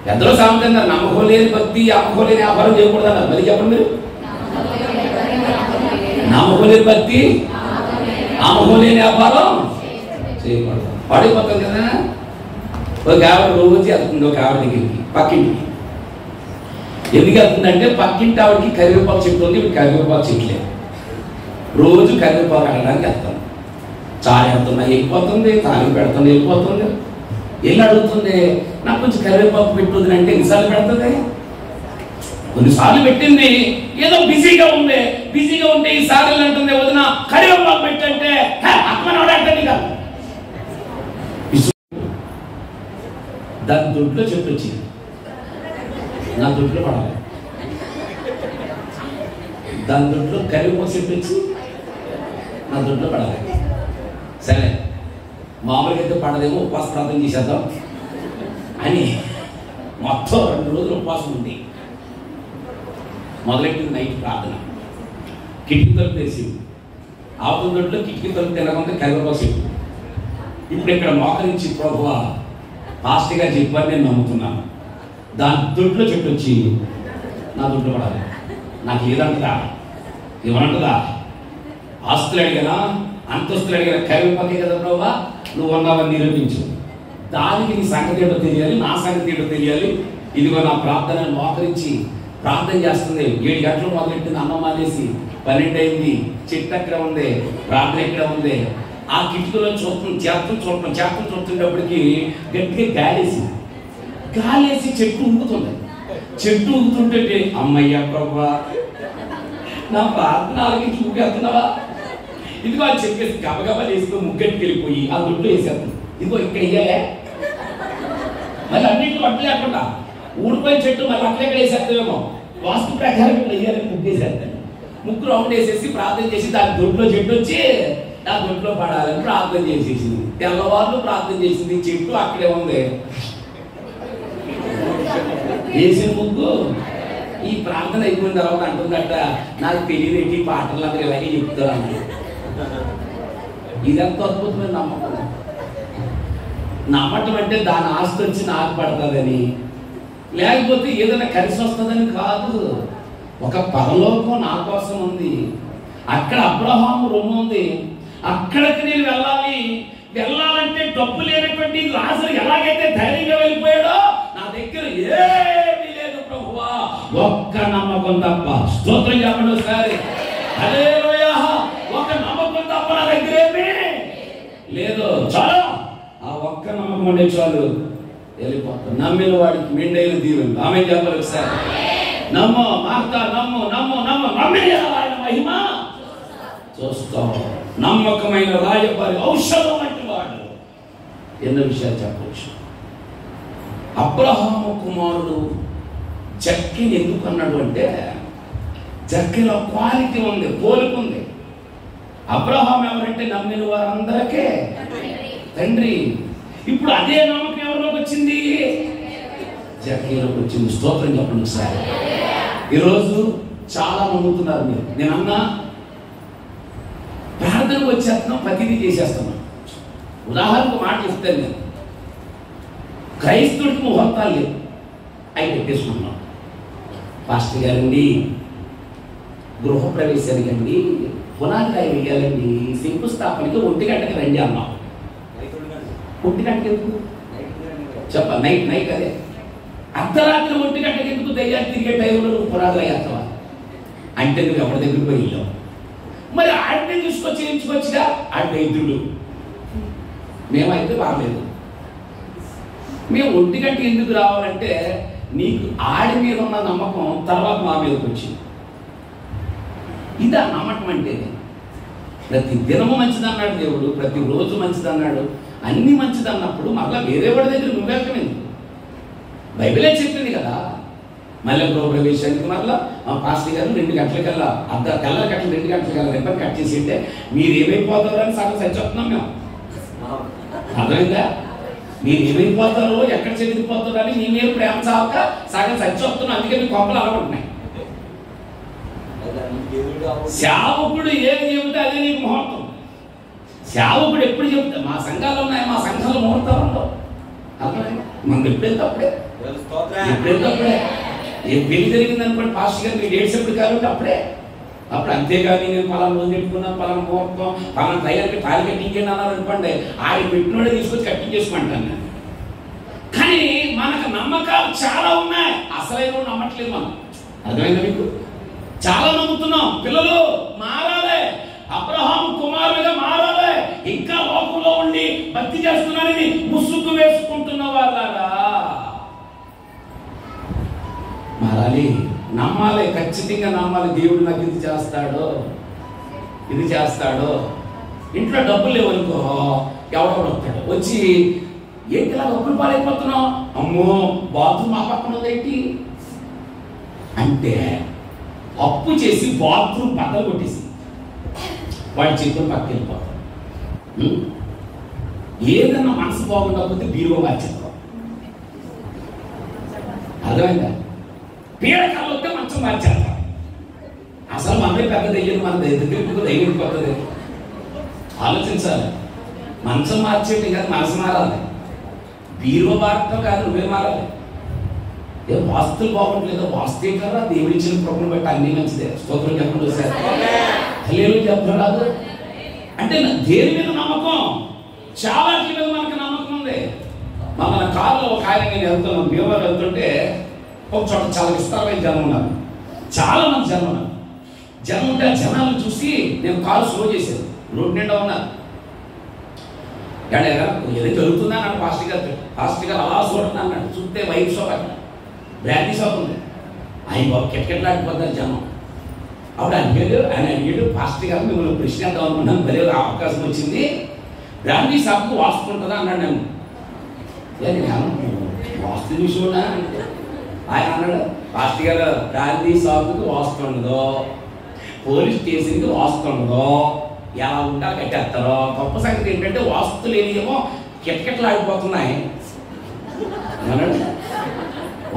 పెద్దలో సామెతంగా నమ్మకం లేని భక్తి, అమ్మకం లేని వ్యాపారం చేయకూడదు అన్నారు. మరి చెప్పండి మీరు. నమ్మకం లేని భక్తి, అమ్మకం లేని వ్యాపారం చేయకూడదు. పడిపోతాం కదా. ఒక ఆవిడ రోజు వెళ్తుంది ఒక ఆవిడ దగ్గరికి, పక్కింటికి. ఎందుకు వెళ్తుందంటే పక్కింటి ఆవిడకి కరివేపాకు చెట్టు ఉంది, ఇప్పుడు కరివేపాకు చెట్లేదు. రోజు కరివేపాకు అడగడానికి వెళ్తాను. చాయ్ వెళ్తున్నా వెళ్ళిపోతుంది, తాలింపు పెడుతున్నా వెళ్ళిపోతుంది. వెళ్ళి అడుగుతుంది, నాకు కొంచెం కరివేపాకు పెట్టుతుంది అంటే ఎన్నిసార్లు పెడుతుంది? కొన్నిసార్లు పెట్టింది, ఏదో బిజీగా ఉంది. బిజీగా ఉంటే ఈసారి అంటుంది, వదిన కరివేపాకు పెట్టంటే అక్కడని కాదు. దాని దొడ్లో చెట్టు వచ్చింది, నా దొడ్లో పడాలి. దాని దొడ్లో కరివేపాకు చెట్టు వచ్చి నా దొడ్లో పడాలి. సరే, మామూలుగా అయితే పడదేమో, ఉపవాస ప్రార్థన చేసేద్దాం అని మొత్తం 2 రోజులు ఉపవాసం ఉంది. మొదలెట్టింది నైట్ ప్రార్థన. కిటికీ తలుపు తెరిచింది. ఆవుల దొడ్లో కిటికీ తలుపు తెరగంటే కరివేపాకు చెట్టు. ఇప్పుడు ఇక్కడ మోకరించి, ప్రభువా పాస్టర్ గారు చెప్పని నేను నమ్ముతున్నాను. దాని దొడ్లో చెట్టు వచ్చి నా దొడ్లో పడాలి. నాకు ఏదంటదా, ఏమనంటదా? ఆస్తులు అడిగానా, అంతస్తులు అడిగిన కరివేపాకే కదా ప్రభువా, నువ్వు ఉన్నావని నిరూపించు. దానికి నీ సంగతి ఏంటో తెలియాలి, నా సంగతి ఏంటో తెలియాలి. ఇదిగో నా ప్రార్థన మోకరించి ప్రార్థన చేస్తుంది. 7 గంటలు మొదలెట్టింది, అన్నం మానేసి 12 అయింది. చెట్టు అక్కడ ఉంది, ప్రార్థన ఇక్కడ ఉంది. ఆ కిటికీలో చూస్తున్నప్పటికీ గట్టిగా గాలేసి చెట్టు ఊగుతుంది. చెట్టు ఊగుతుంటే అమ్మయ్యా ప్రభువా, నా ప్రార్థన ఆలకించి ఊగేస్తున్నావా? ఇదిగో అని చెప్పేసి గబగబా వేసుకుని ముగ్గట్టుకు వెళ్ళిపోయి ఆ దొడ్లో వేసేస్తుంది. ఇదిగో ఇక్కడ వేయాలే, మళ్ళీ అన్నింటి పట్టు లేకుండా ఊడిపోయిన చెట్టు మళ్ళీ అక్కడెక్కడ వేసేస్తామేమో. వాస్తు ప్రకారం ఇక్కడ వేయాలని ముగ్గేసేస్తాను. ముగ్గు రౌండ్ వేసేసి ప్రార్థన చేసి దాని దొడ్లో చెట్టు వచ్చి ఆ దొడ్లో పడాలని ప్రార్థన చేసేసింది. తెల్లవారులు ప్రార్థన చేసింది. చెట్టు అక్కడే ఉంది. వేసిన ముగ్గు. ఈ ప్రార్థన అయిపోయిన తర్వాత అంటుందట, నాకు తెలియదేంటి పాటలు అందరూ ఇలాగే చెప్తాను. ఇదంతా అద్భుతమైన నమ్మకం. నమ్మటం అంటే దాని ఆస్తి వచ్చి నాకు పడుతుందని, లేకపోతే ఏదైనా కలిసి వస్తుందని కాదు. ఒక పరలోకం నా కోసం ఉంది. అక్కడ అబ్రహాము రొమ్ము ఉంది. అక్కడికి నేను వెళ్ళాలంటే డబ్బు లేనటువంటి లాజరు ఎలాగైతే ధైర్యంగా వెళ్ళిపోయాడో, నా దగ్గర ఏమీ లేదు ప్రభువా, ఒక్క నమ్మకం తప్ప. స్తోత్రం చెప్పండి ఒకసారి. హల్లెలూయా. ఒక నమ్మకం తప్ప నా దగ్గర ఏమీ లేదు. చాలా ఆ ఒక్క నమ్మకం ఉండే చాలు, వెళ్ళిపోతాం. నమ్మిన వాడికి మెండైన దీవెనలు. ఆమె చెప్పాలి ఒకసారి. నమ్ము మార్తా, నమ్ము ఆయన మహిమ చూస్తాం. నమ్మకమైన రాయబారి, ఔషధం వంటి వాడు. ఎన్నో విషయాలు చెప్పవచ్చు. అబ్రహాము కుమారుడు జక్కీని ఎందుకు అన్నాడు అంటే, జక్కీలో క్వాలిటీ ఉంది, పోలికుంది. అబ్రహాం ఎవరంటే నమ్మిన వారందరికీ తండ్రి. ఇప్పుడు అదే నమ్మకం ఎవరిలోకి వచ్చింది? జక్కీలోకి వచ్చింది. స్తోత్రం చెప్పండి ఒకసారి. ఈరోజు చాలా నమ్ముతున్నారు మీరు. నేనన్నా ప్రార్థనకు వచ్చేస్తున్నాం, ప్రతిదీ చేసేస్తున్నాం. ఉదాహరణకు మాట చెప్తాను నేను. క్రైస్తవుడికి ముహూర్తాలు లేవు, అవి పెట్టేసుకున్నాం. పాస్టర్ గారండి గృహప్రవేశానికి అండి, పునాదిరాయి వేయాలండి, శంకుస్థాపనకి 1 గంటకి రండి అన్నాం. 1 గంటకి ఎందుకు చెప్ప? నైట్ అదే అర్ధరాత్రి 1 గంటకి ఎందుకు దయ్యాలు తిరిగే టైంలో నువ్వు పునాదిరాయి వేస్తావా అంటే నువ్వు ఎవరి దగ్గరికి పోయి వెళ్ళావు. మరి ఆడిని తీసుకొచ్చిగా ఆడి వైద్యుడు. మేమైతే బాగలేదు. మేము 1 గంటకి ఎందుకు రావాలంటే నీకు ఆడి మీద ఉన్న నమ్మకం తర్వాత మా మీదకి వచ్చింది. ఇదా నమ్మకం అంటే. ప్రతి దినము మంచిదన్నాడు దేవుడు, ప్రతిరోజు మంచిదన్నాడు, అన్ని మంచిదన్నప్పుడు మళ్ళీ వేరే వాడి దగ్గర నువ్వెక్కమైంది? బైబిలే చెప్పింది కదా. మళ్ళీ గృహప్రవేశానికి మళ్ళీ పాస్టర్ గారు 2 గంటలకల్లా తెల్లరి కట్టలు 2 గంటలకల్లా రిబ్బన్ కట్ చేసి ఉంటే మీరు ఏమైపోతారో అని సగం సరిచేస్తున్నాం మేము. అర్థమైందా? మీరు ఏమైపోతారో, ఎక్కడ చెదిరిపోతారో అని మీ మీద ప్రేమ చావక సగం సరిచేస్తున్నాం. అందుకే మీ కొంపలు అలవాటున్నాయి. సేవకుడు ఏది చెబితే అదే నీకు ముహూర్తం. సేవకుడు ఎప్పుడు చెబితే, మా సంఘాలు ఉన్నాయి, మా సంఘాలు ముహూర్తాలు ఉండవు. అర్థమైందా? మనం ఎప్పుడైతే అప్పుడే ఏం పెళ్లి జరిగింది అనుకోండి, పాస్టర్ గారు మీరు డేట్స్ ఎప్పుడు కాబట్టి అప్పుడు అంతేగాని నేను పలానా రోజు పెట్టుకున్నాను, పలానా ముహూర్తం, పలానా టైలర్కి తాళి కట్టించండి అన్నారు అనుకోండి, ఆయన పెట్టినోడే తీసుకొచ్చి కట్టించేసుకుంటాను నేను. కానీ మనకు నమ్మకాలు చాలా ఉన్నాయి, అసలైన నమ్మట్లేదు మనం. అర్థమైందా మీకు? చాలా నమ్ముతున్నాం. పిల్లలు మారాలి, అబ్రహాము కుమారులుగా మారాలి. ఇంకా లోకంలో ఉండి భక్తి చేస్తున్నారని ముసుగు వేసుకుంటున్న వాళ్ళారా మారాలి, నమ్మాలి, ఖచ్చితంగా నమ్మాలి. దేవుడు నాకు ఇది చేస్తాడు. ఇంట్లో డబ్బులు లేవనుకో, ఎవడొకడు వస్తాడు వచ్చి, ఏంటి ఇలా డబ్బులు పాలైపోతున్నావు? అమ్మో బాత్రూమ్ ఆ పక్కన ఉందేంటి అంటే, అప్పు చేసి బాత్రూమ్ బద్దలు కొట్టేసి వాడి చేతులు పక్కకి వెళ్ళిపోతాడు. ఏదన్నా మనసు బాగుండకపోతే బీరువా మార్చేస్తాం. అర్థమైందా? పీడకాలు వస్తే మంచం మార్చేస్తాం. అసలు మనమే పెద్ద దయ్యం, మన దగ్గరికి దయ్యం కొత్తది. ఆలోచించాలి. మంచం మార్చేటి కాదు, మనసు మారాలి. బీరువా మారటం కాదు, నువ్వే మారాలి. ఏ వాస్తులు బాగుంటలేదో, వాస్తే కదా దేవుడి ఇచ్చిన కృపను బట్టి అన్ని మంచిదే. స్తోత్రం చెప్పండి సార్. హల్లెలూయా చెప్పడం రాదు అంటే దేని మీద నమ్మకం? చాలా మీద మనకు నమ్మకం ఉంది. మన కారులో ఒక ఆయన నేను వెళ్తున్నాను, భీమవరం వెళ్తుంటే ఒక చోట చాలా విస్తారమైన జనం ఉన్నారు, చాలా మంది జనం ఉన్నారు. జనం ఉంటే ఆ జనాలను చూసి నేను కారు స్లో చేశాను. రోడ్డు నిండా ఉన్నారు. ఏదో జరుగుతుందా అన్నాడు పాస్టర్ గారు అలా చూడండి అన్నాడు. చూస్తే వైఫ్ షాప్ అక్కడ, బ్రాండీ షాప్ ఉంది. ఆయన బాబు కిటకిటలాడిపోతారు జనం. అప్పుడు ఆయన అడిగాడు, పాస్టర్ గారు మిమ్మల్ని ప్రశ్న వేద్దాం అనుకున్నాను, భలే అవకాశం వచ్చింది, బ్రాండీ షాప్కి వాస్తు ఉంటుందా అన్నాడు. నేను వాస్తు విషయమా అంటే ఆయన అన్నాడు, పాస్టర్ గారు బ్రాండీ షాప్కి వాస్తు ఉండదు, పోలీస్ స్టేషన్కి వాస్తు ఉండదు, ఎలా ఉంటా కట్టేస్తారో. గొప్ప సంగతి ఏంటంటే వాస్తు లేనియేమో కిటకిటలాడిపోతున్నాయి అన్నాడు.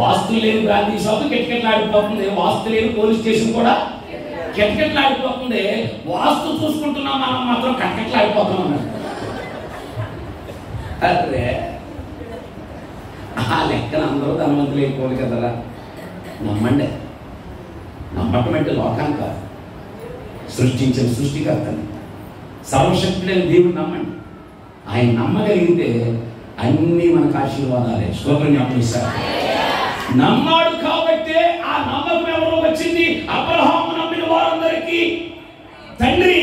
వాస్తు లేని బ్రాండీ షాప్ కిటకిటలాడిపోతుంది, వాస్తు లేని పోలీస్ స్టేషన్ కూడా కిటకిటలాడిపోతుంది. వాస్తు చూసుకుంటున్నాం మనం మాత్రం కటకిటలాడిపోతున్నాం. అరే ఆ లెక్కన అందరూ ధనవంతులు అయిపోవాలి కదరా. నమ్మండి. నమ్మకం అంటే లోకానికి కాదు, సృష్టించిన సృష్టికర్తని, సర్వశక్తుడైన దేవుడు నమ్మండి. ఆయన నమ్మగలిగితే అన్నీ మనకు ఆశీర్వాదాలే. స్తోత్రం చెప్పిస్తారు. నమ్మాడు కాబట్టే ఆ నమ్మకం ఎవరో వచ్చింది. అబ్రహాము నమ్మిన వారందరికీ తండ్రి.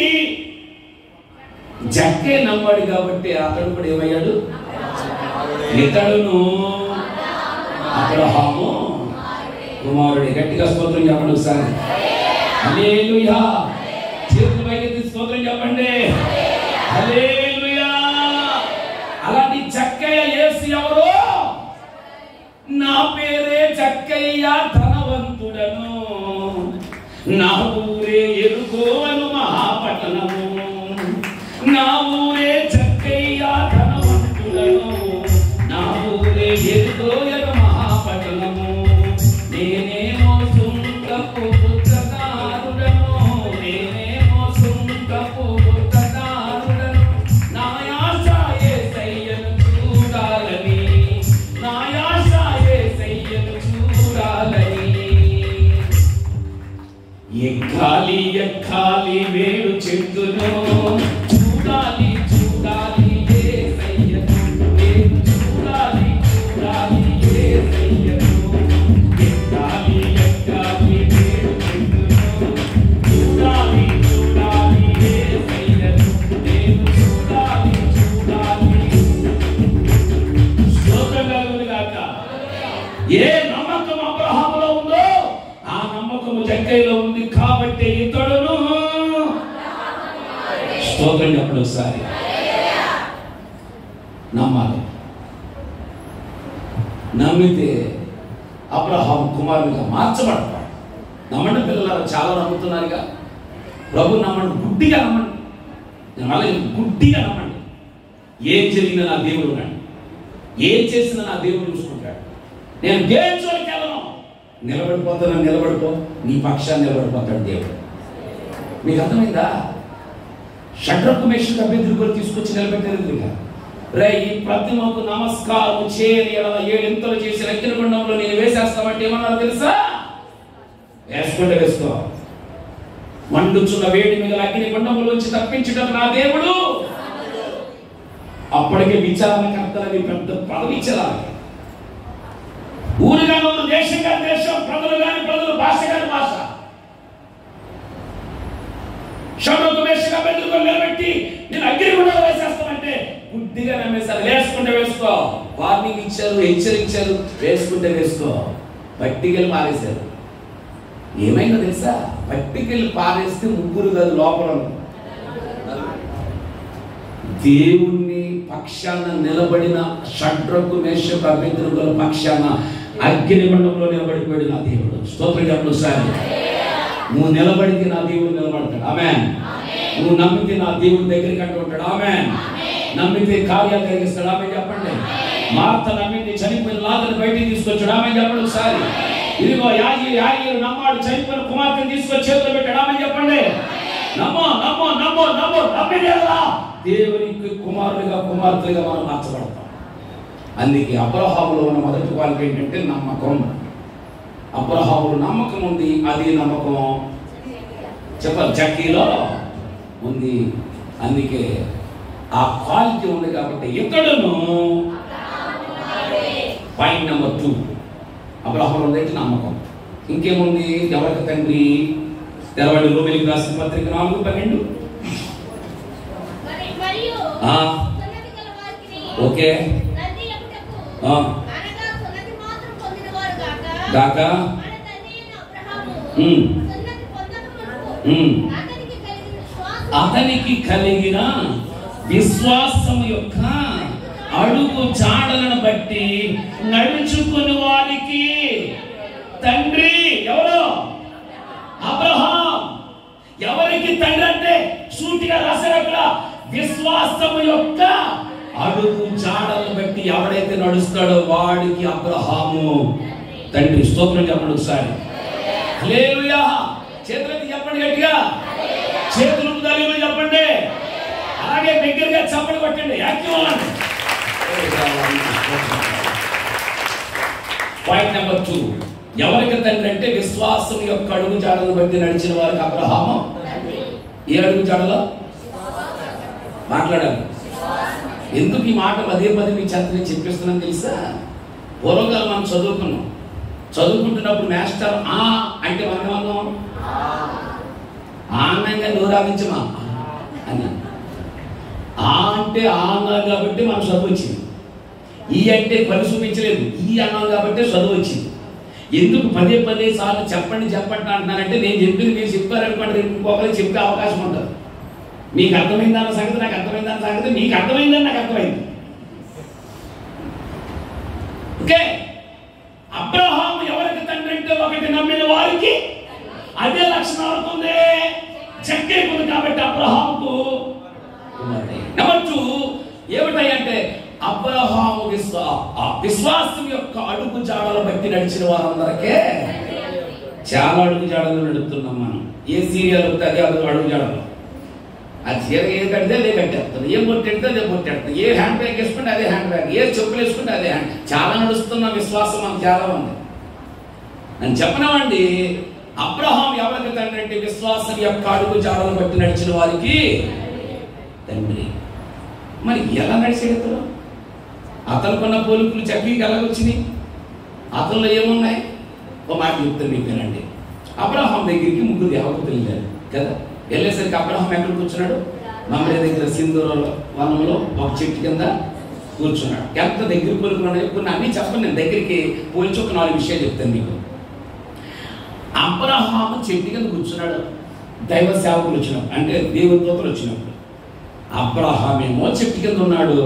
జక్కే నమ్మాడు కాబట్టి అతడు కూడా ఏమయ్యాడు? ఇతడును అబ్రహాము కుమారుడే. గట్టిగా స్తోత్రం చెప్పండి ఒకసారి. హల్లెలూయా. చేతులు పైకి స్తోత్రం చెప్పండి. హల్లెలూయా. అలాంటి జక్కయ్య యేసు ఎవరు? నా పేరే జక్కయ్య ధనవంతుడను, నా ఊరే ఎరుకోవను మహాపట్టణము, నా ఊరే జక్కయ్య ధనవంతుడను, నా ఊరే ఎరుకోవను మహాపట్టణము, నేనేమో సుంకపు పుత్రకారుడను, నేనేమో సుంకపు పుత్రకారుడను, నా యాస యేసయ్యను చూడాలని, నా యాస యేసయ్యను చూడాలని. ఎక్కాలి ఎక్కాలి వేడు చెట్టును, చూడాలి చూడాలి యేసయ్యను, నేను చూడాలి చూడాలి యేసయ్యను. ఎక్కాలి ఎక్కాలి వేడు చెట్టును, చూడాలి చూడాలి యేసయ్యను, నేను చూడాలి చూడాలి. స్తోత్రం కలుగును గాక. ఏ నమ్మకం అబ్రహాములో ఉందో ఆ నమ్మకము జక్కయ్యలో ఉంది కాబట్టి ఇతడును. ఒకసారి. నమ్మాలి. నమ్మితే అబ్రహాము కుమారునిగా మార్చబడతాడు. నమ్మండి పిల్లలారా, చాలా నమ్ముతున్నారుగా. ప్రభు నమ్మండి, గుడ్డిగా నమ్మండి. నేను అలాగే గుడ్డిగా నమ్మండి. ఏం జరిగినా నా దేవుడు ఉన్నాడు, ఏం చేసినా నా దేవుడు చూసుకుంటాడు. నేను దేవుని జోలికి వెళ్ళను. నిలబడిపోతాను, నిలబడిపో, నీ పక్షాన్ని నిలబడిపోతాడు దేవుడు. మీకు అర్థమైందా? షడ్రకు మేషకు అభ్యంతరం తీసుకొచ్చి నిలబెట్టేందుకు రే ఈ ప్రతిమకు నమస్కారం చేయని 7 ఇంతలు చేసి అగ్నిగుండంలో నేను వేసేస్తామంటే ఏమన్నారు తెలుసా? వేసుకుంటే వేసుకో. మండుచున్న వేడి మీద అగ్నిగుండంలోంచి తప్పించడం నా దేవుడు. అప్పటికే విచారణకర్తలని పెద్ద పదవి ఇచ్చేదాన్ని. ఊరుగా ఊరు, దేశం కాని దేశం, ప్రజలు కాని ప్రజలు, భాష కాని భాష. షడ్రకు మేషకు అభ్యంతరం నిలబెట్టి నేను అగ్నిగుండంలో వేసేస్తామంటే గుడ్డిగా నమ్మేశారు. వేసుకుంటే వేసుకో. వార్నింగ్ ఇచ్చారు, హెచ్చరించారు, వేసుకుంటే వేసుకో. పట్టికెళ్ళి పారేశారు. ఏమైందో తెలుసా? పట్టికెళ్ళి పారేస్తే ముగ్గురు కాదు, లోపల దేవుణ్ణి పక్షాన నిలబడిన షడ్రకు మేషకు అభ్యంతరం పక్షాన అగ్నిగుండంలో నిలబడిపోయాడు నా దేవుడు. స్తోత్రం చెప్పండి సార్. నువ్వు నిలబడితే నా దేవుడు నిలబడతాడు. ఆమేన్. నువ్వు నమ్మితే నా దేవుడి దగ్గరికి అంటుంటాడు. ఆమేన్. నమ్మితే కార్యాలు కలిగిస్తాడు. ఆమె చెప్పండి. మార్త నమ్మింది, చనిపోయిన లాజరును బయటికి తీసుకొచ్చాడు. ఆమె చెప్పండి ఒకసారి. ఇదిగో యాయీరు నమ్మాడు, చనిపోయిన కుమార్తెను తీసుకొచ్చి చేతిలో పెట్టాడు. ఆమె చెప్పండి. నమ్మో నమ్మో నమ్మో నమ్మో నమ్మిదేలా దేవునికి కుమారుడిగా కుమార్తెలుగా మనం మార్చబడతాం. అందుకే అబ్రహాములో ఉన్న మొదటి క్వాలిటీ ఏంటంటే నమ్మకం. అబ్రహాములో నమ్మకం ఉంది, అది నమ్మకం చెప్పాలి జక్కీలో ఉంది. అందుకే ఆ క్వాలిటీ ఉంది కాబట్టి ఇతడును పాయింట్ నెంబర్ 2 అబ్రహాములో ఉంది నమ్మకం. ఇంకేముంది? ఎవరికి తండ్రి? తెరవండి రోమీయులకు రాసిన పత్రిక 4:12. ఓకే గాక అతనికి కలిగిన విశ్వాసం యొక్క అడుగు జాడలను బట్టి నడుచుకుని వారికి తండ్రి ఎవరు? అబ్రహాం. ఎవరికి తండ్రి అంటే సూటిగా రాశారు అక్కడ. విశ్వాసము యొక్క అడుగు జాడలను బట్టి ఎవడైతే నడుస్తాడో వాడికి అబ్రహాము తండ్రి. స్తోత్రం చెప్పండి ఒకసారి. హల్లెలూయా. చేతులకి చెప్పండి గట్టిగా. చేతులు దళిలో చెప్పండి. అలాగే దగ్గరగా చప్పట్లు కొట్టండి. యాక్టివ్ అవ్వండి. Point number 2. ఎవరికి తండ్రి అంటే విశ్వాసం యొక్క అడుగు జాడలను బట్టి నడిచిన వారికి అబ్రహాము. ఏ అడుగు జాడలో మాట్లాడాలి? ఎందుకు ఈ మాట పదే మీ చేతనే చెప్పిస్తున్నాను తెలుసా? పూర్వకాలం మనం చదువుకుంటున్నప్పుడు మాస్టర్ ఆ అంటే మనం ఏమన్నాం? ఆనందంగా నోరాగించమా అని. ఆ అంటే ఆ అన్నాం కాబట్టి మనం చదువు వచ్చింది. ఈ అంటే పని చూపించలేదు, ఈ అన్నాం కాబట్టి చదువు వచ్చింది. ఎందుకు పదే సార్లు చెప్పండి అంటున్నానంటే నేను చెప్పింది మీరు చెప్పారనుకోండి, ఇంకొకరికి చెప్పే అవకాశం ఉంటుంది. మీకు అర్థమైందన్న సంగతి నాకు అర్థమైందన్న సంగతి మీకు అర్థమైందని నాకు అర్థమైంది. ఓకే. అబ్రహాము ఎవరికి తండ్రి అంటే ఒకటి నమ్మిన వారికి అదే లక్షణం అవుతుంది. చక్కేకుంది కాబట్టి అబ్రహాముకు. నెంబర్ 2 ఏమిటంటే అబ్రహాము విశ్వాసం యొక్క అడుగు జాడలు బట్టి నడిచిన వారందరికే. చాలా అడుగు జాడలు నడుపుతున్నాం మనం. ఏ సీరియల్ వస్తే అదే అడుగు జాడలు. ఆ చీర ఏది కడితే అదే కట్టేస్తాను, ఏ బొట్టెడితే అదే బొట్టేస్తాను, ఏ హ్యాండ్ బ్యాగ్ వేసుకుంటే అదే హ్యాండ్ బ్యాగ్, ఏ చెప్పులు వేసుకుంటే అదే హ్యాండ్. చాలా నడుస్తున్న విశ్వాసం మనకు చాలా ఉంది అని చెప్పనవండి. అబ్రహాం ఎవరికి తండ్రి అంటే విశ్వాసం యొక్క అడుగు జాడలు బట్టి నడిచిన వారికి తండ్రి. మరి ఎలా నడిచేది? అతనుకున్న పోలికలు చక్కీకి ఎలాగొచ్చినాయి? అతనిలో ఏమున్నాయి? ఒక మాట చెప్తాను మీకు వినండి. అబ్రహాం దగ్గరికి 3 దేవతలు వెళ్ళారు కదా. వెళ్ళేసరికి అబ్రహాం ఎక్కడ కూర్చున్నాడు? మమ్మల్ని దగ్గర సింధూర వనంలో ఒక చెట్టు కింద కూర్చున్నాడు. ఎంత దగ్గర పోలికలు ఉన్నాయి కొన్ని అన్నీ చెప్పండి. నేను దగ్గరికి పోల్చి ఒక 4 విషయాలు చెప్తాను మీకు. అబ్రహాము చెట్టు కింద కూర్చున్నాడు. దైవ సేవకులు వచ్చినప్పుడు, అంటే దేవుని దూతలు వచ్చినప్పుడు అబ్రహామేమో చెట్టు కింద ఉన్నాడు.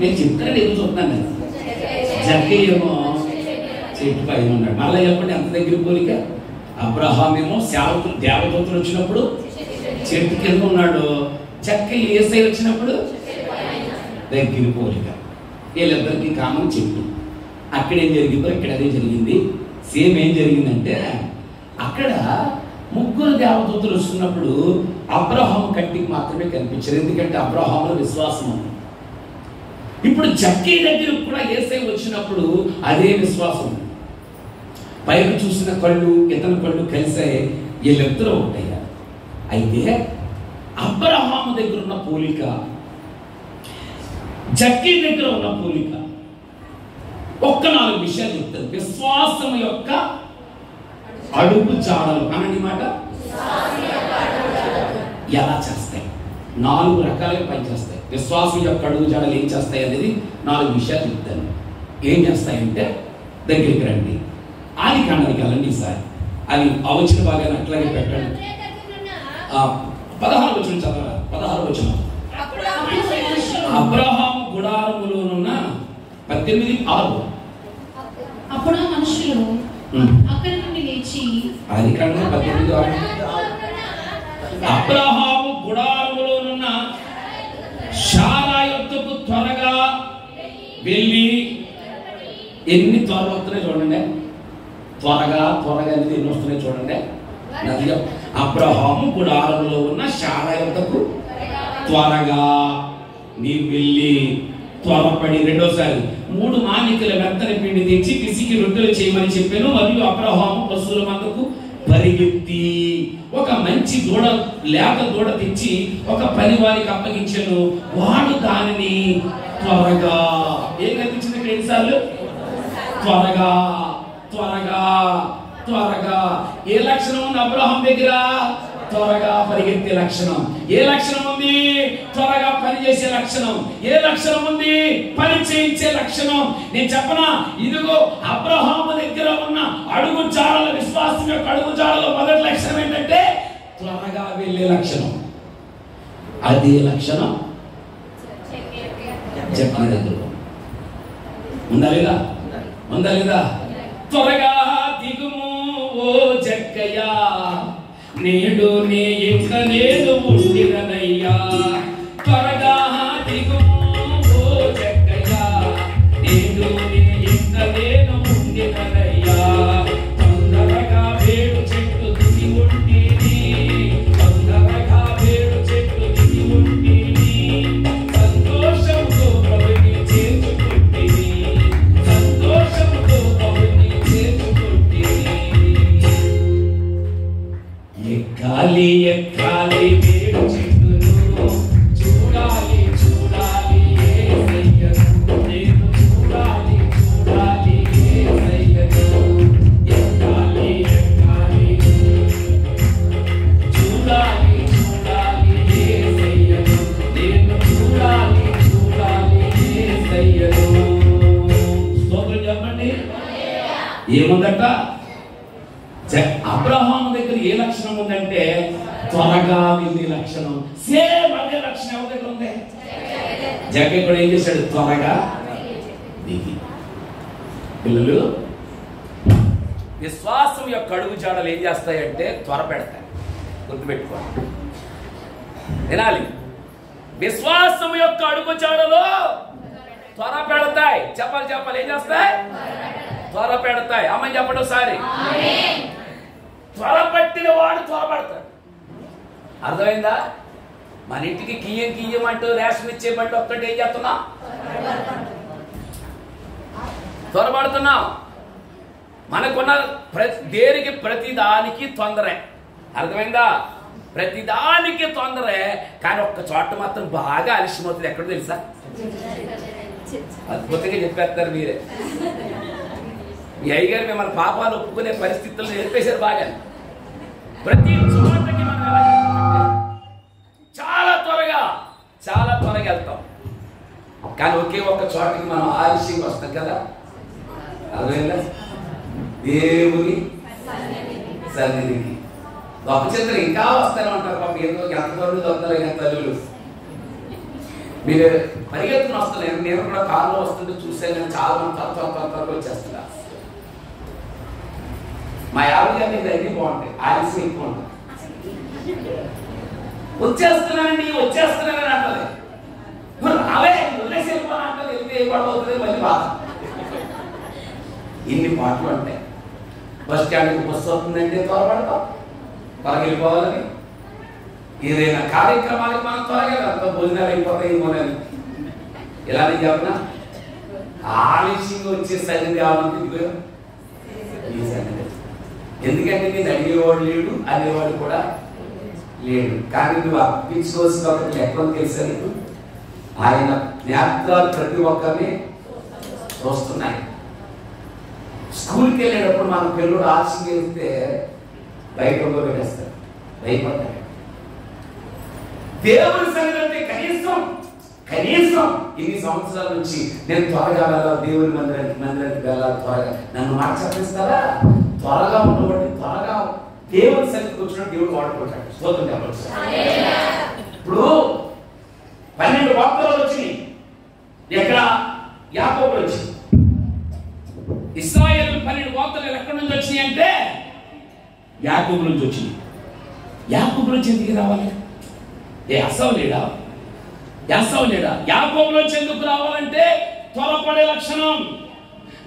నేను చెప్తాను, ఏదో చూస్తున్నాను. జక్కయ్యేమో చెట్టు పైన ఉన్నాడు. మళ్ళీ చెప్పండి, ఎంత దగ్గర పోలిక. అబ్రహామేమో సేవకులు దేవదూతలు వచ్చినప్పుడు చెట్టు కింద ఉన్నాడు. జక్కయ్య యేసయ్య వచ్చినప్పుడు దగ్గర పోలిక. వీళ్ళిద్దరికి కామన్ చెట్టు. అక్కడ ఏం జరిగిందో ఇక్కడ అదే జరిగింది. సేమ్ ఏం జరిగిందంటే, అక్కడ ముగ్గురు దేవదూతలు వస్తున్నప్పుడు అబ్రహాము కంటికి మాత్రమే కనిపించారు. ఎందుకంటే అబ్రహాములో విశ్వాసం ఉంది. ఇప్పుడు జక్కయ్య దగ్గర కూడా యేసయ్య వచ్చినప్పుడు అదే విశ్వాసం. పైకి చూసిన కళ్ళు ఇతని కళ్ళు కలిసాయి, వీళ్ళిద్దరూ ఒకటయ్యారు. అయితే అబ్రహాము దగ్గర ఉన్న పోలిక, జక్కయ్య దగ్గర ఉన్న పోలిక, ఒక్క 4 విషయాలు చెప్తారు. విశ్వాసం యొక్క అడుగు జాడలు అన్నది మాట ఎలా చేస్తాయి? 4 రకాలుగా పనిచేస్తాయి. విశ్వాసం యొక్క అడుగు జాడలు ఏం చేస్తాయి అనేది 4 విషయాలు చెప్తాను. ఏం చేస్తాయంటే, దగ్గరికి రండి, ఆది కాండానికి వెళ్ళండి. ఈసారి అది వచ్చిన బాగా అట్లాగే పెట్టండి. 16 వచనం చదవాలి. 16 వచనం. అబ్రహాము గుడారములోనున్న 18:6. అప్పుడు మనుషులు అక్కడి నుండి లేచి, అది కాండం 18:6. అబ్రహాము గుడారములోనున్న శారా యొద్దకు త్వరగా వెళ్ళి, ఎన్ని త్వరగా వస్తున్నాయి చూడండి. త్వరగా అనేది ఎన్ని వస్తున్నాయి చూడండి. నదిగా అబ్రహాము గుడారంలో ఉన్న శారా యొద్దకు త్వరగా నీవు వెళ్ళి, త్వరపడి. రెండోసారి 3 మానికల మెత్తని పిండి తెచ్చి పిసికి రొట్టెలు చేయమని చెప్పాను. మరియు అబ్రహాము పశువుల మందకు పరిగెత్తి ఒక మంచి దూడ, లేక దూడ తెచ్చి ఒక పని వారికి అప్పగించాను. వాడు దానిని త్వరగా, ఏం కనిపించింది ఇక్కడ ఎన్నిసార్లు? త్వరగా త్వరగా త్వరగా. ఏ లక్షణం ఉంది అబ్రహాం దగ్గర? త్వరగా పరిగెత్తే లక్షణం. ఏ లక్షణం ఉంది? త్వరగా పనిచేసే లక్షణం. ఏ లక్షణం ఉంది? పని చేయించే లక్షణం. నేను చెప్పనా, ఇదిగో అబ్రహాము దగ్గర ఉన్న అడుగు జాడల, విశ్వాసం యొక్క అడుగు జాడల మొదటి లక్షణం ఏంటంటే త్వరగా వెళ్ళే లక్షణం. అదే లక్షణం జక్కయ్య దగ్గర ఉందా లేదా? ఉందా లేదా? త్వరగా దిగుము ఓ జక్కయ్య, నేడు నీ ఇంట నేను ఉండిననయ్యా. త్వరగా దిగుము ఓ జక్కయ్య, నేడు నీ ఇంట నేను ఉండిననయ్యా. తొందరగా వేడు చెట్టు దిగి ఉంటిని, తొందరగా వేడు చెట్టు దిగి ఉంటిని. సంతోషంతో ప్రభుని చేర్చుకుంటిని, సంతోషంతో ప్రభుని చేర్చుకుంటిని. ఎక్కాలి ఎక్కాలి వేడు చెట్టును, చూడాలి చూడాలి యేసయ్యను, నేను చూడాలి చూడాలి యేసయ్యను. ఎక్కాలి ఎక్కాలి చూడాలి చూడాలి యేసయ్యను, నేను చూడాలి చూడాలి యేసయ్యను. స్తోత్రం చెప్పండి. ఏముందట? అబ్రహాము దగ్గర ఏ లక్షణం ఉందంటే త్వరగా వెళ్ళే లక్షణం. సేమ్ అదే లక్షణం ఎవరి దగ్గర ఉంది? జక్కయ్య కూడా ఏం చేశాడు? త్వరగా దిగి. పిల్లలు, విశ్వాసం యొక్క అడుగు జాడలు ఏం చేస్తాయంటే త్వర పెడతాయి. గుర్తుపెట్టుకోండి, వినాలి. విశ్వాసం యొక్క అడుగు జాడలు త్వర పెడతాయి. చెప్పాలి చెప్పాలి. ఏం చేస్తాయి? త్వర పెడతాయి. అమ్మని చెప్పండి ఒకసారి. త్వరపట్టిన వాడు త్వరపడతాడు. అర్థమైందా? మన ఇంటికి కియ్యమంటూ రేషన్ ఇచ్చేయమంటూ ఒక్కటి ఏం చేస్తున్నా? త్వరపడుతున్నాం. మనకున్న దేనికి ప్రతిదానికి తొందరే. అర్థమైందా? ప్రతిదానికి తొందరే. కానీ ఒక్క చోట మాత్రం బాగా అలసిపోతుంది. ఎక్కడో తెలుసా? అద్భుతంగా చెప్పేస్తారు మీరే. ఈ అయ్యగారు మిమ్మల్ని పాపాలు ఒప్పుకునే పరిస్థితుల్లో చెప్పేశారు బాగా. ప్రతి చోటకి మనం ఎలా చాలా త్వరగా వెళ్తాం. కానీ ఒకే ఒక్క చోటకి మనం ఆలస్యంగా వస్తాం కదా. అర్థమైందా? దేవుని సన్నిధికి. గొప్ప చిత్రం ఇంకా వస్తానే ఉంటారు పాప, ఏదో ఎంతమంది వస్తారు అయినా తల్లులు. మీరు పరిగెత్తుకుని వస్తున్నారు. నేను కూడా కారులో వస్తుంటే చూసాను, నేను చాలా మంది త్వరగా వచ్చేస్తున్నా. మా యాభై గారి అన్నీ బాగుంటాయి, ఆలస్యం ఎక్కువ ఉంటుంది. వచ్చేస్తున్నానని అంటది, మరి రావే వదిలేసి వెళ్ళిపోనా అంటారు. వెళ్తే ఏ గొడవ అవుతుంది, మళ్ళీ బాధ. ఇన్ని పాటలు ఉంటాయి. బస్ స్టాండ్కి బస్సు అవుతుందంటే త్వరపడతాం, త్వరగా వెళ్ళిపోవాలని. ఏదైనా కార్యక్రమాలకు మనం త్వరగా అంత భోజనాలు అయిపోతాయి ఏమోనని ఇలానే చెప్పనా. ఆలస్యంగా వచ్చే సరిగ్గా కావాలంటే ఎందుకంటే నేను అడిగేవాడు లేడు, అనేవాడు కూడా లేడు. కానీ నువ్వు అప్పించుకోవాల్సిన ఒకటి ఎక్కడ తెలుసా నీకు? ఆయన నేత్రాలు ప్రతి ఒక్కరిని చూస్తున్నాయి. స్కూల్కి వెళ్ళేటప్పుడు మన పిల్లలు ఆలస్యంగా వెళ్తే బయట పెట్టేస్తారు, భయపడతారు. దేవుని సన్నిధి కనీసం ఇన్ని సంవత్సరాల నుంచి నేను త్వరగా వెళ్ళాలి, దేవుని మందిరానికి వెళ్ళాలి, త్వరగా నన్ను మాట చెప్పిస్తారా? త్వరగా ఉండబట్టి త్వరగా దేవుని సన్నిధికి వచ్చినట్టు దేవుడు వాడుకుంటాడు. స్తోత్రం చెప్పచ్చు. ఇప్పుడు 12 వార్తలు వచ్చినాయి. ఎక్కడ? యాకోబు నుంచి. ఇశ్రాయేలు 12 వార్తలు ఎక్కడి నుంచి వచ్చినాయి అంటే యాకోబు నుంచి వచ్చినాయి. యాకోబు నుంచి ఎందుకు రావాలి? యాకోబు లేడా? యాకోబు నుంచి ఎందుకు రావాలంటే త్వరపడే లక్షణం,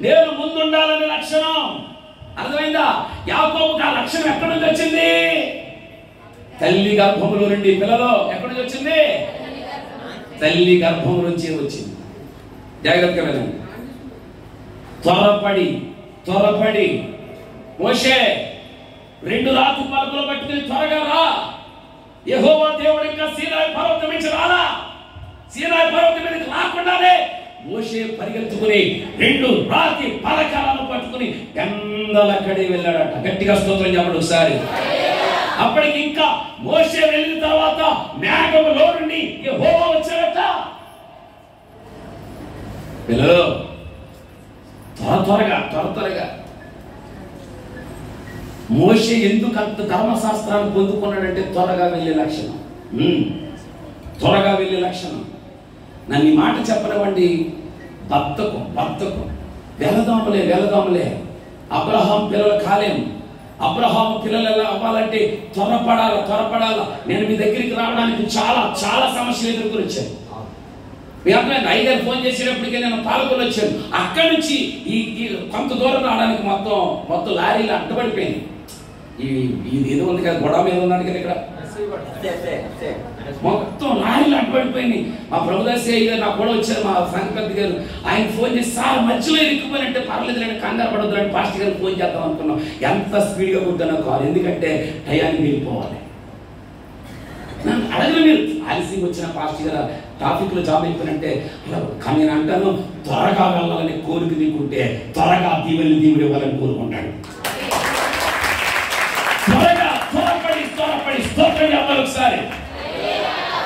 నేను ముందుండాలనే లక్షణం. అర్థమైందా? యాకోబుకి ఆ లక్షణం ఎక్కడి నుంచి వచ్చింది? తల్లి గర్భంలో నుండి. పిల్లలు ఎక్కడి నుంచి వచ్చింది? తల్లి గర్భం నుంచి వచ్చింది. జాగ్రత్తగా వినండి. త్వరపడి మోషే 2 రాతి పలకలు పట్టుకుని త్వరగా రా. యెహోవా దేవుడు ఇంకా సీనాయి పర్వతం నుంచి రాలా. సీనాయి పర్వతం మీదకి రాకుండానే మోషే పరిగెత్తుకుని 2 రాతి పలకలను పట్టుకుని పెందలక్కడే వెళ్ళాడట. గట్టిగా స్తోత్రం చెప్పండి ఒకసారి. అప్పటికి ఇంకా మోషే వెళ్ళిన తర్వాత మేఘములో నుండి యెహోవా వచ్చాడట. పిల్లలు త్వరగా మోషే ఎందుకు అంత ధర్మశాస్త్రాన్ని పొందుకున్నాడంటే త్వరగా వెళ్ళే లక్షణం. నన్ను ఈ మాట చెప్పనివ్వండి. బద్ధకం వెళదాములే. అబ్రహాం పిల్లలు కాలేం. అబ్రహాం పిల్లలు ఎలా అవ్వాలంటే త్వరపడాల. నేను మీ దగ్గరికి రావడానికి చాలా సమస్యలు ఎదుర్కొనిచ్చాను. మీ అబ్బాయి ఐదారు ఫోన్ చేసేటప్పటికే నేను పాల్గొని వచ్చాను. అక్కడి నుంచి ఈ కొంత దూరం రావడానికి మొత్తం లారీలు అడ్డుపడిపోయింది. ఇది ఏదో ఉంది కదా, గొడవ మీద ఉన్నాడు కదా, ఇక్కడ మొత్తం లారీలు అడ్డుపడిపోయింది. మా ప్రభుదాస్ గారు నాకు కూడా వచ్చారు, మా సంక్రాంతి గారు. ఆయన ఫోన్ చేసి, సార్ మధ్యలో ఇరుక్కుపోయినంటే పర్లేదు లేండి, కంగారు పడొద్దు, పాస్టర్ గారికి ఫోన్ చేద్దాం అనుకున్నాం. ఎంత స్పీడ్గా కుట్టానో కాదు, ఎందుకంటే టయానికి వెళ్ళిపోవాలి. నన్ను అడగరు మీరు, ఆలస్యంగా వచ్చిన పాస్టర్ గారు ట్రాఫిక్లో జామ్ అయిపోయినంటే అలా. కానీ నేను అంటాను, త్వరగా వెళ్ళాలని కోరిక నీకుంటే త్వరగా దేవుడు ఇవ్వాలని కోరుకుంటాడు. త్వరపడి స్తోత్రం చెప్పాలి ఒకసారి.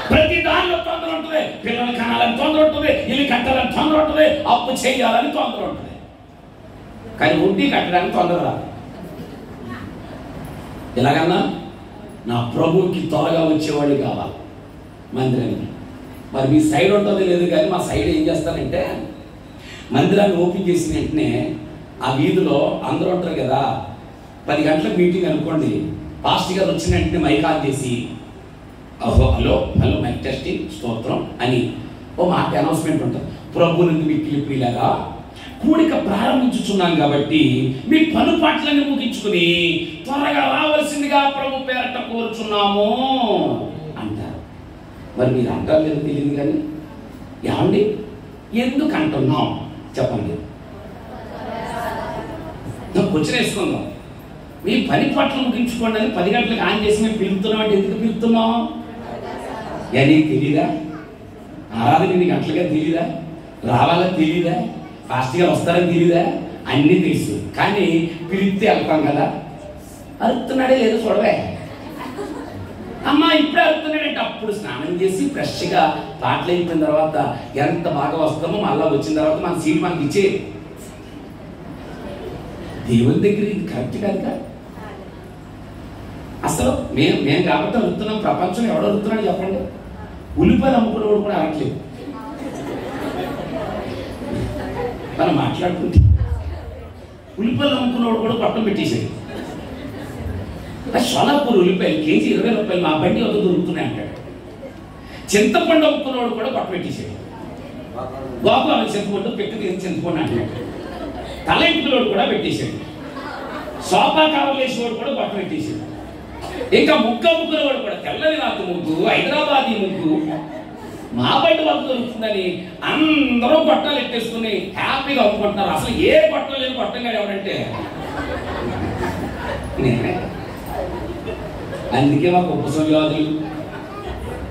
ప్రతి దానిలో తొందర ఉంటుంది. పిల్లలు కనాలని తొందర ఉంటుంది, ఇల్లు కట్టాలని తొందర ఉంటుంది, అప్పు చేయాలని తొందర ఉంటుంది. కానీ వడ్డీ కట్టడానికి తొందర రాదు. ఎలాగన్నా నా ప్రభువుకి త్వరగా వచ్చేవాళ్ళు కావాలి మందిరానికి. మరి మీ సైడ్ ఉంటుందో లేదు, కానీ మా సైడ్ ఏం చేస్తానంటే, మందిరాన్ని ఓపెన్ చేసిన వెంటనే ఆ వీధిలో అందరూ ఉంటారు కదా. 10 గంటలకు మీటింగ్ అనుకోండి, పాస్టర్ గారు వచ్చిన వెంటనే మైక్ ఆన్ చేసి, హలో మైక్ టెస్టింగ్ స్తోత్రం అని ఓ మాట అనౌన్స్మెంట్ ఉంటుంది. ప్రభువునికి మిక్కిలి ప్రియులారా, కూడిక ప్రారంభించుచున్నాం కాబట్టి మీ పనుపాట్లన్నీ ముగించుకుని త్వరగా రావాల్సిందిగా ప్రభు పేరట కోరుచున్నాము అంటారు. మరి మీరు అంటారు లేదో తెలియదు, కానీ ఏమండి ఎందుకు అంటున్నాం చెప్పండి. క్వశ్చన్ వేసుకుందాం. మీ పని పట్ల ముగించుకోండి అని 10 గంటలకు ఆన్ చేసి మేము పిలుస్తున్నాం అంటే ఎందుకు పిలుస్తున్నాం? నీకు తెలీదా? ఆరాధన 8 గంటలుగా తెలీదా? రావాలని తెలీదా? ఫాస్ట్గా వస్తారని తెలీదా? అన్నీ తెలుసు, కానీ పిలిస్తే వెళ్తాం కదా. అరుతున్నాడే లేదో చూడవే. అమ్మ ఇప్పుడే అరుతున్నాడంటే అప్పుడు స్నానం చేసి ఫ్రెష్గా పాటలు అయిపోయిన తర్వాత ఎంత బాగా వస్తామో మళ్ళీ వచ్చిన తర్వాత మన సీట్ మనకి ఇచ్చే. దేవుని దగ్గర ఇది కరెక్ట్ కాదు కదా. అసలు మేము కాబట్టి అడుగుతున్నాం, ప్రపంచం ఎవడు అడుగుతున్నాడు చెప్పండి? ఉల్లిపాయలు అమ్ముకునేవాడు కూడా అనట్లేదు. మనం మాట్లాడుకుంటే ఉల్లిపాయలు అమ్ముకునేవాడు కూడా పట్టం పెట్టేసాడు. సోలాపూర్ ఉల్లిపాయలు కేజీ 20 రూపాయలు మా బండి వద్ద దొరుకుతున్నాయి అంటాడు. చింతపండు అమ్ముకునేవాడు కూడా పట్టు పెట్టేసాడు. బాబు ఆమె చింతపండు పెట్టి చింతపండు అంటాడు. తల ఇంటిలోడు కూడా పెట్టేశాడు. సోఫా కవర్లు వేసేవాడు కూడా పట్టు పెట్టేసాడు. ఇంకా ముగ్గు అమ్ముకునేవాడు కూడా తెల్లని రాత్రి ముగ్గు, హైదరాబాదీ ముగ్గు మా బండి వద్ద దొరుకుతుందని అందరూ బట్టలు ఎట్టేసుకుని హ్యాపీగా అమ్ముకుంటున్నారు. అసలు ఏ బట్టలు లేని బట్టంగా ఎవరంటే నేనే. అందుకే మాకు ఉపశమ వ్యాధులు,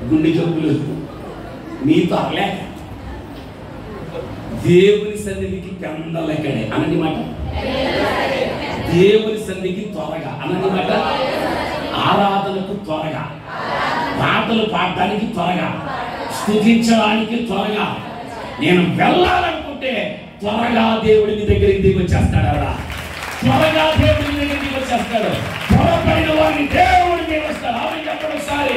గుండె జబ్బులు మీతో అరలేక దేవుని సన్నిధికి పెందలెక్కడే అన్నది మాట. దేవుని సన్నిధికి త్వరగా అన్నది మాట. ఆరాధనకు త్వరగా, పాటలు పాడడానికి త్వరగా, స్తుతించడానికి త్వరగా. నేను వెళ్ళాలనుకుంటే త్వరగా దేవుడిని దగ్గరికి దిగి వచ్చేస్తాడు. అలా త్వరగా దేవుడి దగ్గరికి వచ్చేస్తాడు. త్వరపడిన వారిని దేవుడి మీద వస్తాడు. ఆమె చెప్పండి ఒకసారి.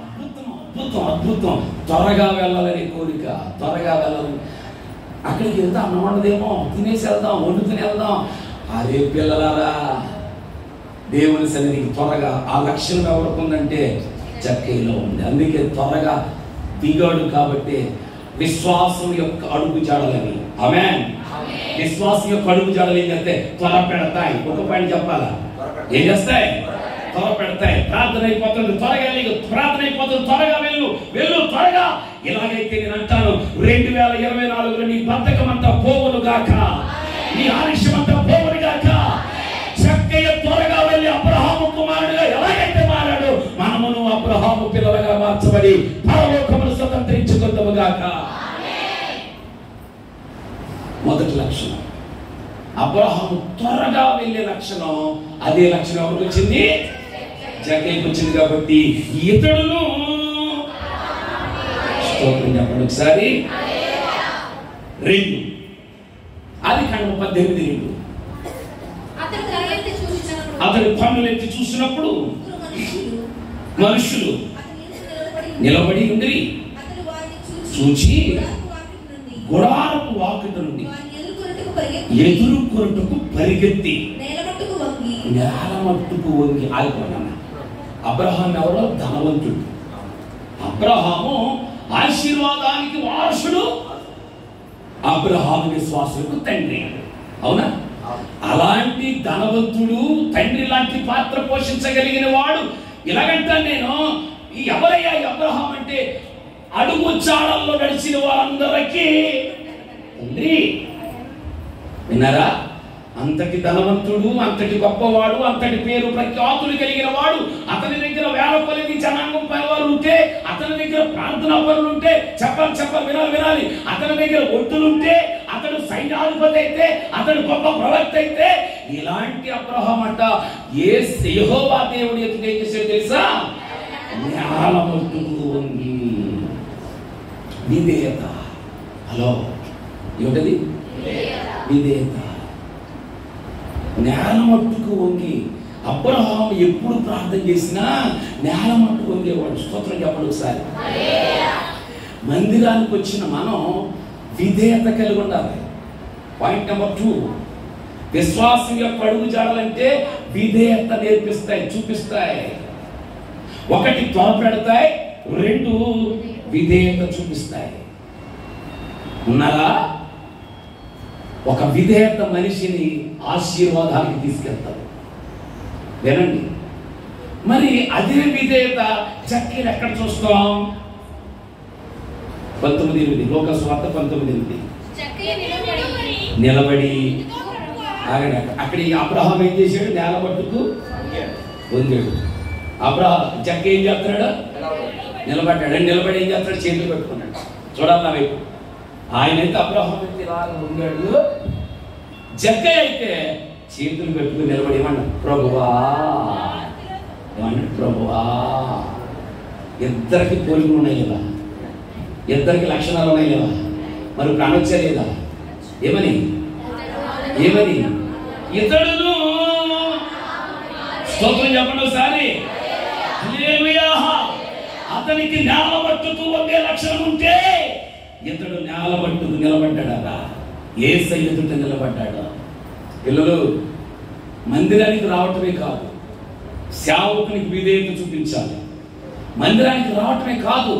అద్భుతం అద్భుతం అద్భుతం. త్వరగా వెళ్ళాలని కోరిక, త్వరగా వెళ్ళాలి. అక్కడికి వెళ్దాం, అన్నం వండదేమో, తినేసి వెళ్దాం, వండుకుని వెళ్దాం. అదే పిల్లలారా, దేవుని సన్నిధికి త్వరగా ఆ లక్షణం ఎవరికి ఉందంటే జక్కయ్యలో ఉంది. అందుకే త్వరగా దిగాడు. కాబట్టి విశ్వాసం యొక్క అడుగు జాడలని. ఆమేన్. విశ్వాసం యొక్క అడుగు జాడలు ఏం చేస్తాయి? త్వర పెడతాయి. ఒక పని చెప్పాలా? ఏం చేస్తాయి? త్వర పెడతాయి. ప్రార్థన అయిపోతుంది, త్వరగా వెళ్ళు. ప్రార్థన అయిపోతుంది, త్వరగా వెళ్ళు, వెళ్ళు త్వరగా. ఇలాగైతే నేను అంటాను, 2024లో నీ బద్ధకం అంతా పోవును గాక, నీ ఆలస్యం అంతా పోవును గాక. చక్కయ్య త్వరగా వెళ్ళి అబ్రహాము కుమారుడుగా ఎలాగైతే మారాడు, మనమును అబ్రహాము పిల్లలుగా మార్చబడి పరలోకమును స్వతంత్రించుకుందాము గాక. మొదటి లక్షణం అబ్రహాము త్వరగా వెళ్ళే లక్షణం. అదే లక్షణం ఎవరికి వచ్చింది? జక్కయ్యకు వచ్చింది. కాబట్టి ఇతడును స్తోత్రం చెప్పండి ఒకసారి. 2 ఆదికాండం 18:2 అతడు కన్నులెత్తి చూసినప్పుడు మనుషులు నిలబడి ఉండి చూచి గుడారపు వాకిట నుండి ఎదుర్కొనుటకు పరిగెత్తి నేల మట్టుకు వంగి ఆగిపోయాను. అబ్రహాం ఎవరో? ధనవంతుడు. అబ్రహాము ఆశీర్వాదానికి వారసుడు, అబ్రహాము విశ్వాసులకు తండ్రి. అవునా? అలాంటి ధనవంతుడు, తండ్రి లాంటి పాత్ర పోషించగలిగిన వాడు. ఇలాగంటాను నేను, ఈ ఎవరయ్యా అబ్రహాం అంటే అడుగు చాడల్లో నడిచిన వారందరికీ తండ్రి. విన్నారా? అంతటి ధనవంతుడు, అంతటి గొప్పవాడు, అంతటి పేరు ప్రఖ్యాతులు కలిగిన వాడు. అతని దగ్గర వేల కొలది జనాంగం పైవారు ఉంటే, అతని దగ్గర ప్రార్థనా పరులు ఉంటే, చెప్పాలి వినాలి. అతని దగ్గర ఒడ్డులుంటే, అతడు సైన్యాధిపతి అయితే, అతడు గొప్ప ప్రవక్త అయితే, ఇలాంటి అబ్రహాం అంట యెహోవా దేవుడి ఎదుట ఏం చేశాడు తెలుసా? నేలమట్టుకు వంగి విధేయత. హలో, ఏమిటది? విధేయత. నేల మట్టుకు వంగి. అబ్రహాం ఎప్పుడు ప్రార్థన చేసినా నేల మట్టుకు వంగేవాడు. స్తోత్రం చెప్పండి ఒకసారి. మందిరానికి వచ్చిన మనం విధేయత కలిగి ఉండాలి. పాయింట్ నెంబర్ 2, విశ్వాసం యొక్క అడుగు జాడాలంటే విధేయత నేర్పిస్తాయి, చూపిస్తాయి. 1 త్వర పెడతాయి, 2 విధేయత చూపిస్తాయి. ఉన్నారా? ఒక విధేయత మనిషిని ఆశీర్వాదానికి తీసుకెళ్తారు. వినండి. మరి అదే విధేయత చక్కీలు ఎక్కడ చూస్తాం? 19:8 లోకాసు వార్త 19:8 నిలబడి అక్కడ అబ్రహాం ఏం చేశాడు? నేల మట్టుకు వంగాడు. జక్క ఏం చేస్తున్నాడు? నిలబడ్డాడు. నిలబడి ఏం చేస్తాడు? చేతులు పెట్టుకున్నాడు. చూడాలి నా వైపు. ఆయనైతే అబ్రహాం అయితే ఇలా వంగాడు. జక్క అయితే చేతులు పెట్టుకుని నిలబడి ఏమన్నాడు? ప్రభువా. ఏమన్నాడు? ప్రభువా. ఇద్దరికి పోలికలు ఉన్నాయి కదా, ఇద్దరికి లక్షణాలు ఉన్నాయి కదా. మరి ఇప్పుడు అనొచ్చా లేదా? ఏమని ఇతడును స్తోత్రం చెప్పండి ఒకసారి. హల్లెలూయా. అతనికి నేల పట్టుకు ఒకే లక్షణం ఉంటే ఇతడు నేల పట్టుకు నిలబడ్డాడా? యేసయ్య ఎదుట నిలబడ్డాడు. పిల్లలు, మందిరానికి రావటమే కాదు, సేవకునికి విధేయత చూపించాలి. మందిరానికి రావటమే కాదు,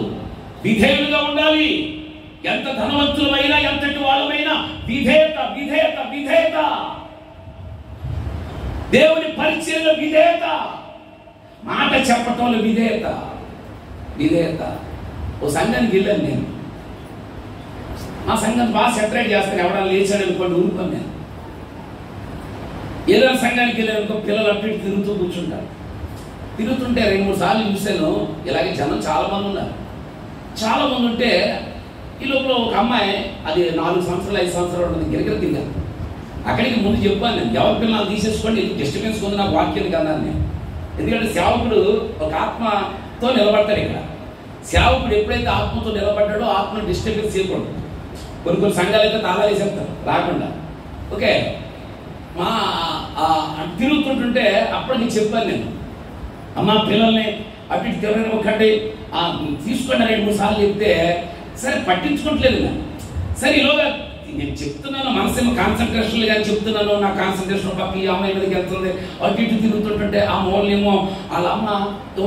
విధేయులుగా ఉండాలి. ఎంత ధనవంతులమైనా, ఎంతటి వాళ్ళమైనా విధేయత విధేయత విధేయత. దేవుని పరిచయంలో విధేయత, మాట చెప్పటంలో విధేయత విధేయత. ఓ సంఘానికి వెళ్ళాను నేను. మా సంఘాన్ని బాగా సెపరేట్ చేస్తాను. ఎవడన్నా లేచాడు అనుకోండి, ఊరుకోను నేను. ఏదైనా సంఘానికి వెళ్ళానుకో, పిల్లలు అటు ఇటు తిరుగుతూ కూర్చుంటారు. తిరుగుతుంటే 2-3 సార్లు చూశాను. ఇలాగే జనం చాలా మంది ఉన్నారు. చాలా మంది ఉంటే ఈ లోపల ఒక అమ్మాయి, అది 4 సంవత్సరాలు 5 సంవత్సరాలు ఉంటుంది, గిరగిర తిరిగాను. అక్కడికి ముందు చెప్పాను నేను, ఎవరి పిల్లలు తీసేసుకోండి, డిస్టర్బెన్స్ ఉంది నాకు వాక్యం కన్నాను నేను. ఎందుకంటే సేవకుడు ఒక ఆత్మతో నిలబడతాడు. ఇక్కడ సేవకుడు ఎప్పుడైతే ఆత్మతో నిలబడ్డాడో ఆత్మను డిస్టర్బెన్స్ చేయకూడదు. కొన్ని సంఘాలు అయితే తాళాలు వేసేస్తారు రాకుండా. ఓకే, మా తిరుగుతుంటుంటే అప్పటికి చెప్పాను నేను, అమ్మ పిల్లల్ని అటు ఇటు తిరగనివ్వకండి, తీసుకుని 2-3 సార్లు చెప్తే సరే పట్టించుకోవట్లేదు నేను. సరే ఈలోగా నేను చెప్తున్నాను, మనసేమో కాన్సన్ట్రేషన్ కానీ చెప్తున్నాను, నా కాన్సన్ట్రేషన్ పక్క ఈ అమ్మాయి మీదకి వెళ్తుంది. అటు ఇటు తిరుగుతుంటుంటే ఆ మూలనేమో వాళ్ళ అమ్మ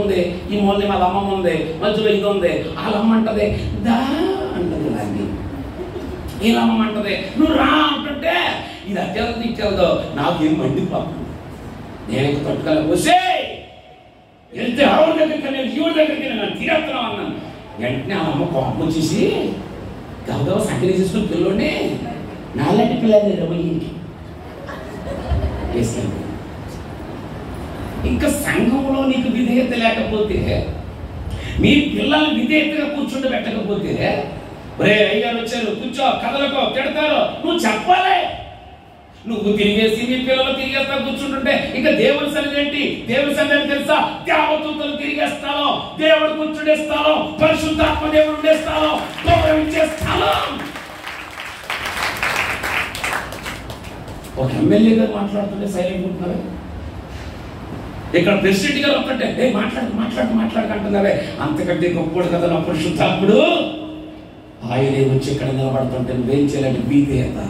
ఉంది, ఈ మూలనేమో వాళ్ళ అమ్మమ్మ ఉంది, మధ్యలో ఇది ఉంది. వాళ్ళ అమ్మ అంటది దా అంటది, నాకు వీళ్ళ అమ్మ అంటది నువ్వు రా అంటుంటే ఇది అత్యవసరం ఇచ్చేదో నాకేం మండిపోతుంది. నేను ఇంక తట్టుకోలేదు. వస్తే వెళ్తే ఆవిడ దగ్గరికి నేను ఈవిడ దగ్గరికి నేను తినేస్తున్నావు అన్నాను. వెంటనే ఆ అమ్మ కోపం వచ్చేసి గబగబా సంఖ్య తీసుకుని పిల్లోడిని నాలాంటి పిల్లలు పోయింది వేసుకెళ్ళి. ఇంకా సంఘంలో నీకు విధేయత లేకపోతే, మీ పిల్లల్ని విధేయతగా కూర్చుండబెట్టకపోతే, ఒరే అయ్యారు వచ్చారు కూర్చో కథలకో తిడతారో నువ్వు చెప్పాలి. నువ్వు తిరిగేసి మీ పిల్లలు తిరిగేస్తా కూర్చుంటుంటే ఇంకా దేవుని సన్నిధి ఏంటి? దేవుని సన్నిధి తెలుసా? దేవదూతలు తిరిగేస్తాను, దేవుడు కూర్చుండేస్తాను, పరిశుద్ధాత్మ దేవుడు ఉండేస్తాను, గౌరవించేస్తాను. ఒక ఎమ్మెల్యే గారు మాట్లాడుతుంటే సైలెంట్ ఉంటున్నారు. ఇక్కడ ప్రెసిడెంట్ గారు వస్తుంటే మాట్లాడుకుంటున్నారే. అంతకంటే గొప్పడు కదా నా పరిశుద్ధాత్ముడు. ఆయనే వచ్చి ఇక్కడ నిలబడుతుంటే నువ్వేం చేయాలంటే విధేయత,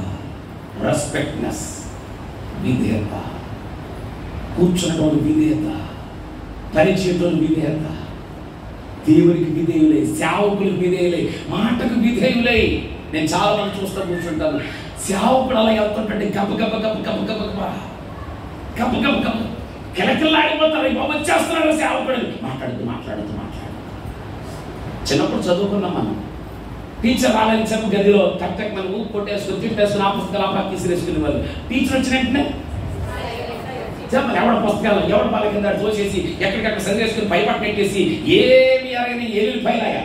రెస్పెక్ట్నెస్, విధేయత, కూర్చున్నటం విధేయత, పరిచయం విధేయత, దేవునికి విధేయులై, సేవకులకు విధేయులై, మాటకు విధేయులై. నేను చాలా మంది చూస్తూ కూర్చుంటాను. సేవకుడు అలా వెళ్తుంటే గబ గబ గబ గబ గబ గబ గబ గబ గబ కిలకిల్లాడిపోతారు. వచ్చేస్తున్నాడు సేవకుడు. మాట్లాడుతూ చిన్నప్పుడు చదువుకున్నాం మనం. టీచర్ రాలని చెప్పి గదిలో టక్ మనం కొట్టేసుకుని తిట్టేసుకుని ఆ పుస్తకాలు తీసిరేసుకునే వాళ్ళు. టీచర్ వచ్చిన వెంటనే చెప్పాలి ఎవడ పుస్తకాలు ఎవడ పాల కింద తోసేసి ఎక్కడికక్కడ సరిగేసుకుని పైపట్టు నెట్టేసి ఏమి అరగని ఏమి పైలాగా.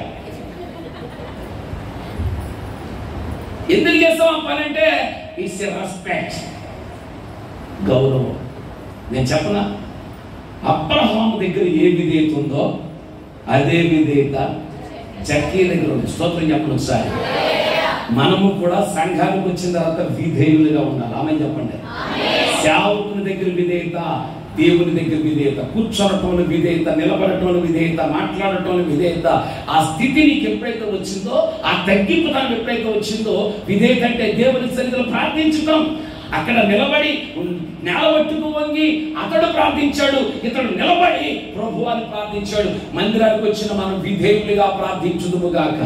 ఎందుకు చేస్తాం ఆ పని అంటే ఇట్స్ ఎ రెస్పెక్ట్, గౌరవం. నేను చెప్పనా, అబ్రహాము దగ్గర ఏ విధేయత ఉందో అదే విధేయత జక్కీ దగ్గర ఉంది. స్తోత్రం చెప్పండి ఒకసారి. మనము కూడా సంఘానికి వచ్చిన తర్వాత విధేయులుగా ఉండాలి. ఆమె చెప్పండి. సేవకుని దగ్గర విధేయత, దేవుని దగ్గర విధేయత, కూర్చోవటంలో విధేయత, నిలబడటంలో విధేయత, మాట్లాడటంలో విధేయత. ఆ స్థితి నీకు ఎప్పుడైతే వచ్చిందో, ఆ తగ్గింపుతనం ఎప్పుడైతే వచ్చిందో, విధేయత అంటే దేవుని సన్నిధిలో ప్రార్థించటం. అక్కడ నిలబడి నేలబట్టుకు వంగి అతడు ప్రార్థించాడు, ఇతడు నిలబడి ప్రభువాన్ని ప్రార్థించాడు. మందిరానికి వచ్చిన మనం విధేయులుగా ప్రార్థించుదుముగాక.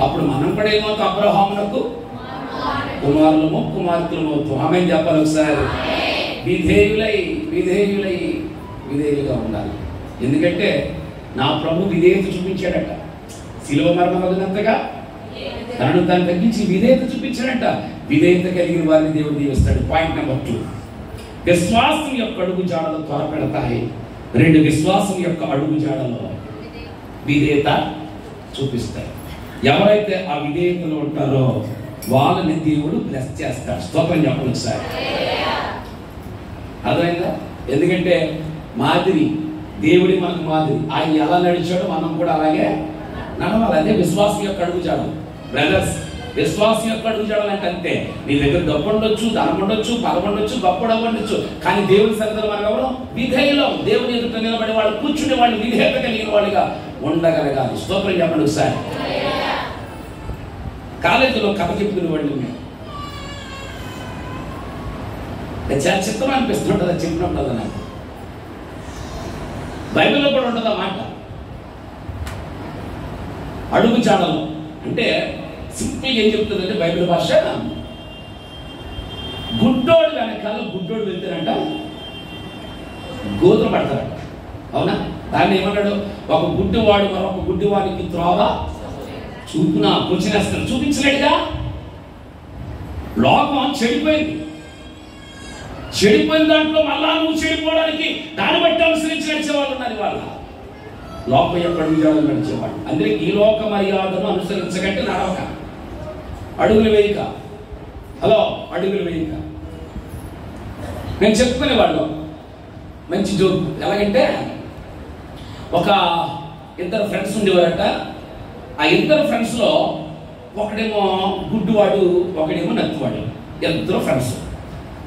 అప్పుడు మనం కూడా ఏమవుతాం? అబ్రహామునకు కుమారులము కుమార్తెలము అవుతాం. ఆమె చెప్పాలి ఒకసారి. విధేయులుగా ఉండాలి. ఎందుకంటే నా ప్రభు విధేయత చూపించాడట. శిలువ మరణమగినంతగా తనను తాను తగ్గించి విధేయత చూపించాడట. విధేయత కలిగిన వారిని దేవుడు దీవిస్తాడు. పాయింట్ నెంబర్ 2, విశ్వాసం యొక్క అడుగు జాడలు త్వరపెడతాయి. 2, విశ్వాసం యొక్క అడుగు జాడలో విధేయత చూపిస్తాయి. ఎవరైతే ఆ విధేయతలో ఉంటారో వాళ్ళని దేవుడు బ్లెస్ చేస్తాడు. స్తోత్రం చెప్పండి ఒకసారి. అర్థమైందా? ఎందుకంటే మాదిరి దేవుడి మనకు మాదిరి. ఆయన ఎలా నడిచాడో మనం కూడా అలాగే నడవాలి. అదే విశ్వాసం యొక్క అడుగు జాడలు. బ్రదర్స్, విశ్వాసం యొక్క అడుగుజాడలంటే అంతే. నీ దగ్గర డబ్బు ఉండొచ్చు, ధనం ఉండొచ్చు, బలం ఉండొచ్చు, గొప్ప డబ్బు ఉండొచ్చు, కానీ దేవుని సన్నిధిలో మనం ఎవరు విధేయులం. దేవుని ఎదుట నిలబడే వాళ్ళు, కూర్చునే వాళ్ళు విధేయత కలిగిన వాళ్ళుగా ఉండగలగాలి. స్తోత్రం చెప్పండి ఒకసారి. కాలేజీలో కథ చెప్పుకునే వాళ్ళు చాలా చిత్తం అనిపిస్తుంటుంది అది చెప్పినప్పుడు. నాకు బైబిల్లో కూడా ఉంటుంది ఆ మాట. అడుగు చాడలు అంటే సింపుల్గా ఏం చెప్తుందంటే బైబిల్ భాష, గుడ్డోడు వెనకాల గుడ్డోడు వెళ్తారంట గోతులు పడతారంట. అవునా? దాన్ని ఏమన్నాడు? ఒక గుడ్డివాడు మరొక గుడ్డివాడికి త్రోవ చూపున కూర్చునేస్తాడు. చూపించలేడుగా. లోకం చెడిపోయింది. చెడిపోయిన దాంట్లో మళ్ళా నువ్వు చెడిపోవడానికి దాన్ని బట్టి అనుసరించి నడిచేవాళ్ళు ఉన్నారు. వాళ్ళ లోకం యొక్క అడుగుజాడలు నడిచేవాళ్ళు. అందుకే ఈ లోక మర్యాదను అనుసరించకంటే నడవక, అడుగులు వేయక. హలో, అడుగులు వేయక. నేను చెప్పుకునేవాళ్ళు మంచి జోక్. ఎలాగంటే ఒక ఇద్దరు ఫ్రెండ్స్ ఉండేవారట. ఆ ఇద్దరు ఫ్రెండ్స్లో ఒకడేమో గుడ్డువాడు, ఒకడేమో నత్తివాడు. ఇద్దరు ఫ్రెండ్స్.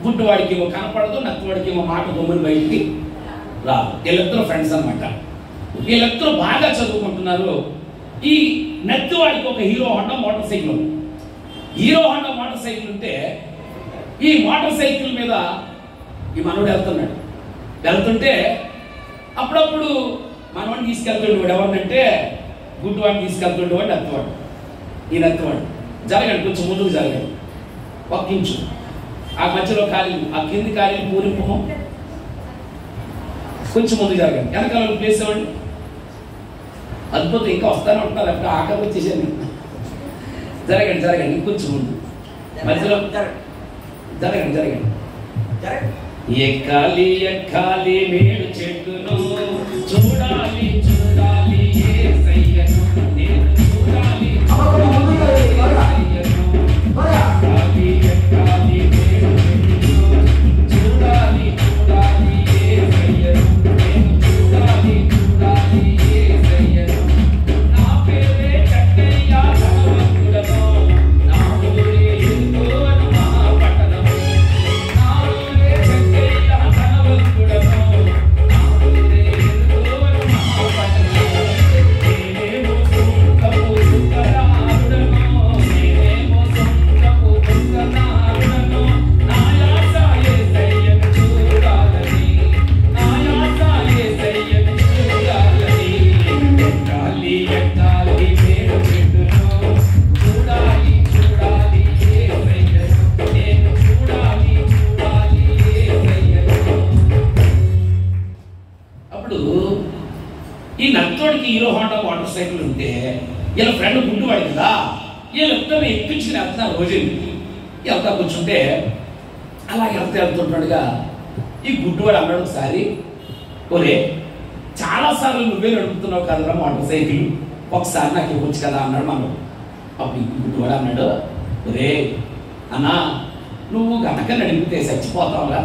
గుడ్డువాడికి ఏమో కనపడదు, నత్తివాడికి ఏమో మాట గమ్ముని బయటికి రాదు. వీళ్ళిద్దరు ఫ్రెండ్స్ అనమాట. వీళ్ళిద్దరూ బాగా చదువుకుంటున్నారు. ఈ నత్తివాడికి ఒక హీరో హోండా మోటార్ సైకిల్ ఉంది. హీరో హోండా మోటార్ సైకిల్ ఉంటే ఈ మోటార్ సైకిల్ మీద ఈ మనోడు వెళ్తుంటే అప్పుడప్పుడు మనవాడిని తీసుకెళ్తుండేవాడు. ఎవరినంటే గుడ్డువాడిని తీసుకెళ్తుండేవాడు నత్తివాడు. ఈ నత్తివాడు జరగండి, కొంచెం ముందుకు జరగండి, ఒక ఇంచు. ఆ మధ్యలో ఖాళీలు, ఆ కింది ఖాళీలు పూరింపు కొంచెం ముందు జరగండి. వెనకాల ప్లేస్ ఇవ్వండి. అద్భుతం. ఇంకా వస్తానే ఉంటారు. అప్పుడు ఆఖరి వచ్చేసాను. జరగండి ఇంకొంచెం ముందు. మధ్యలో జరగండి. ఎక్కాలి మేడు చెట్టును, చూడాలి యేసయ్యను, నేను చూడాలి యేసయ్యను. ఎక్కాలి మేడు చెట్టును, చూడాలి యేసయ్యను, నేను చూడాలి యేసయ్యను. నా పేరే చక్కయ్య ధనవంతుడను, నా ఊరే ఎరుకోను మహాపట్టణము. నా ఊరే చక్కయ్య ధనవంతుడను, నా ఊరే ఎరుకోను మహాపట్టణము. నేనేమో సొంతపు దుఃఖదారుడను, నేనేమో సొంతపు దుఃఖదారుడను. నా యాస యేసయ్యను చూడాలని, నా యాస యేసయ్యను చూడాలని. ఎక్కాలి మేడు చెట్టును, చూడాలి యేసయ్యను, నేను చూడాలి యేసయ్యను. అప్పుడు ఈ నత్తోడికి హీరో హోండా మోటార్ సైకిల్ ఉంటే వీళ్ళ ఫ్రెండ్ గుడ్డువాడు కదా, వీళ్ళిద్దరు ఎక్కించుకుని వెళ్తున్నారు. రోజు వెళ్తా కూర్చుంటే అలా వెళ్తుంటాడుగా ఈ గుడ్డువాడు అన్నాడు ఒకసారి, ఒరే చాలాసార్లు నువ్వే నడుపుతున్నావు కదరా మోటార్ సైకిల్, ఒకసారి నాకు ఇవ్వచ్చు కదా అన్నాడు మనం. అప్పుడు ఈ గుడ్డువాడు అన్నాడు, ఒరే అన్నా నువ్వు గనక నడిపితే చచ్చిపోతావురా,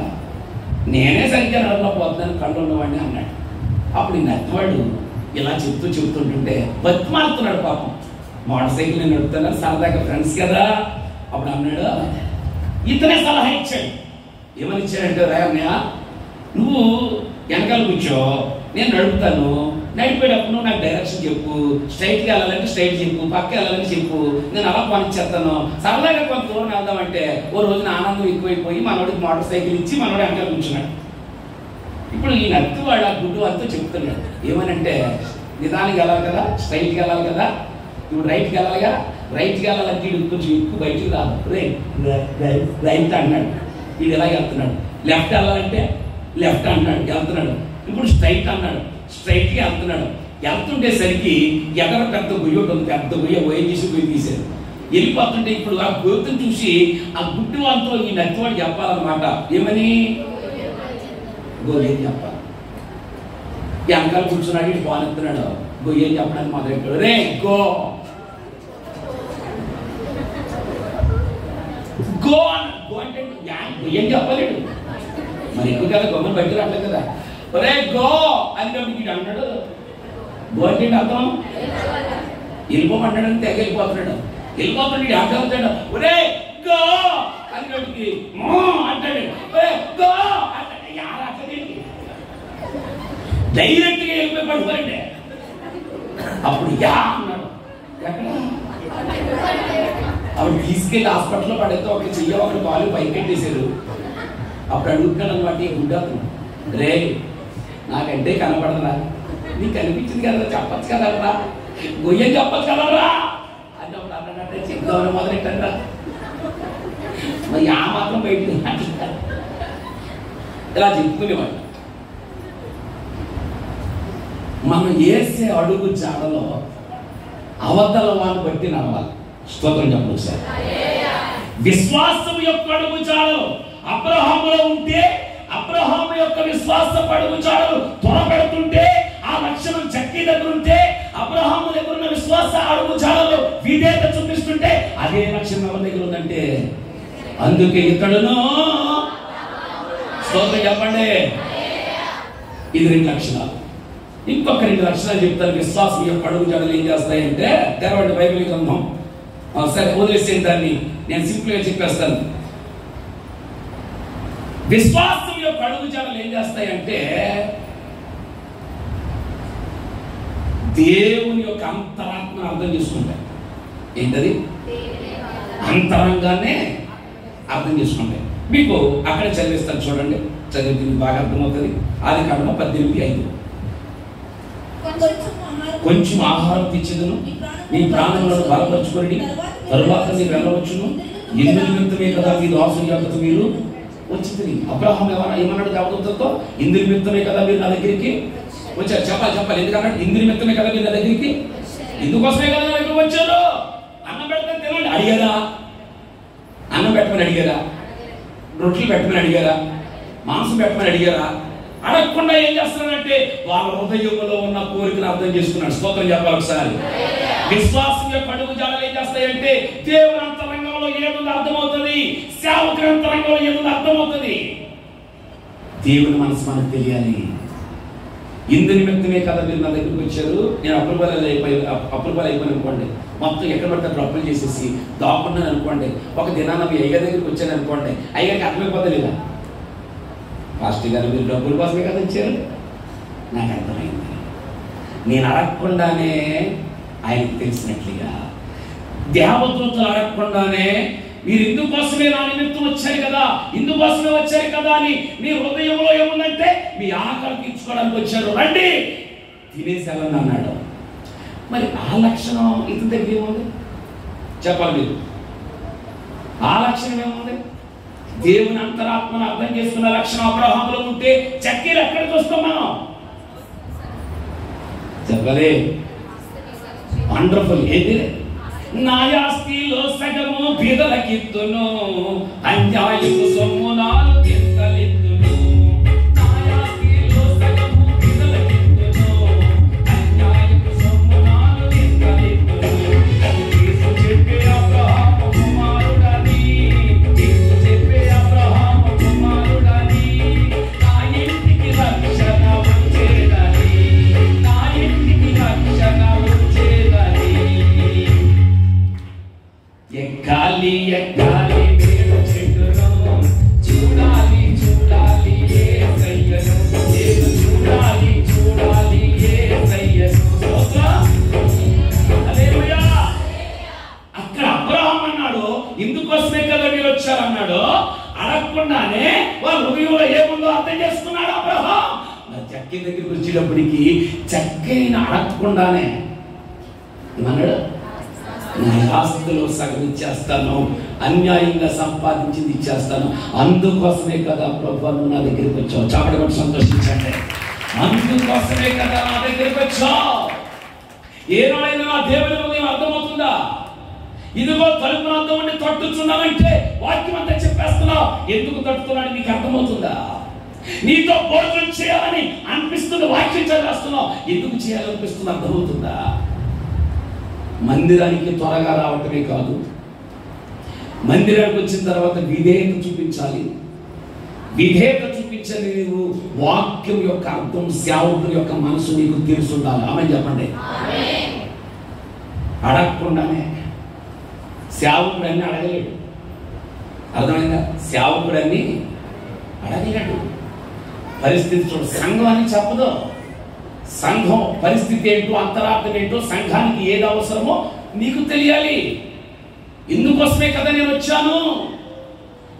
నేనే సరిగ్గా నడవలేకపోతున్నాను కళ్ళు ఉన్నవాడిని అన్నాడు. అప్పుడు ఈ నత్తివాడు ఇలా చెప్తుంటుంటే బతిమాలుతున్నాడు పాపం. మోటార్ సైకిల్ నేను నడుపుతున్నాను, సరదాగా ఫ్రెండ్స్ కదా. అప్పుడు అన్నాడు, ఇతనే సలహా ఇచ్చాడు. ఏమని ఇచ్చాడంటే, రాయన్నయ్య నువ్వు వెనకాల కూర్చో, నేను నడుపుతాను, నడిపేటప్పుడు నాకు డైరెక్షన్ చెప్పు, స్ట్రైట్గా వెళ్ళాలంటే స్ట్రైట్ చెప్పు, పక్క వెళ్ళాలంటే చెప్పు, నేను అలా పనిచేస్తాను. సరదాగా కొంత దూరం వెళ్దామంటే ఓ రోజున ఆనందం ఎక్కువైపోయి మనోడికి మోటార్ సైకిల్ ఇచ్చి మనోడు వెనకాల కూర్చున్నాడు. ఇప్పుడు ఈ నత్తివాడు ఆ గుడ్డు అంతా చెప్తున్నాడు. ఏమనంటే, నిదానికి వెళ్ళాలి కదా, స్ట్రైట్కి వెళ్ళాలి కదా, ఇప్పుడు రైట్కి వెళ్ళాలిగా, రైట్కి వెళ్ళాలంటే వీడు కొంచెం ఎక్కువ బయటికి రాదు, రైట్ అన్నాడు. వీడు ఎలా వెళ్తున్నాడు. లెఫ్ట్ వెళ్ళాలంటే లెఫ్ట్ అన్నాడు, వెళ్తున్నాడు. ఇప్పుడు స్ట్రైట్ అన్నాడు, స్ట్రైట్గా వెళ్తున్నాడు. వెళ్తుండేసరికి ఎదర పెద్ద గొయ్యి ఉంటుంది, పెద్ద గొయ్య ఓఎన్జీసీ గొయ్యి తీశారు. వెళ్ళిపోతుంటే ఇప్పుడు ఆ గొయ్యను చూసి ఆ గుడ్డి వాళ్ళతో ఈ నత్తివాడు చెప్పాలన్నమాట. ఏమని? గొయ్యని చెప్పాలి. వెనకాల కూర్చున్నాడు, ఇటు బాగున్నాడు. గొయ్యని చెప్పడానికి మొదలెట్టాడు. రే గో గో గో అంటే గొయ్యని చెప్పలేడు మరి, ఎక్కువ కదా గొమ్మని బయట రావట్లేదు కదా. రే గో అని వీడు అన్నాడు. గో అంటే అర్థం వెళ్ళిపోమన్నాడని తెగ వెళ్ళిపోతున్నాడు. వెళ్ళిపోతాడు. అడ్డవుతాడు, ఒరే గో అన్నోడికి అంటాడు, ఒరే గో అంటాడు. యారండి డైరెక్ట్గా వెళ్ళిపోయి పడిపోయిండే. అప్పుడు యా అన్నాడు. ఎక్కడ ఆవిడ తీసుకెళ్ళి హాస్పిటల్లో పడితే ఒక చెయ్య ఒకటి కాలు పైకెట్టేశారు. అప్పుడు అడుగుతున్నాడు అనమాట ఈ గుడ్డాకు, రే నాకంటే కనపడరా, నీకు కనిపించింది కదా చెప్పచ్చు కదరా, గొయ్యం చెప్పచ్చు కదరా అని అప్పుడు అన్నట్టే చెప్తామని మొదలెట్టండి. మరి ఆ మాత్రం బయట ఇలా చెప్పుకునేవాడు. మనం వేసే అడుగు జాడలో అవతల వాడిని బట్టి నడవాలి. స్తోత్రం చెప్పండి సార్. విశ్వాసం యొక్క అడుగు జాడలు అబ్రహాములో ఉంటే, అబ్రహాము యొక్క విశ్వాస అడుగు జాడలు త్వరపెడుతుంటే, ఆ లక్షణం చక్కి దగ్గర ఉంటే, అబ్రహాము దగ్గర ఉన్న విశ్వాస అడుగు జాడలు విధేయత చూపిస్తుంటే, అదే లక్షణం ఎవరి దగ్గర ఉందంటే అందుకే ఇతడును. స్తోత్రం చెప్పండి. ఇది 2 లక్షణాలు. ఇంకొక 2 లక్షణాలు చెప్తాను. విశ్వాసం యొక్క అడుగు జాడలు ఏం చేస్తాయంటే, తెరవండి బైబిల్ గ్రంథం. సరే వదిలేసేది దాన్ని, నేను సింపుల్గా చెప్పేస్తాను. విశ్వాసం యొక్క అడుగు జాడలు ఏం చేస్తాయంటే దేవుని యొక్క అంతరాత్మను అర్థం చేసుకుంటాయి. ఏంటది? అంతరంగానే అర్థం చేసుకుంటాయి. మీకు అక్కడ చదివిస్తాను చూడండి, చదివితే బాగా అర్థమవుతుంది. ఆదికాండము 18:5. కొంచెం ఆహారం తెచ్చేదను, నీ ప్రాణములను బలపరచుకొని తరువాత మీరు వెళ్ళవచ్చును, ఇందు నిమిత్తమే కదా మీ దాసుని యొక్కకు మీరు వచ్చింది. అబ్రహాం ఏమన్నాడు దేవదూతతో? ఇందు నిమిత్తమే కదా మీరు నా దగ్గరికి వచ్చారు. చెప్పాలి ఎందుకన్నాడు? ఇందు నిమిత్తమే కదా మీరు నా దగ్గరికి, ఇందుకోసమే కదా నా దగ్గరికి వచ్చారు. అన్నం పెడతాను తినండి అడిగారా? అన్నం పెట్టమని అడిగారా? రొట్టెలు పెట్టమని అడిగారా? మాంసం పెట్టమని అడిగారా? అడగకుండా ఏం చేస్తున్నాడంటే వాళ్ళ హృదయంలో ఉన్న కోరికను అర్థం చేసుకున్నాడు. స్తోత్రం చెప్పాలి ఒకసారి. విశ్వాసం యొక్క అడుగు జాడలు ఏం చేస్తాయంటే దేవుని అంతరంగంలో ఏదో అర్థమవుతుంది, సేవకుని అంతరంగంలో ఏదో అర్థమవుతుంది. దేవుని మనసు మనకు తెలియాలి. ఇందు నిమిత్తమే కదా మీరు నా దగ్గరికి వచ్చారు. నేను అప్రూవల్ అయిపోయాను అనుకోండి, మొత్తం ఎక్కడ పడితే అప్పుడు అప్పులు చేసేసి దాక్కున్నాను అనుకోండి. ఒక దినాన మీ అయ్య దగ్గరికి వచ్చాను అనుకోండి, అయ్యగారికి అర్థమైపోతలేదా? పాస్టర్ గారు మీరు డబ్బుల కోసమే కదా వచ్చారు. నాకు అర్థమైంది. నేను అడగకుండానే ఆయనకు తెలిసినట్లుగా, దేవదూతలు అడగకుండానే మీరు ఇందుకోసమే నా నిమిత్తం వచ్చారు కదా, ఇందుకోసమే వచ్చారు కదా అని మీ హృదయంలో ఏముందంటే మీ ఆకలి తీర్చుకోవడానికి వచ్చారు, రండి తినేసేయాలని అన్నాడు. మరి ఆ లక్షణం ఇతని దగ్గర ఏముంది చెప్పాలి మీరు? ఆ లక్షణం ఏముంది? దేవుని అంతరాత్మను అర్థం చేసుకున్న లక్షణం అబ్రహాములో ఉంటే చక్కీలు ఎక్కడికి వస్తాం మనం? చెప్పలే వండర్ఫుల్. ఏది? నా ఆస్తిలో సగము బీదలకిత్తును, అన్యాయపు సొమ్ము 4 గింతలిత్తును. నా ఆస్తిలో సగము బీదలకిత్తును, అన్యాయపు సొమ్ము 4 గింతలిత్తును. యేసు చెప్పే అబ్రహాము కుమారుడని, యేసు చెప్పే అబ్రహాము కుమారుడని, నా ఇంటికి రక్షణ వచ్చేదని, నా ఇంటికి రక్షణ వచ్చేదని. ఎక్కాలి ఎక్కాలి మేలు చెట్టును, చూడాలి చూడాలి యేసయ్యను, నేను చూడాలి చూడాలి యేసయ్యను. హల్లెలూయా. అక్కడ అబ్రహాం అన్నాడు ఇందుకోసమే కదా మీరు వచ్చారన్నాడు. అడగకుండానే వాళ్ళ హృదయంలో ఏముందో అర్థం చేసుకున్నాడు అబ్రహాం. మరి చక్కి దగ్గరికి వచ్చేటప్పటికి చక్కైన అడగకుండానే ఏమన్నాడు? నా ఆస్తులు సగం ఇచ్చేస్తాను, అన్యాయంగా సంపాదించింది ఇచ్చేస్తాను, అందుకోసమే కదా ప్రభువా నువ్వు నా దగ్గరికి వచ్చావు. చాపడి కొట్టి సంతోషించండి. అందుకోసమే కదా నా దగ్గరికి వచ్చావు. ఏనాడైనా నా దేవుని హృదయం అర్థమవుతుందా? ఇదిగో తలుపును అర్థం ఉండి తట్టుచున్నానంటే వాక్యం అంతా చెప్పేస్తున్నావు. ఎందుకు తట్టుతున్నాడు నీకు అర్థమవుతుందా? నీతో భోజనం చేయాలని అనిపిస్తుంది, వాక్యం చదివేస్తున్నావు. ఎందుకు చేయాలనిపిస్తుంది అర్థమవుతుందా? మందిరానికి త్వరగా రావటమే కాదు, మందిరానికి వచ్చిన తర్వాత విధేయత చూపించాలి. విధేయత చూపించని నీవు వాక్యం యొక్క అర్థం, సేవకుని యొక్క మనసు నీకు తెలుసుండాలి. ఆమె చెప్పండి. అడగకుండానే సేవకుడన్ని అడగలేడు. అర్థమైందా? సేవకుడన్ని అడగలేడు. పరిస్థితి చూడు, సంఘం అని చెప్పదు. సంఘం పరిస్థితి ఏంటో, అంతరార్థం ఏంటో, సంఘానికి ఏది అవసరమో నీకు తెలియాలి. ఇందుకోసమే కదా నేను వచ్చాను,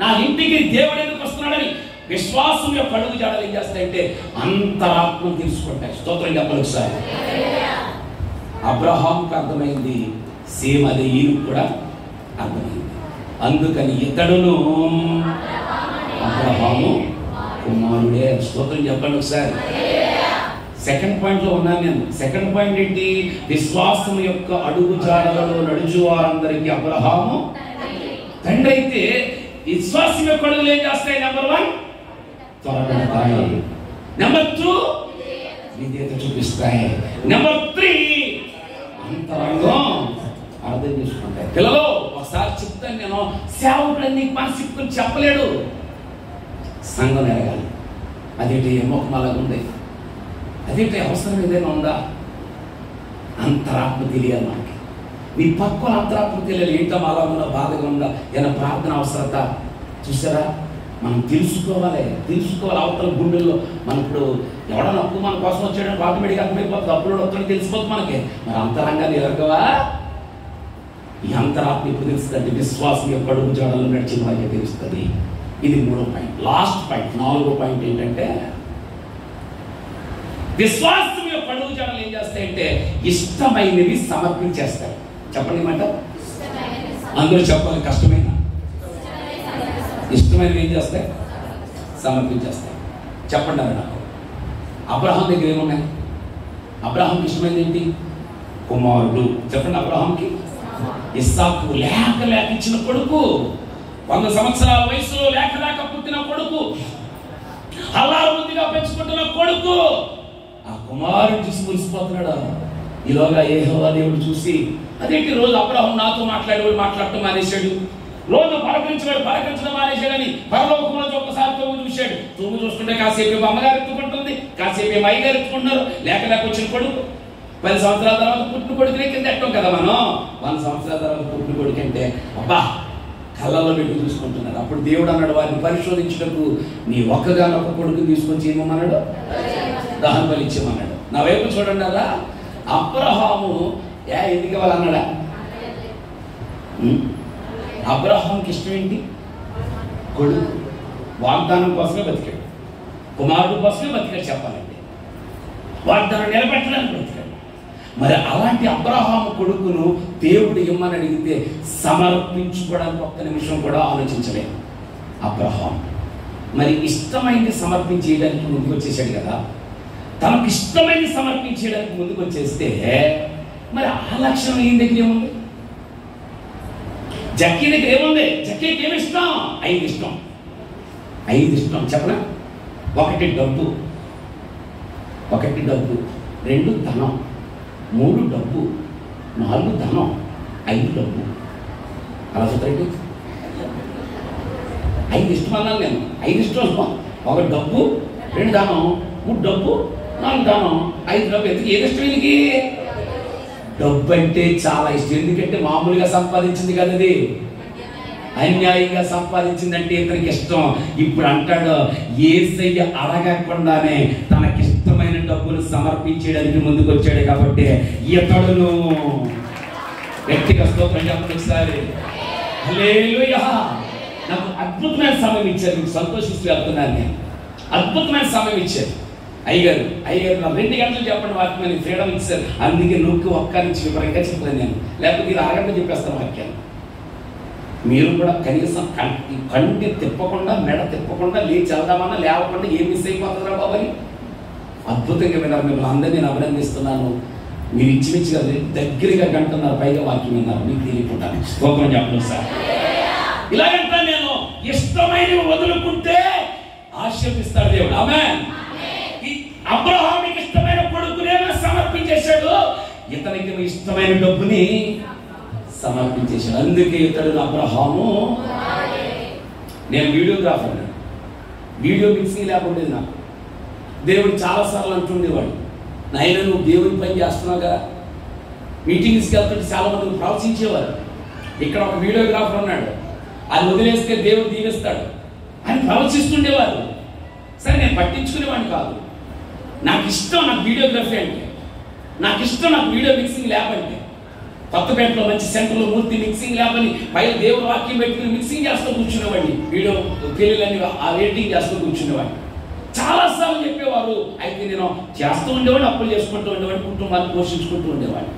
నా ఇంటికి దేవుడు ఎందుకు వస్తున్నాడని విశ్వాసం యొక్క అడుగు జాడలు ఏం చేస్తాయంటే అంతరాత్మను తెలుసుకుంటాయి. స్తోత్రం చెప్పాలి ఒకసారి. అబ్రహాంకు అర్థమైంది, సేమ్ అదే ఈయనకు కూడా అర్థమైంది. అందుకని ఇతడును అబ్రహాము కుమారుడే. స్తోత్రం చెప్పండి ఒకసారి. సెకండ్ పాయింట్లో ఉన్నాను నేను. సెకండ్ పాయింట్ ఏంటి? విశ్వాసం యొక్క అడుగు జాడలలో నడుచు వారందరికీ అబ్రహాము తండ్రి అయితే విశ్వాసం యొక్క అడుగులు ఏం చేస్తాయి? నెంబర్ 1 త్వరపడతాయి. నెంబర్ 2 విధేయత చూపిస్తాయి. నెంబర్ 3 అంతరంగం అర్థం చేసుకుంటాయి. పిల్లలు ఒకసారి చెప్తాను నేను, సేవకుడని నీకు మనసు చెప్పలేడు. సంఘం ఎరగాలి. అదేంటి మొక్కమాలాగా ఉంది, అదేంటి అవసరం ఏదైనా ఉందా? అంతరాత్మ తెలియాలి మనకి. నీ పక్కన అంతరాత్మ తెలియాలి. ఏంటో అలా ఉందా, బాధగా ఉందా, ఏదైనా ప్రార్థన అవసరత చూసారా? మనం తెలుసుకోవాలి. అవతల గుండెల్లో మన ఇప్పుడు ఎవడన్నా అప్పు మన కోసం వచ్చాడని ఆటోమేటిక్గా అర్థమైపోతుంది. అప్పుడు వస్తాడని తెలిసిపోతుంది మనకి. మరి అంతరంగాన్ని ఎరగవా? ఈ అంతరాత్మ ఇప్పుడు తెలుస్తుంది. విశ్వాసం యొక్క అడుగు జాడల్లో నడిచిన వారికి తెలుస్తుంది. ఇది 3వ పాయింట్. లాస్ట్ పాయింట్, 4వ పాయింట్ ఏంటంటే విశ్వాసం యొక్క అడుగు జాడలు ఏం చేస్తాయంటే ఇష్టమైనవి సమర్పించేస్తాయి. చెప్పండి మాట, అందరూ చెప్పాలి. కష్టమైన ఇష్టమైనవి ఏం చేస్తాయి? సమర్పించేస్తాయి. చెప్పండి అవి నాకు. అబ్రహాం దగ్గర ఏమున్నాయి? అబ్రహాంకి ఇష్టమైనది ఏంటి? కుమారుడు. చెప్పండి. అబ్రహాంకి ఇస్సాకు లేక ఇచ్చిన కొడుకు, 100 సంవత్సరాల వయసులో లేక పుట్టిన కొడుకు, హల్లారుగా పెంచుకుంటున్న కొడుకు. ఆ కుమారుడు చూసి మురిసిపోతున్నాడు. ఈలోగా యెహోవా దేవుడు చూసి, అదేంటి రోజు అబ్రహాం నాతో మాట్లాడటం మానేశాడు, రోజు పలకరించడం మానేశాడని పరలోకంలో ఒక్కసారి తొమ్ము చూశాడు. తొమ్ము చూస్తుంటే కాసేపు అమ్మగారు ఎత్తుకుంటుంది, కాసేపు అయ్యగారు ఎత్తుకుంటున్నారు. లేక వచ్చిన కొడుకు 10 సంవత్సరాల తర్వాత పుట్టిన కొడుకునే కింద ఎట్టం కదా మనం. 100 సంవత్సరాల తర్వాత పుట్టిన కొడుకు అంటే అబ్బా కళ్ళల్లో పెట్టి చూసుకుంటున్నారు. అప్పుడు దేవుడు అన్నాడు, వారిని పరిశోధించటకు నీ ఒక్కగానొక్క కొడుకుని తీసుకొచ్చి ఏమన్నాడు? దహన బలి ఇచ్చేమన్నాడు. నా వైపు చూడండి. అలా అబ్రహాము ఎందుకు ఇవ్వాలన్నాడా? అబ్రహాంకి ఇష్టం ఏంటి? కొడుకు. వాగ్దానం కోసమే బతికాడు, కుమారుడు కోసమే బతికాడు. చెప్పాలంటే వాగ్దానం నిలబెట్టడానికి బతికాడు. మరి అలాంటి అబ్రహాము కొడుకును దేవుడు ఇమ్మని అడిగితే సమర్పించుకోవడానికి ఒక్క నిమిషం కూడా ఆలోచించలేదు అబ్రహాం. మరి ఇష్టమైంది సమర్పించేయడానికి ముందుకు వచ్చేసాడు కదా. తనకు ఇష్టమైంది సమర్పించేయడానికి ముందుకు వచ్చేస్తే మరి ఆ లక్షణం ఏం దగ్గర ఏముంది? జక్కీ దగ్గర ఏముంది? జక్కీకి ఏమి ఇష్టం? 5 ఇష్టం. 5 ఇష్టం చెప్పనా? 1 డబ్బు, 2 ధనం, 3 డబ్బు, 4 ధనం, 5 డబ్బు. అలా చూడండి. 5 ఇష్టం అన్నాను నేను. 5 ఇష్టం. 1 డబ్బు, 2 ధనం, 3 డబ్బు, 4 ధనం, 5 డబ్బు. ఎందుకు ఏది ఇష్టం? వీళ్ళకి డబ్బు అంటే చాలా ఇష్టం. ఎందుకంటే మామూలుగా సంపాదించింది కదా, అది అన్యాయంగా సంపాదించిందంటే ఇతనికి ఇష్టం. ఇప్పుడు అంటాడు, యేసయ్య అడగకుండానే తనకిష్టమైన డబ్బులు సమర్పించడానికి ముందుకు వచ్చాడు కాబట్టి ఇతడును. వ్యక్తిగత స్తోత్రం చెప్పండి ఒకసారి. హల్లెలూయా. నాకు అద్భుతమైన సమయం ఇచ్చారు. మీకు సంతోషిస్తూ వెళ్తున్నాను నేను. అద్భుతమైన సమయం ఇచ్చారు అయ్యగారు. నా 2 గంటలు చెప్పండి వాక్యాన్ని ఫ్రీడమ్ ఇచ్చారు. అందుకే నువ్వు ఒక్క నుంచి వివరంగా చెప్పలేదు నేను, లేకపోతే ఇది 6 గంటలు చెప్పేస్తాను వాక్యాన్ని. మీరు కూడా కనీసం కంటి తిప్పకుండా, మెడ తిప్పకుండా, లేచి వెళ్దామన్నా లేవకుండా ఏం మిస్ అయిపోతుందిరా బాబని అద్భుతంగా విన్నారు. మిమ్మల్ని అందరినీ నేను అభినందిస్తున్నాను. మీరు ఇచ్చిమిచ్చిగా దగ్గరగా 1.5 గంటల పైగా వాక్యం విన్నారు. మీకు తెలియకుండాను. స్తోత్రం చెప్పండి సార్. ఇలాగంటా నేను ఇష్టమైనవి వదులుకుంటే ఆశీర్వదిస్తాడు దేవుడు. ఆమేన్. అబ్రహాముకి ఇష్టమైన కొడుకునే సమర్పించేశాడు, ఇతనికి ఇష్టమైన డబ్బుని సమర్పించేశాడు. అందుకే ఇతడు అబ్రహాము. నేను వీడియోగ్రాఫర్, వీడియో మిక్సింగ్ లేకుండేది నాకు. దేవుడు చాలాసార్లు అంటుండేవాడు, నాయన నువ్వు దేవుని పని చేస్తున్నావు కదా. మీటింగ్స్కి వెళ్తుంటే చాలా మంది ప్రవచించేవారు, ఇక్కడ ఒక వీడియోగ్రాఫర్ ఉన్నాడు, అది వదిలేస్తే దేవుడు దీవిస్తాడు అని ప్రవచిస్తుండేవారు. సరే, నేను పట్టించుకునేవాడిని కాదు. నాకు ఇష్టం, నాకు వీడియోగ్రఫీ అంటే నాకు ఇష్టం, నాకు వీడియో మిక్సింగ్ ల్యాబ్ అంటే. కొత్తపేటలో మంచి సెంటర్లో మూర్తి మిక్సింగ్ ల్యాబ్ అని పైన దేవుడు వాక్యం పెట్టుకుని మిక్సింగ్ చేస్తూ కూర్చునేవాడిని. వీడియో పెళ్ళిళ్ళని ఆ రేటింగ్ చేస్తూ కూర్చునేవాడిని. చాలాసార్లు చెప్పేవారు. అయితే నేను చేస్తూ ఉండేవాడిని, అప్పులు చేసుకుంటూ ఉండేవాడిని, కుటుంబాన్ని పోషించుకుంటూ ఉండేవాడిని.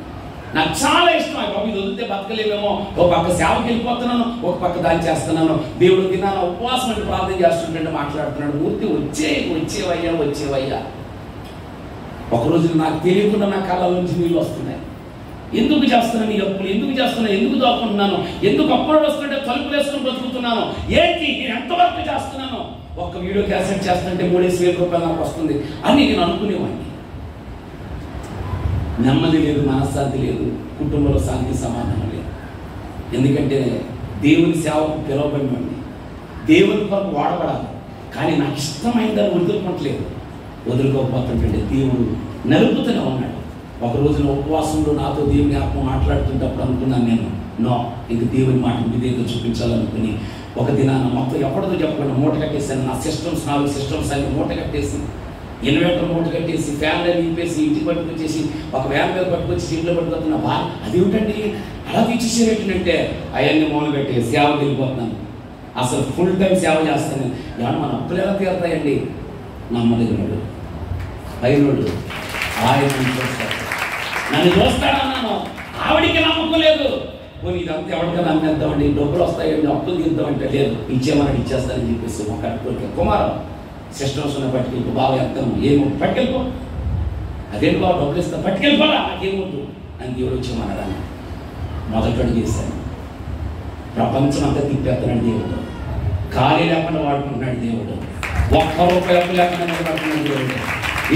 నాకు చాలా ఇష్టం. బాబు ఇది వదిలితే బతకలేమేమో, ఒక పక్క సేవకి వెళ్ళిపోతున్నాను, ఒక పక్క దాన్ని చేస్తున్నాను. దేవుడు దినాన ఉపవాసం అంటే ప్రార్థన చేస్తుంటే మాట్లాడుతున్నాడు. మూర్తి వచ్చేవయ్యా. ఒకరోజు నాకు తెలియకుండా నా కళ్ళ నుంచి నీళ్ళు వస్తున్నాయి. ఎందుకు చేస్తున్నాను ఈ అప్పులు, ఎందుకు చేస్తున్నాను, ఎందుకు దాక్కుంటున్నాను, ఎందుకు అప్పులు వస్తుంటే తలుపులు వేసుకొని బ్రతుకుతున్నాను, ఏంటి నేను ఎంతవరకు చేస్తున్నాను. ఒక్క వీడియో క్యాసెట్ చేస్తుంటే 3,000 రూపాయలు నాకు వస్తుంది అని నేను అనుకునేవాడిని. నెమ్మది లేదు, మనశ్శాంతి లేదు, కుటుంబంలో శాంతి సమాధానం లేదు. ఎందుకంటే దేవుని సేవకు పిలువబడినండి, దేవుని కొరకు వాడబడాలి. కానీ నాకు ఇష్టమైన దాన్ని వదులుకోకపోతుంటే దేవుడు నలుపుతూనే ఉన్నాడు. ఒక రోజున ఉపవాసంలో నాతో దేవుని ఆత్మ మాట్లాడుతుంటప్పుడు అనుకున్నాను నేను, ఇంక దేవుని మాట విధేయత చూపించాలనుకుని ఒక దినాన మొత్తం ఎప్పటితో చెప్పకుండా మూట కట్టేసాను. నా సిస్టమ్స్ 4 సిస్టమ్స్ అన్ని మూట కట్టేసి, ఇన్వర్టర్ మూట కట్టేసి, ఫ్యాన్లు నింపేసి, ఇంటికి పట్టుకొచ్చేసి, ఒక వ్యాన్ మీద పట్టుకొచ్చి ఇంట్లో పట్టుకొస్తున్నా. అదేమిటండి అలా తీసేసేటంటే అవన్నీ మూల పెట్టి సేవకి వెళ్ళిపోతున్నాను. అసలు ఫుల్ టైం సేవ చేస్తాను. ఏమన్నా మన అప్పులు ఎలా తీరుతాయండి? నమ్మలేనుడు అయినోడు ఆయన చూస్తాడు, నన్ను చూస్తాడన్నాను. ఆవిడికి నమ్మకం లేదు. పోనీ ఇదంతా ఎవరికైనా అమ్మేద్దామండి, డబ్బులు వస్తాయండి, అప్పులు తీద్దామంటే లేదు, ఇచ్చేమని ఇచ్చేస్తానని చెప్పేసి ఒక కోరిక. కుమారం సిస్టమ్స్ ఉన్న పట్టుకెళ్ళిపో, బాగా ఎంతను ఏమో పట్టుకెళ్ళిపో. అదేంటి బాబు డబ్బులు ఇస్తా, పట్టుకెళ్ళిపోరా, నాకేమొద్దు అని దేవుడు వచ్చేమన్నాడని మొదటి అడుగు చేశాను. ప్రపంచం అంతా తిప్పేస్తున్నాడు దేవుడు. ఖాళీ లేకుండా వాడుకుంటున్నాడు దేవుడు. ₹1 లేకుండా వాడుకుంటున్నాడు దేవుడు.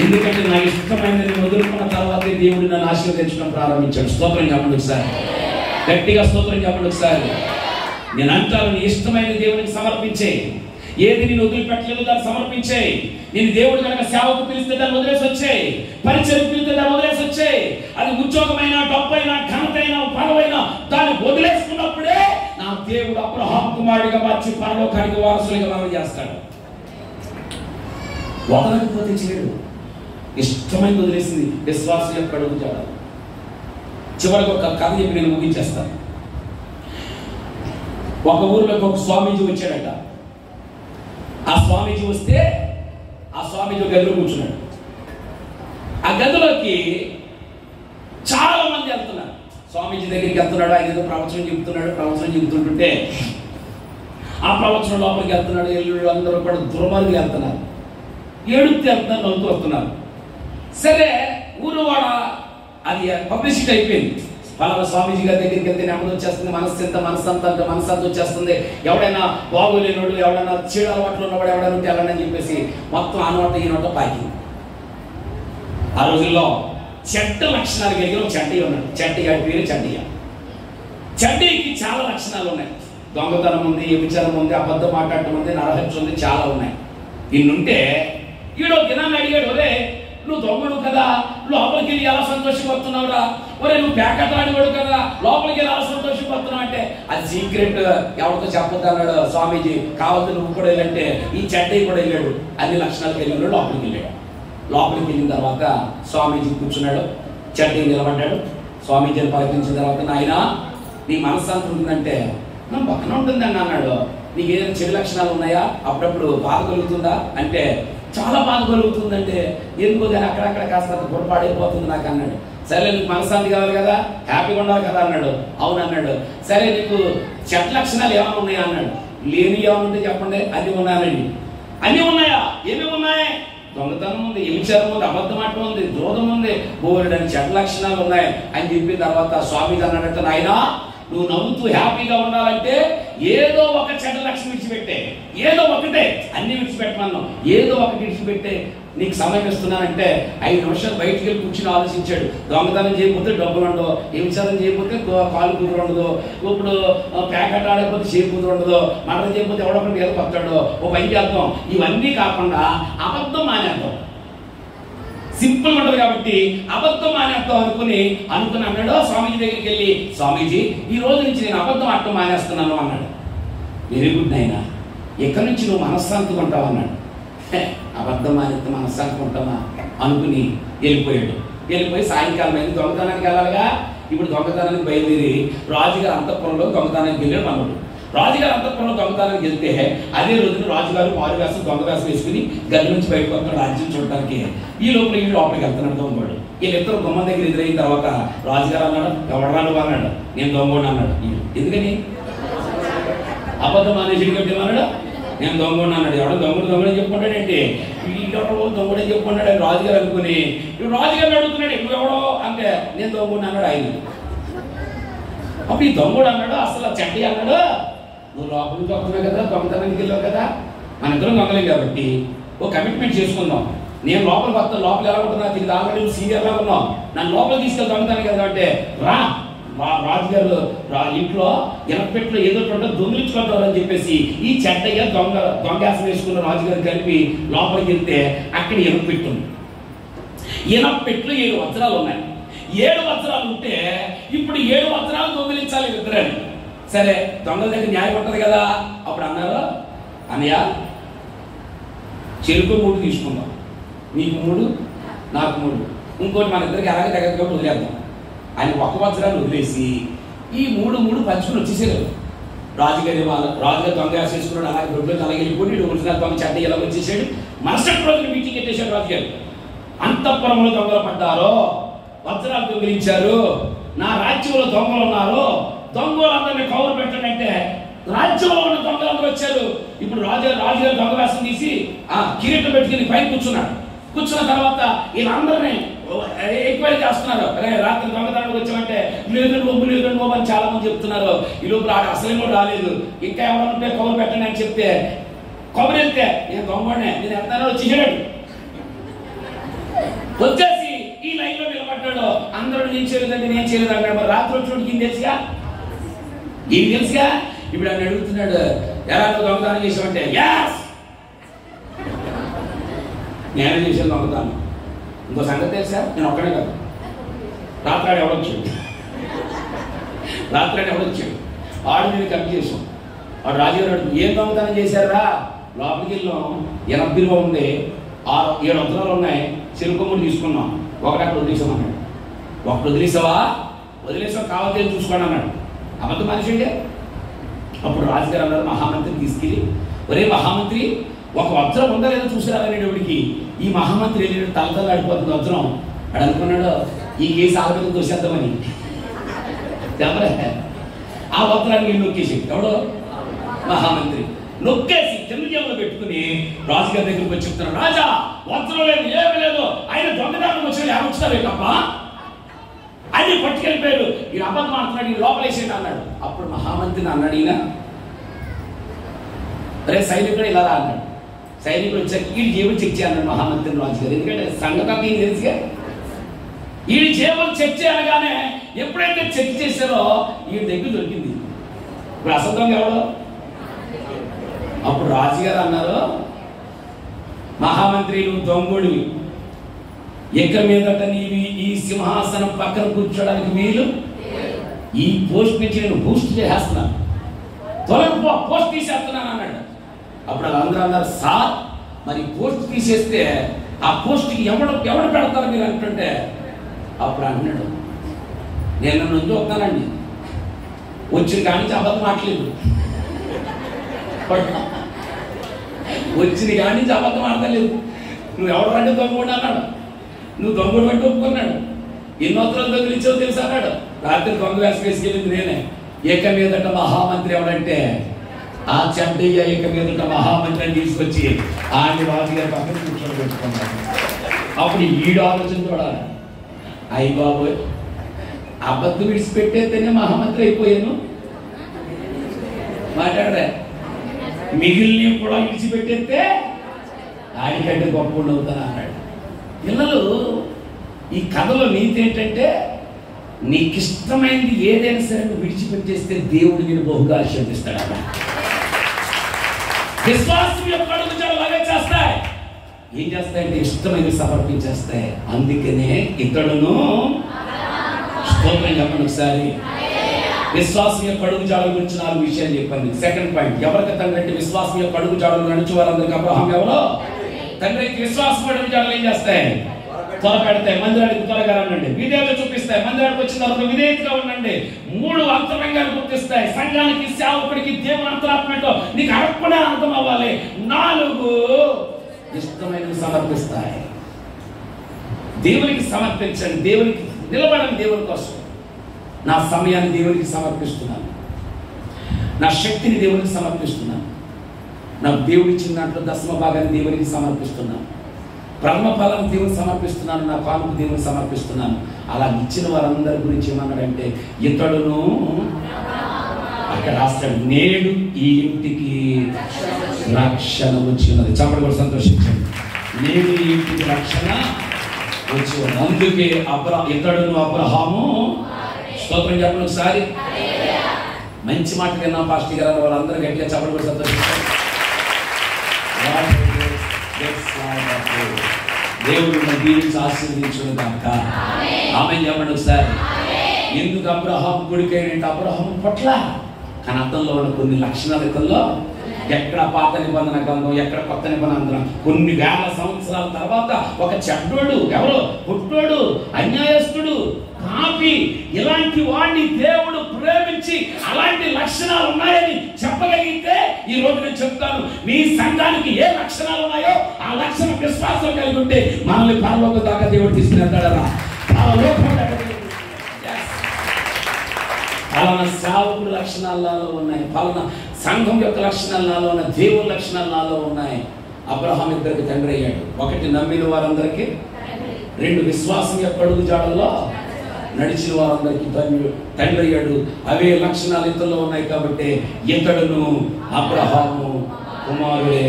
ఎందుకంటే నా ఇష్టమైనది వదులుకున్న తర్వాతే దేవుడు నన్ను ఆశీర్వదించడం ప్రారంభించాడు. స్తోత్రం చెప్పండి ఒకసారి, గట్టిగా స్తోత్రం చెప్పండి ఒకసారి. నేను అంటాను, నీ ఇష్టమైన దేవునికి సమర్పించే. ఏది నేను వదిలిపెట్టలేదు దాన్ని సమర్పించే. నేను దేవుడు కనుక సేవకు పిలిస్తే దాన్ని వదిలేసి వచ్చాయి, పరిచయం పిలిస్తే దాన్ని వదిలేసి వచ్చాయి. అది ఉద్యోగమైన, డబ్బైనా, ఘనతైన, పదవైనా దాన్ని వదిలేసుకున్నప్పుడే నా దేవుడు అబ్రహాము కుమారుడిగా మార్చి పరలోకానికి వారసులుగా మనం చేస్తాడు. వదలకపోతే చేయడు. ఇష్టమైన వదిలేసింది విశ్వాసం యొక్క అడుగుతాడు. చివరికి ఒక కథ చెప్పి నేను ముగించేస్తాను. ఒక ఊరిలోకి ఒక స్వామీజీ వచ్చాడట. ఆ స్వామీజీ వస్తే ఆ స్వామీజీ గదిలో కూర్చున్నాడు. ఆ గదిలోకి చాలా మంది వెళ్తున్నారు. స్వామీజీ దగ్గరికి వెళ్తున్నాడు. ఆయన ఏదో ప్రవచనం చెబుతుంటుంటే ఆ ప్రవచనం లోపలికి వెళ్తున్నాడు. ఎల్లుళ్ళు అందరూ కూడా దుర్మార్గులు వెళ్తున్నారు, ఏడుపు వెళ్తున్నారు, నవ్వుతూ వస్తున్నారు. సరే, ఊరు వాడ అది పబ్లిసిటీ అయిపోయింది. పలానా స్వామీజీ గారి దగ్గరికి వెళ్తే నెమ్మది వచ్చేస్తుంది, మనస్సంత వచ్చేస్తుంది, ఎవడైనా బాగోలేనోడు, ఎవడైనా చీడ అలవాట్లు ఉన్నవాడు ఎవడైనా ఉంటే వెళ్ళండి చెప్పేసి మొత్తం ఆ నోట ఈ నోట పాకింది. ఆ రోజుల్లో చెడ్డ లక్షణాలు కలిగిన ఒక చడ్డీ ఉన్నాడు. చడ్డీ గారి పేరు చడ్డయ్య. చడ్డీకి చాలా లక్షణాలు ఉన్నాయి. దొంగతనం ఉంది, వ్యభిచారం ఉంది, అబద్ధం మాట్లాడటం ఉంది, నరహత్య ఉంది, చాలా ఉన్నాయి. ఇన్నుంటే ఈడో దినాన్ని అడిగాడు, ఒరే నువ్వు దొంగడు కదా, లోపలికి వెళ్ళి ఎలా సంతోషపడుతున్నావురా, ఒరే నువ్వు పేకట్లాడివాడు కదా, లోపలికి వెళ్ళి ఎలా సంతోషపడుతున్నావు అంటే అది సీక్రెట్, ఎవరితో చెప్పొద్దు అన్నాడు స్వామీజీ. కావద్దు నువ్వు కూడా వెళ్ళంటే ఈ చడ్డయ్య కూడా వెళ్ళాడు. అన్ని లక్షణాలు కలిగిన లోపలికి వెళ్ళాడు. లోపలికి వెళ్ళిన తర్వాత స్వామీజీ కూర్చున్నాడు. చడ్డయ్య నిలబడ్డాడు. స్వామీజీని పలకరించిన తర్వాత, నాయనా నీ మనశ్శాంతి ఉంటుందంటే నా పక్కన ఉంటుందండి అన్నాడు. నీకు ఏదైనా చెడు లక్షణాలు ఉన్నాయా, అప్పుడప్పుడు బాధ కలుగుతుందా అంటే చాలా బాధ కలుగుతుందంటే ఎందుకు కానీ అక్కడక్కడ కాస్త పొరపాడైపోతుంది నాకు అన్నాడు. సరే నీకు మనశ్శాంతి కావాలి కదా, హ్యాపీగా ఉండాలి కదా అన్నాడు. అవునన్నాడు. సరే నీకు చెడ్డ లక్షణాలు ఏమైనా ఉన్నాయా అన్నాడు. లేని ఏమైనా ఉంటే చెప్పండి. అన్నీ ఉన్నాయండి. అన్నీ ఉన్నాయా? ఏమేమి ఉన్నాయి? దొంగతనం ఉంది, వ్యభిచారం ఉంది, అబద్ధం మాట ఉంది, ద్రోహం ఉంది, బోలెడని చెడ్డ లక్షణాలు ఉన్నాయి అని చెప్పిన తర్వాత స్వామీజీ అన్నాడట, నాయనా నువ్వు నవ్వుతూ హ్యాపీగా ఉండాలంటే ఏదో ఒక చెడ్డ లక్షణం విడిచిపెట్టే, ఏదో ఒకటే, అన్ని విడిచిపెట్టమన్నావు, ఏదో ఒకటి విడిచిపెట్టే నీకు సమయం ఇస్తున్నానంటే 5 నిమిషాలు బయటికి వెళ్ళి కూర్చుని ఆలోచించాడు. దొంగతనం చేయకపోతే డబ్బులు ఉండదు, వ్యభిచారం చేయకపోతే కాలు కుదురు ఉండదు, ఇప్పుడు ప్యాకెట్ ఆడకపోతే చేయి కుదురు ఉండదు, మటన్ చేయకపోతే ఎవడొకటి ఏదో పడతాడు, ఓ పని చేద్దాం, ఇవన్నీ కాకుండా అబద్ధం మానేద్దాం, సింపుల్ ఉంటుంది కాబట్టి అబద్ధం మానేస్తాం అనుకుని అన్నాడు స్వామీజీ దగ్గరికి వెళ్ళి, స్వామీజీ ఈ రోజు నుంచి నేను అబద్ధం ఆడటం మానేస్తున్నాను అన్నాడు. వెరీ గుడ్ నాయనా, ఎక్కడి నుంచి నువ్వు మనశ్శాంతి కొంటావు అన్నాడు. అబద్ధం మానేస్తే మనశ్శాంతి కొంటామా అనుకుని వెళ్ళిపోయి సాయంకాలం అయింది, దొంగతనానికి వెళ్ళాలిగా. ఇప్పుడు దొంగతనానికి బయలుదేరి రాజుగారి అంతఃపురంలో దొంగతనానికి వెళ్ళాడు మనోడు. రాజుగారి అంతఃపురంలో దొంగతనానికి వెళ్తే అదే రోజున రాజుగారు మారువేషం దొంగవేషం వేసుకుని గది నుంచి బయటకు వస్తాడు రాజ్యం చూడటానికి. ఈ లోపల వీళ్ళు లోపలికి వెళ్తున్నాడు దొంగవాడు. వీళ్ళిద్దరు గుమ్మం దగ్గర ఎదురైన తర్వాత రాజుగారు అన్నాడు, ఎవడరాను అన్నాడు. నేను దొంగోడు అన్నాడు. ఎందుకని అబద్ధం అనేసి అన్నాడు, నేను దొంగోడు అన్నాడు. ఎవడో దొంగని చెప్పుకుంటాడంటే వీళ్ళెవడో దొంగడే చెప్పుకుంటాడు అని రాజుగారు అనుకుని ఇప్పుడు రాజుగారిని అడుగుతున్నాడు, ఇప్పుడు ఎవడో అంటే నేను దొంగోడు అన్నాడు ఆయన. అప్పుడు ఈ దొంగోడు అన్నాడు, అసలు చెడ్డి అన్నాడు, నువ్వు లోపలికి వస్తున్నావు కదా, దొంగతనానికి వెళ్ళావు కదా, మన ఇద్దరం దొంగలేం కాబట్టి ఓ కమిట్మెంట్ చేసుకుందాం. నేను లోపలికి వస్తాను, లోపల ఎలా ఉంటున్నా తిరిగి ఆల్రెడీ సీనియర్లా ఉన్నావు, నన్ను లోపలికి తీసుకెళ్ళి దొంగతనానికి కదా అంటే రా రాజుగారు ఇంట్లో ఎనపెట్లో ఏదో దొంగిలించుకుంటారు అని చెప్పేసి ఈ చెడ్డయ్య దొంగాసం వేసుకున్న రాజుగారు కలిపి లోపలికి వెళ్తే అక్కడ ఎనపెట్టుంది. ఎనపెట్లు 7 వజ్రాలు ఉన్నాయి. 7 వజ్రాలు ఉంటే ఇప్పుడు 7 వజ్రాలు దొంగిలించాలి ఇద్దరని. సరే దొంగల దగ్గర న్యాయం ఉంటుంది కదా. అప్పుడు అన్నారు, అన్నయ్య చెరుకు 3 తీసుకుందాం, నీకు 3 నాకు 3, ఇంకోటి మన ఇద్దరికి అలాగే దగ్గర వదిలేద్దాం అని ఒక వజ్రాన్ని వదిలేసి ఈ 3 పంచుకుని వచ్చేసారు. రాజుగారి దొంగ వేసుకున్నాడు, అలాగే దొడ్లోకి అలాగే వెళ్ళిపోయి ఒరిజినల్ దొంగ చెడ్డ ఇలా వచ్చేసాడు. మరుసటి రోజున మీటింగ్ పెట్టేశాడు రాజుగారు. అంతఃపురంలో దొంగలు పడ్డారు, వజ్రాలు దొంగిలించారు, నా రాజ్యంలో దొంగలు ఉన్నారు, దొంగలందరినీ కౌరు పెట్టండి అంటే రాజ్యంలో ఉన్న దొంగలందరూ వచ్చారు. ఇప్పుడు రాజుగారు దొంగ వేషం తీసి కిరీటం పెట్టుకుని పైన కూర్చున్న తర్వాత వీళ్ళందరినీ ఎక్కువ చేస్తున్నారు. అరే రాత్రి దొంగతనానికి వచ్చామంటే లేదండి బాబు అని చాలా మంది చెప్తున్నారు. ఈ లోపల అసలు కూడా రాలేదు, ఇంకా ఎవరైనా ఉంటే కౌరు పెట్టండి అని చెప్తే కౌరు వెళ్తే నేను దొంగనే నేను ఎంతనో వచ్చేసాడు. వచ్చేసి ఈ లైన్ లో నిలబడ్డాడు. అందరూ నేను చేయలేదు అన్నాడు. మరి రాత్రి వచ్చినోడికి ఏం తెలుసుగా. ఇప్పుడు ఆయన అడుగుతున్నాడు, ఎలా దొంగతనం చేసామంటే నేనే చేశాను దొంగతనం. ఇంకో సంగతి తెలుసా, నేను ఒక్కడే కాదు, రాత్రాడు ఎవడొచ్చాడు ఆడు నేను కప్పి చేసాం. వాడు రాజుగారు ఏం దొంగతనం చేశారా, లోపలికి వెళ్ళాం, 80 రూపాయలు ఉంది, 7 వజ్రాలు ఉన్నాయి, చెరుకొమ్ముడు తీసుకున్నాం, ఒకటి అక్కడ వదిలేసాం అన్నాడు. ఒకటి వదిలేసాం కావాలి చూసుకోండి అన్నాడు. అబద్ధం మనిషి అంటే. అప్పుడు రాజుగారు అన్నారు మహామంత్రిని తీసుకెళ్ళి, ఒరే మహామంత్రి ఒక వజ్రం ఉందా లేదో చూసిరావాడికి. ఈ మహామంత్రి వెళ్ళినట్టు తలతలాడిపోతుంది వజ్రం. అడు అనుకున్నాడు ఈ కేసు ఆలోచన తోసేద్దామని. ఆ వజ్రాన్ని వీళ్ళు నొక్కేసాడు. ఎవడో మహామంత్రి నొక్కేసి కింద జేబులో పెట్టుకుని రాజుగారి దగ్గరికి వచ్చి చెప్తున్నాడు, రాజా వజ్రం లేదు ఏమీ లేదు, ఆయన దొంగతనం వచ్చాడు ఏమొచ్చుతారు తప్ప అన్ని పట్టుకెళ్ళిపోయాడు, ఈ అబద్ధం ఆడుతున్నాడు, ఈ లోపలేసేయండి అన్నాడు. అప్పుడు మహామంత్రిని అన్నాడు ఈయన, అరే సైనికుడు ఇలా రా అన్నాడు. సైనికుడు వచ్చాక ఈ జేబులు చెక్ చేయన్నాడు మహామంత్రిని రాజుగారు. ఎందుకంటే సంగతి ఏం తెలుసుగా, ఈ జేబులు చెక్ చేయగానే ఎప్పుడైతే చెక్ చేశారో ఈ దగ్గర దొరికింది. ఇప్పుడు అసంతం ఎవడు. అప్పుడు రాజుగారు అన్నారు, మహామంత్రి నువ్వు దొంగోడివి, ఎక్క మీదట నీవి ఈ సింహాసనం పక్కన కూర్చోడానికి వీలు, ఈ పోస్ట్ నుంచి నేను బూస్ట్ చేసేస్తున్నాను, తొలగిపో పోస్ట్ తీసేస్తున్నాను అన్నాడు. అప్పుడు వాళ్ళందరూ అన్నారు, సార్ మరి పోస్ట్ తీసేస్తే ఆ పోస్ట్కి ఎవడు పెడతారు మీరు అంటుంటే. అప్పుడు అంటున్నాడు, నేను నన్ను ముందు వస్తానండి, వచ్చిన కానీ అబద్ధం మాట్లేదు, వచ్చిన కానీ అబద్ధం ఆడలేదు, నువ్వు ఎవడు రండి దొంగోడు అన్నాడు. నువ్వు దొంగడు పెట్టి ఒప్పుకున్నాడు. ఎన్ని వస్త్రాలు దొంగిలించావు తెలుసు అన్నాడు. రాత్రి దొంగ వేసి వేసుకెళ్ళింది నేనే. ఏక మీదట మహామంత్రి ఎవడంటే ఆ చెడ్డయ్య ఏక మీదట మహామంత్రిని తీసుకొచ్చి ఆయన రాజుగారి పక్కన కూర్చొని పెట్టుకున్నాడు. అప్పుడు ఈడు ఆలోచన చూడాలి, అయ్యి బాబోయ్ అబద్ధం విడిచిపెట్టేస్తేనే మహామంత్రి అయిపోయాను, మాట్లాడరా మిగిలిన కూడా విడిచిపెట్టేస్తే ఆడికంటే గొప్ప అవుతాను అన్నాడు. పిల్లలు ఈ కథలో నీతి ఏంటంటే, నీకు ఇష్టమైనది ఏదైనా సరే నువ్వు విడిచిపెట్టేస్తే దేవుడు నేను బహుగా ఆశీర్వదిస్తాడు. విశ్వాసం యొక్క అడుగుజాడలు అలాగే చేస్తాయి. ఏం చేస్తాయంటే ఇష్టమైనవి సమర్పించేస్తాయి. అందుకనే ఇతడును స్తోత్రం చెప్పండి ఒకసారి. విశ్వాసం యొక్క అడుగు జాడల గురించి 4 విషయాలు చెప్పండి. సెకండ్ పాయింట్, ఎవరికి తండ్రి అంటే విశ్వాసం యొక్క అడుగు జాడలు నడుచు వారందరికీ అబ్రహాం ఎవరో తండ్రి. విశ్వాసం అడుగు జాడలు ఏం చేస్తాయి? త్వరపెడతాయి. మందిరానికి త్వరగా రండి. విధేయత చూపిస్తాయి. మందిరానికి వచ్చిన తర్వాత విధేయతగా ఉండండి. 3 అంతరంగాలు గుర్తిస్తాయి. సంఘానికి, సేవకుడికి, దేవుని అంతరాత్మతో నీకు అర్పణ అర్థం అవ్వాలి. 4 ఇష్టమైనవి సమర్పిస్తాయి. దేవునికి సమర్పించండి. దేవునికి నిలబడండి. దేవుని కోసం నా సమయాన్ని దేవునికి సమర్పిస్తున్నాను. నా శక్తిని దేవునికి సమర్పిస్తున్నాను. నాకు దేవుడు ఇచ్చిన దాంట్లో 10వ భాగాన్ని దేవునికి సమర్పిస్తున్నాను. ప్రథమ ఫలాన్ని దేవునికి సమర్పిస్తున్నాను. నా కానుక దేవునికి సమర్పిస్తున్నాను. అలా ఇచ్చిన వారందరి గురించి ఏమన్నాడంటే ఇతడును అక్కడ రాస్తాడు, నేడు ఈ ఇంటికి రక్షణ వచ్చి ఉన్నది. చెప్పడం కూడా సంతోషించండి. నేడు ఈ ఇంటికి రక్షణ వచ్చి ఉన్నది. అందుకే ఇతడును అబ్రహాము స్తోత్రం చెప్పండి ఒకసారి. మంచి మాట విన్నా పాస్టర్ గారు వాళ్ళందరూ గట్టిగా చెప్పడం కూడా సంతోషించారు. దేవుడు దీవించి ఆశీర్వదించును గాక. ఆమేన్ చెప్పండి ఒకసారి. ఎందుకు అబ్రహాం కొడుకైనంటే అబ్రహాం పట్ల కానీ అతనిలో ఉన్న కొన్ని లక్షణాలు ఇతనిలో ఎక్కడ పాత నిబంధన గ్రంథం, ఎక్కడ కొత్త నిబంధన, కొన్ని వేల సంవత్సరాల తర్వాత ఒక చెడ్డోడు ఎవరో పుట్టోడు, అన్యాయస్తుడు, పాపి, ఇలాంటి వాడిని దేవుడు ప్రేమించి అలాంటి లక్షణాలు ఉన్నాయని చెప్పగలిగితే ఈ రోజు నేను చెప్తాను, మీ సంఘానికి ఏ లక్షణాలు ఉన్నాయో ఆ లక్షణ విశ్వాసం కలిగి ఉంటే మనల్ని పరలోక దాకా దేవుడు తీసుకునేస్తాడరా. పలానా సేవకుడు లక్షణాలు నాలో ఉన్నాయి, పలానా సంఘం యొక్క లక్షణాలు నాలో ఉన్నాయి, దేవుని లక్షణాలు నాలో ఉన్నాయి. అబ్రహాం ఇద్దరికి తండ్రి అయ్యాడు. 1 నమ్మిన వారందరికీ, 2 విశ్వాసం యొక్క అడుగు జాడల్లో నడిచిన వారందరికీ తండ్రి అయ్యాడు. అవే లక్షణాలు ఇతరులో ఉన్నాయి కాబట్టి ఇతడును అబ్రహాము కుమారుడే.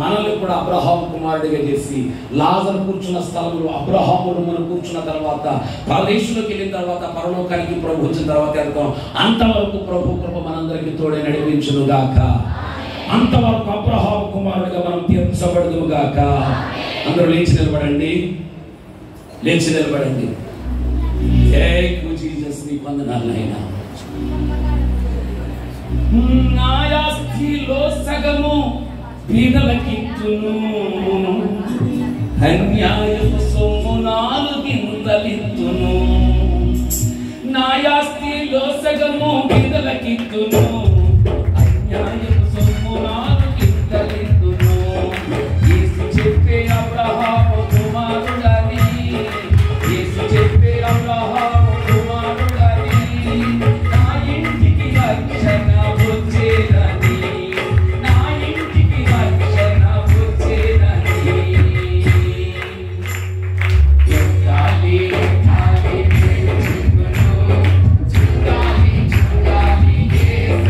మనల్ని కూడా అబ్రహాం కుమారుడిగా చేసి లాజరు కూర్చున్న స్థలంలో అబ్రహాము మనం కూర్చున్న తర్వాత పరదేశంలోకి వెళ్ళిన తర్వాత పరలోకానికి ప్రభు వచ్చిన తర్వాత వెళ్తాం. అంతవరకు ప్రభు కృప మనందరికీ తోడే నడిపించును గాక. అంతవరకు అబ్రహాం కుమారుడిగా మనం తీర్చబడదుము గాక. అందరూ లేచి నిలబడండి, లేచి నిలబడండి. జీసస్ నీ వందనాలు నాయనా. నా ఆస్తిలో సగము బీదలకిచ్చును, అన్యాయపు సొమ్ము 4 గింతలిచ్చును. నా ఆస్తిలో సగము బీదలకిచ్చును, అన్యాయపు సొమ్ము 4 గింతలిచ్చును. యేసు చెప్పే అబ్రహాము కుమారుడని, యేసు చెప్పే అబ్రహాము కుమారుడని, నా ఇంటికి రక్షణ వచ్చేదని, నా ఇంటికి రక్షణ వచ్చేదని. చుట్టాలి చుట్టాలి చుట్టాలి చుట్టాలి యేసు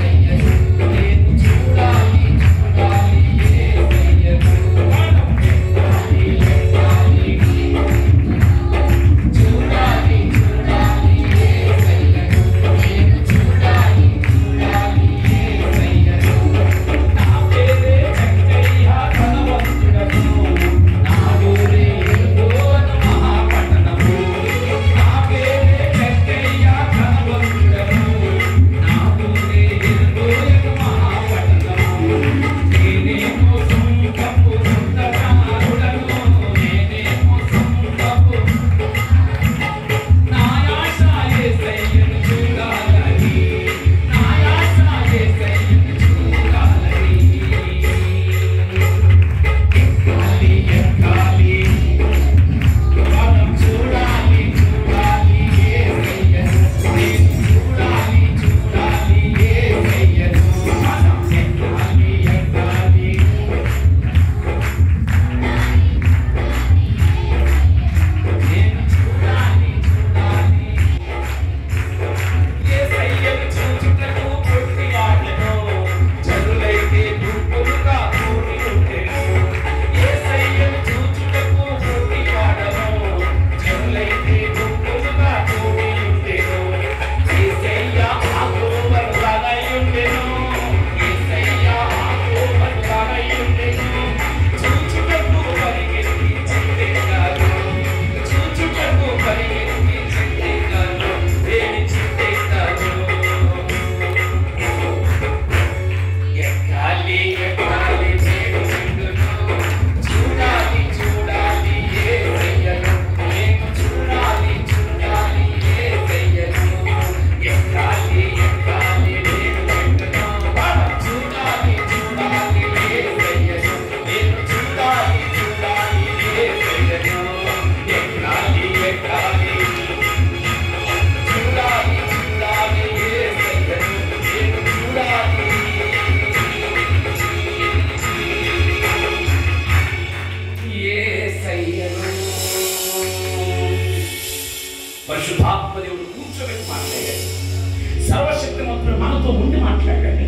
మాత్రం మనతో ఉండి మాట్లాడాడు.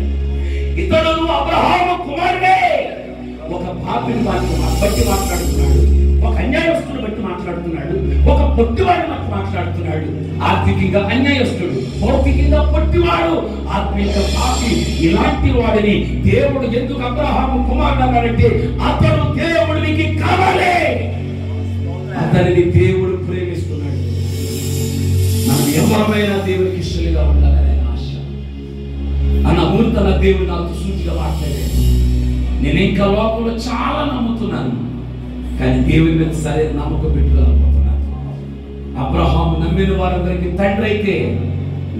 ఇతడు అబ్రహాము కుమారుడే. ఒక పాపిని బట్టి మాట్లాడుతున్నాడు, ఒక అన్యాయస్తుని బట్టి మాట్లాడుతున్నాడు, ఒక పొట్టివాడిని బట్టి మాట్లాడుతున్నాడు. ఆర్థికంగా అన్యాయస్తుడు, భౌతికంగా పొట్టివాడు, ఆత్మీయంగా పాపి. ఇలాంటి వాడిని దేవుడు ఎందుకు అబ్రహాము కుమారుడు అన్నాడంటే అతడు దేవుడికి కావాలి, అతనిని దేవుడు ప్రేమిస్తున్నాడు. మనం ఎవరైనా దేవుడికి ఇష్టలుగా ఉండాలనే ఆశ అన్న ఊరితన దేవుడు నాతో సూచిగా మాట్లాడాడు. నేను ఇంకా లోపల చాలా నమ్ముతున్నాను, కానీ దేవుని మీద సరైన నమ్మకం పెట్టుకోలేకపోతున్నాను. అబ్రహాము నమ్మిన వారందరికీ తండ్రి అయితే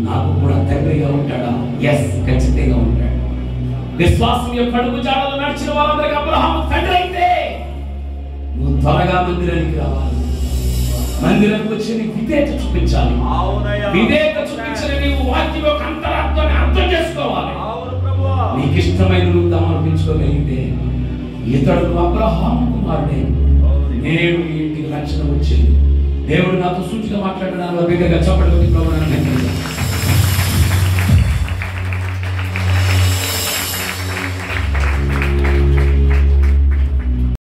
నాకు కూడా తండ్రిగా ఉంటాడా? ఎస్, ఖచ్చితంగా ఉంటాడు. విశ్వాసం యొక్క అడుగు జాడలు నడిచిన వారందరికీ అబ్రహాము తండ్రి అయితే నువ్వు త్వరగా మందిరానికి రావాలి. మందిరానికి వచ్చి నీకు విధేయత చూపించాలి. విధేయత చూపించిన నీవు వాక్యం యొక్క అంతరార్థాన్ని అర్థం చేసుకోవాలి. నీకు ఇష్టమైన నువ్వు సమర్పించుకోగలిగితే ఇతడు అబ్రహాము కుమారుడే. నేడు ఈ ఇంటికి రక్షణ వచ్చింది. దేవుడు నాతో సూచిగా మాట్లాడిన బిడ్డగా చెప్పడం